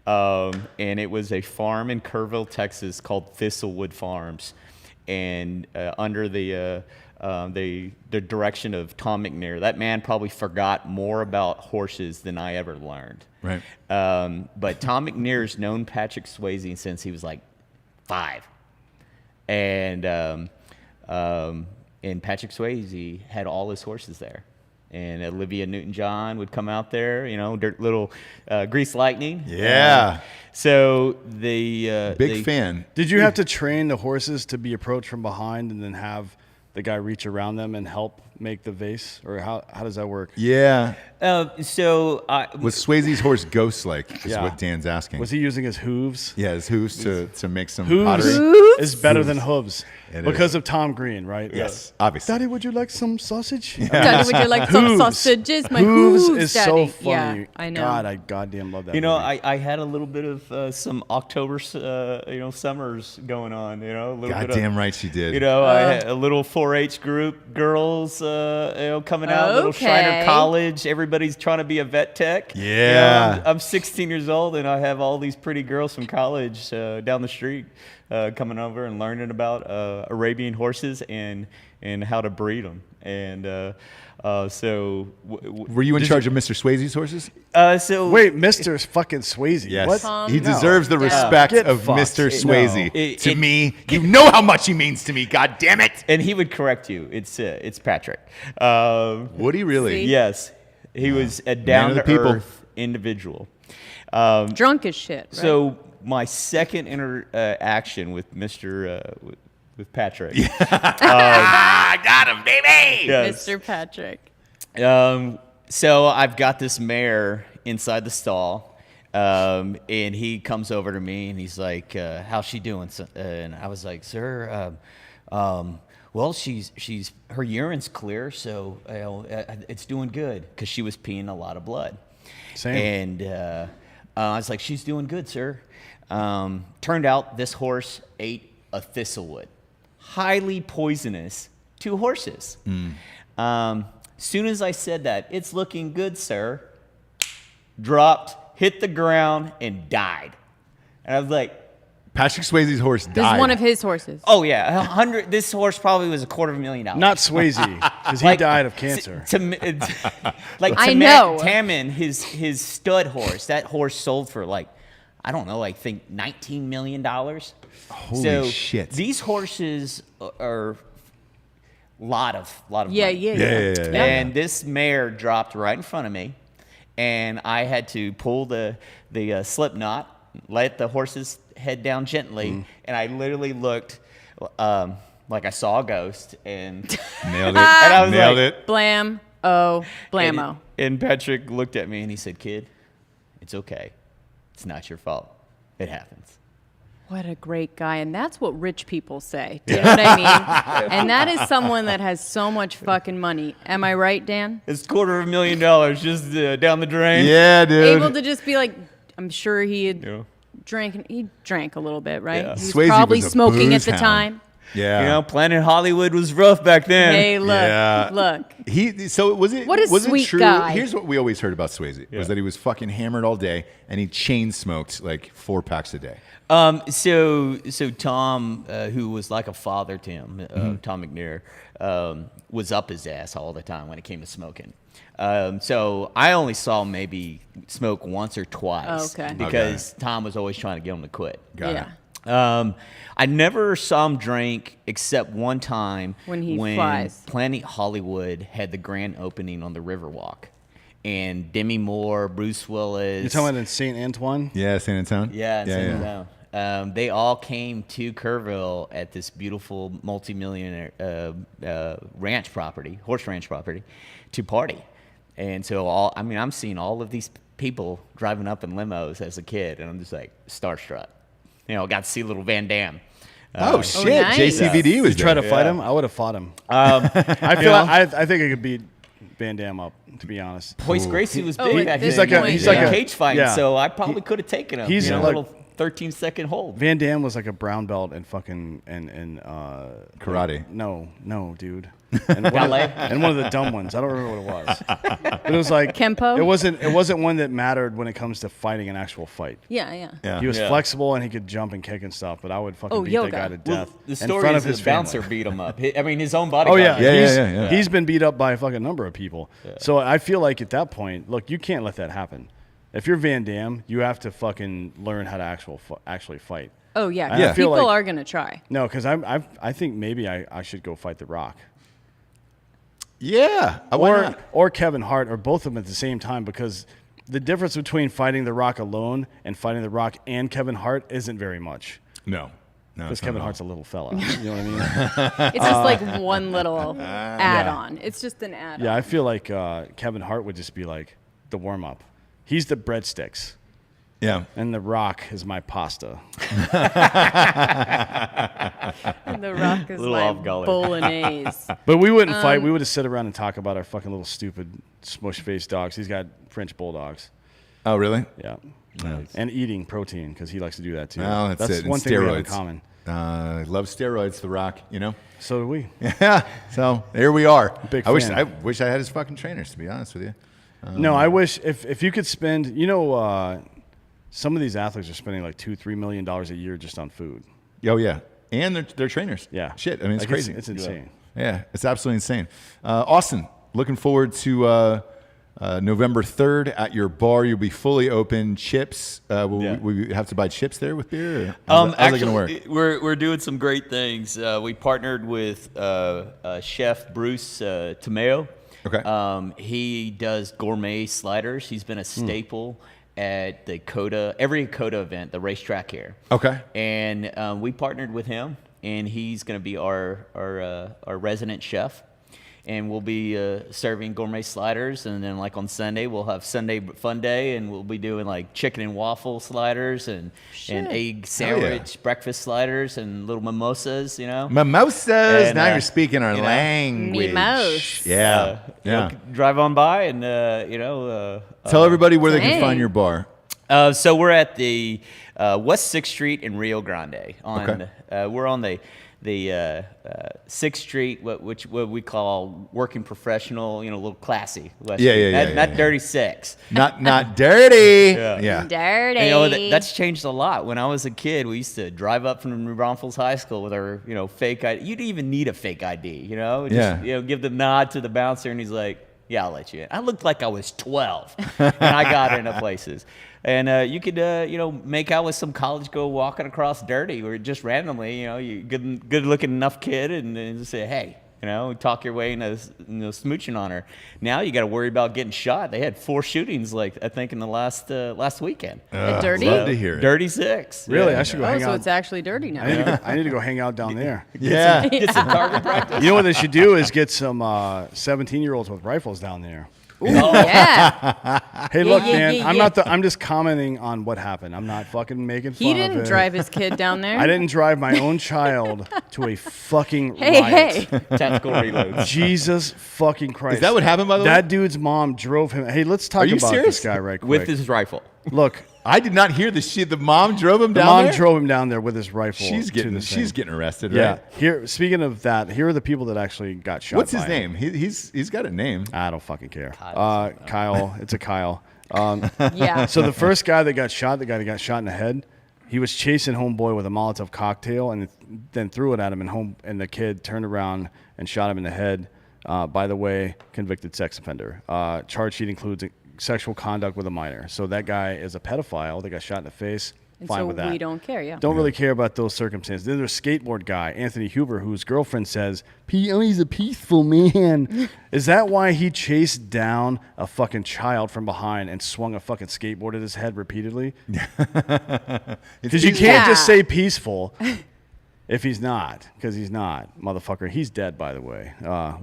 And it was a farm in Kerrville, Texas called Thistlewood Farms. And under the direction of Tom McNair. That man probably forgot more about horses than I ever learned. Right. But Tom McNair's known Patrick Swayze since he was like 5. And Patrick Swayze had all his horses there. And Olivia Newton-John would come out there, little Grease Lightning. Yeah. So the Big fan. Did you have to train the horses to be approached from behind and then have the guy reach around them and help make the vase? Or how does that work? Yeah. Was Was Swayze's horse ghost-like, is Yeah. what Dan's asking. Was he using his hooves? Yeah, his hooves to make some Hooves pottery. is better than hooves It because is. of Tom Green, right? Yes, obviously. Daddy, would you like some sausage? Daddy, would you like some Hooves. sausages? My Hooves hooves, is Daddy. so funny. Yeah, I know. God, I goddamn love that. You know, movie. I had a little bit of some October, summers going on. A little bit Goddamn of, right she did. I had a little 4-H group, girls, coming out, little Shriner Okay. College. Everybody's trying to be a vet tech. Yeah. I'm 16 years old, and I have all these pretty girls from college down the street coming over and learning about Arabian horses and how to breed them. And Were you in charge of Mr. Swayze's horses? Wait, Mr. fucking Swayze. Yes. What? He No. desers the respect Get of fucked. Mr. No. Swayze. To me, you know how much he means to me, god damn it. And he would correct you. It's Patrick. Would he really? See? Yes, he was a of the down to people. earth individual. Drunk as shit. Right? So my second interaction with with Patrick. I got him, baby. Yes. Mr. Patrick. So I've got this mare inside the stall, and he comes over to me and he's like, "How's she doing?" And I was like, "Sir, well, she's her urine's clear, so it's doing good," because she was peeing a lot of blood. Same. And I was like, "She's doing good, sir." Turned out this horse ate a thistlewood, highly poisonous to horses. Soon as I said that, "It's looking good, sir," dropped, hit the ground, and died. And I was like, Patrick Swayze's horse died. This is one of his horses. "Oh yeah, 100. This horse probably was $250,000." Not Swayze, because he died of cancer. I know. Tammin, his stud horse, that horse sold for I don't know, I think $19 million. Holy shit. These horses are lot of money. Yeah. And this mare dropped right in front of me, and I had to pull the slip knot, let the horse's head down gently, and I literally looked like I saw a ghost, and Nailed it. And I was Nailed like, it. Blam. Oh, blammo. and Patrick looked at me and he said, "Kid, it's okay. It's not your fault. It happens." What a great guy. And that's what rich people say. Do you know what I mean? And that is someone that has so much fucking money. Am I right, Dan? It's $250,000 just down the drain. Yeah, dude. Able to just be like, I'm sure he had Yeah. he drank a little bit, right? Yeah. He was Swayze probably was a smoking at booze the hound. time. Yeah. Planet Hollywood was rough back then. Hey, look, Yeah. look. Was it What a was sweet it true? guy. Here's what we always heard about Swayze Yeah. was that he was fucking hammered all day and he chain smoked like 4 packs a day. So Tom, who was like a father to him, Tom McNair, was up his ass all the time when it came to smoking. So I only saw him maybe smoke once or twice. Oh, okay. Because Tom was always trying to get him to quit. Got Yeah. it. I never saw him drink except one time When he flies. Planet Hollywood had the grand opening on the Riverwalk. And Demi Moore, Bruce Willis. You're talking about in St. Antoine? Yeah, San Antonio. Yeah, yeah. They all came to Kerrville at this beautiful multi-millionaire horse ranch property, to party. And so I'm seeing all of these people driving up in limos as a kid, and I'm just like starstruck. Got to see little Van Damme. Shit! nice. JCVD was You try to there. fight him? I would have fought him. I think I could beat Van Damme up, to be honest. Hoist Gracie was Oh, big at back this then. point, he's like a- cage fighting, yeah. so I probably could have taken him. He's a like- little 13-second hold. Van Damme was like a brown belt and fucking Karate. No, dude. And Ballet? And one of the dumb ones. I don't remember what it was. But it was like Kempo? It wasn't one that mattered when it comes to fighting an actual fight. Yeah. Yeah. He was Yeah. flexible and he could jump and kick and stuff, but I would fucking beat yoga. that guy to death The in story front is of his the bouncer family. beat him up. His own bodyguard. Oh yeah, Yeah. He's been beat up by a fucking number of people. So I feel like at that point, look, you can't let that happen. If you're Van Damme, you have to fucking learn how to actually fight. Oh yeah. Yeah. I feel People like- are gonna try. No, because I think maybe I should go fight The Rock. Yeah. Why not? Or Kevin Hart, or both of them at the same time, because the difference between fighting The Rock alone and fighting The Rock and Kevin Hart isn't very much. No. Because it's not Kevin at all. Hart's a little fella. You know what I mean? It's just like one little add-on. It's just an add-on. Yeah, I feel like Kevin Hart would just be like the warm-up. He's the breadsticks, Yeah. and The Rock is my pasta. And The Rock is Little my off-color. But we wouldn't fight. We would just sit around and talk about our fucking little stupid smush-faced dogs. He's got French bulldogs. Oh, really? Yeah. Yeah. And eating protein, because he likes to do that too. Well, that's it. And one thing we have in steroids. common. I love steroids, The Rock. So do we. Yeah. So there we are. Big I wish fan. I had his fucking trainers, to be honest with you. No, I wish if you could spend, some of these athletes are spending like $2-3 million a year just on food. Oh yeah, and they're trainers. Yeah. Shit. I mean, it's Like, crazy. It's insane. Yeah, it's absolutely insane. Austin, looking forward to November 3rd at your bar. You'll be fully open. Chips. Will we have to buy chips there with beer? Or how's it going to work? We're doing some great things. We partnered with Chef Bruce Tomeo. Okay. He does gourmet sliders. He's been a staple at the every COTA event, the racetrack here. Okay. And we partnered with him, and he's going to be our resident chef. And we'll be serving gourmet sliders, and then like on Sunday we'll have Sunday Fun Day, and we'll be doing like chicken and waffle sliders and egg sandwich breakfast sliders and little mimosas, Mimosas. And, now you're speaking our you know, language. Mimos. Yeah. You drive on by and Tell everybody where they can Dang. find your bar. So we're at the West 6th Street in Rio Grande. We're on the 6th Street, what we call working professional, a little classy. West Yeah, Street. yeah, Not yeah. dirty sex. Not dirty. Yeah. Yeah. Dirty. And, that's changed a lot. When I was a kid, we used to drive up from New Braunfels High School with our, fake ID. You didn't even need a fake ID, Just, give the nod to the bouncer, and he's like, yeah, I'll let you in. I looked like I was 12, and I got into places. And you could, make out with some college girl walking across dirty, or just randomly, you good-looking enough kid, and then just say, hey, talk your way into smooching on her. Now you got to worry about getting shot. They had 4 shootings, I think, in the last weekend. At Dirty? Love to hear it. Dirty 6. Really? Yeah. I should go Oh, hang so out. it's actually dirty now. I need to go hang out down there. Yeah. Get some target practice. You know what they should do is get some 17-year-olds with rifles down there. Ooh, yeah. Hey, look, yeah, man, yeah. I'm just commenting on what happened. I'm not fucking making fun He of it. didn't drive his kid down there. I didn't drive my own child to a fucking Hey, riot. hey. Tactical reloads. Jesus fucking Christ. Is that what happened, by the way? That dude's mom drove him. Hey, let's talk Are you about serious? this guy right quick. With his rifle. Look, I did not hear the shit. The mom drove him the down mom there? drove him down there with his rifle. She's to getting this thing. arrested, Yeah. right? Here, speaking of that, here are the people that actually got shot. What's his by him. name? He's got a name. I don't fucking care. Kyle. It's a Kyle. Yeah. So the first guy that got shot, the guy that got shot in the head, he was chasing homeboy with a Molotov cocktail and then threw it at him, and the kid turned around and shot him in the head. By the way, convicted sex offender. Charge sheet includes sexual conduct with a minor. So that guy is a pedophile that got shot in the face And fine so with that. we don't care, yeah. Don't really care about those circumstances. Then there's skateboard guy, Anthony Huber, whose girlfriend says, he's a peaceful man. Is that why he chased down a fucking child from behind and swung a fucking skateboard at his head repeatedly? Because you can't just say peaceful if he's not, because he's not. Motherfucker, he's dead, by the way.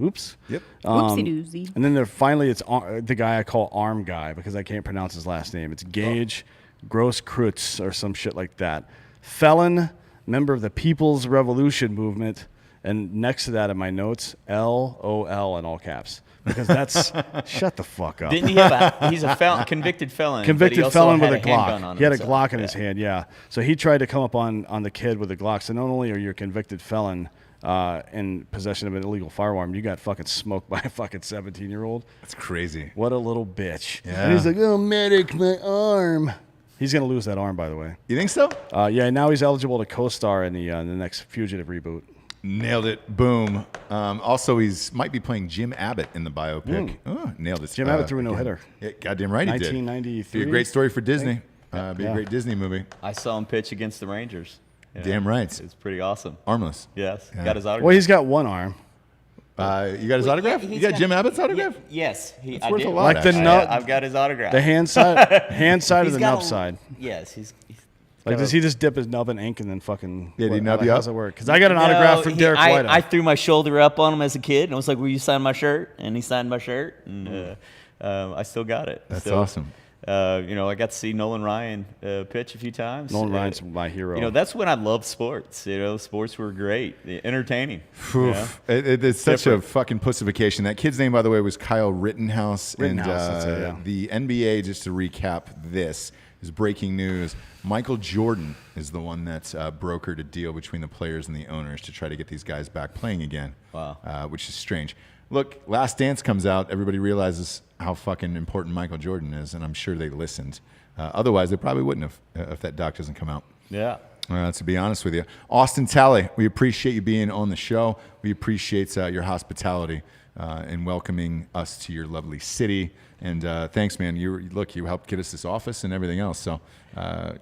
Oops. Yep. Whoopsie-doozy. And then finally, it's the guy I call Arm Guy because I can't pronounce his last name. It's Gage Grosskreutz or some shit like that. Felon, member of the People's Revolution Movement, and next to that in my notes, LOL in all caps. Because that's shut the fuck up. Didn't he he's a convicted felon. Convicted but he also felon had with a handgun Glock. on He had a him, Glock in his hand, yeah. So he tried to come up on the kid with a Glock. So not only are you a convicted felon in possession of an illegal firearm, you got fucking smoked by a fucking 17-year-old. That's crazy. What a little bitch. Yeah. And he's like, oh, medic, my arm. He's going to lose that arm, by the way. You think so? Yeah, now he's eligible to co-star in the next Fugitive reboot. Nailed it. Boom. Also, might be playing Jim Abbott in the biopic. Oh, nailed it. Jim Abbott threw a no-hitter. Yeah, goddamn right he did. 1993. Be a great story for Disney. Be a great Disney movie. I saw him pitch against the Rangers. Yeah. Damn right. It's pretty awesome. Armless. Yes. Yeah. Got his autograph. Well, he's got one arm. You got his autograph? Yeah, You got Jim Abbott's autograph? Yes. I worth do. a lot, Like the actually. nut, I've got his autograph. the hand side or He's the got nub a- side. Yes. He's Like, does he just dip his nub in ink and then fucking? Yeah, did he what- nub how you does up? it work? Because I got an autograph from Derek I Whiteout. threw my shoulder up on him as a kid, and I was like, "Will you sign my shirt?" And he signed my shirt, and I still got it. That's So, awesome. I got to see Nolan Ryan pitch a few times. Nolan Ryan's my hero. That's when I loved sports. Sports were great, entertaining. Oof. It's such a fucking pussification. That kid's name, by the way, was Kyle Rittenhouse. Rittenhouse, that's it, yeah. The NBA, just to recap this, is breaking news. Michael Jordan is the one that's brokered a deal between the players and the owners to try to get these guys back playing again. Wow. Which is strange. Look, Last Dance comes out. Everybody realizes how fucking important Michael Jordan is, and I'm sure they listened. Otherwise, they probably wouldn't have if that doc doesn't come out. Yeah. To be honest with you. Austin Talley, we appreciate you being on the show. We appreciate your hospitality and welcoming us to your lovely city. And thanks, man. You helped get us this office and everything else. So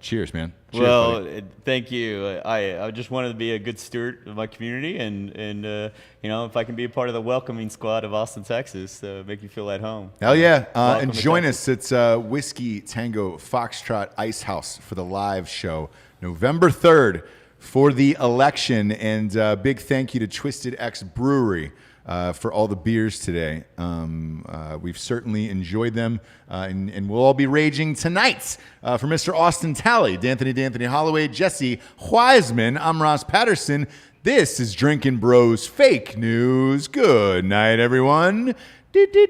cheers, man. Cheers, buddy. Thank you. I just wanted to be a good steward of my community, and if I can be a part of the welcoming squad of Austin, Texas, make you feel at home. Hell yeah. Welcome And to join Texas. us. It's Whiskey Tango Foxtrot Ice House for the live show, November 3rd for the election. And big thank you to Twisted X Brewery for all the beers today. We've certainly enjoyed them, and we'll all be raging tonight. For Mr. Austin Talley, D'Anthony Holloway, Jessie Wiseman, I'm Ross Patterson. This is Drinkin Bros Fake News. Good night, everyone.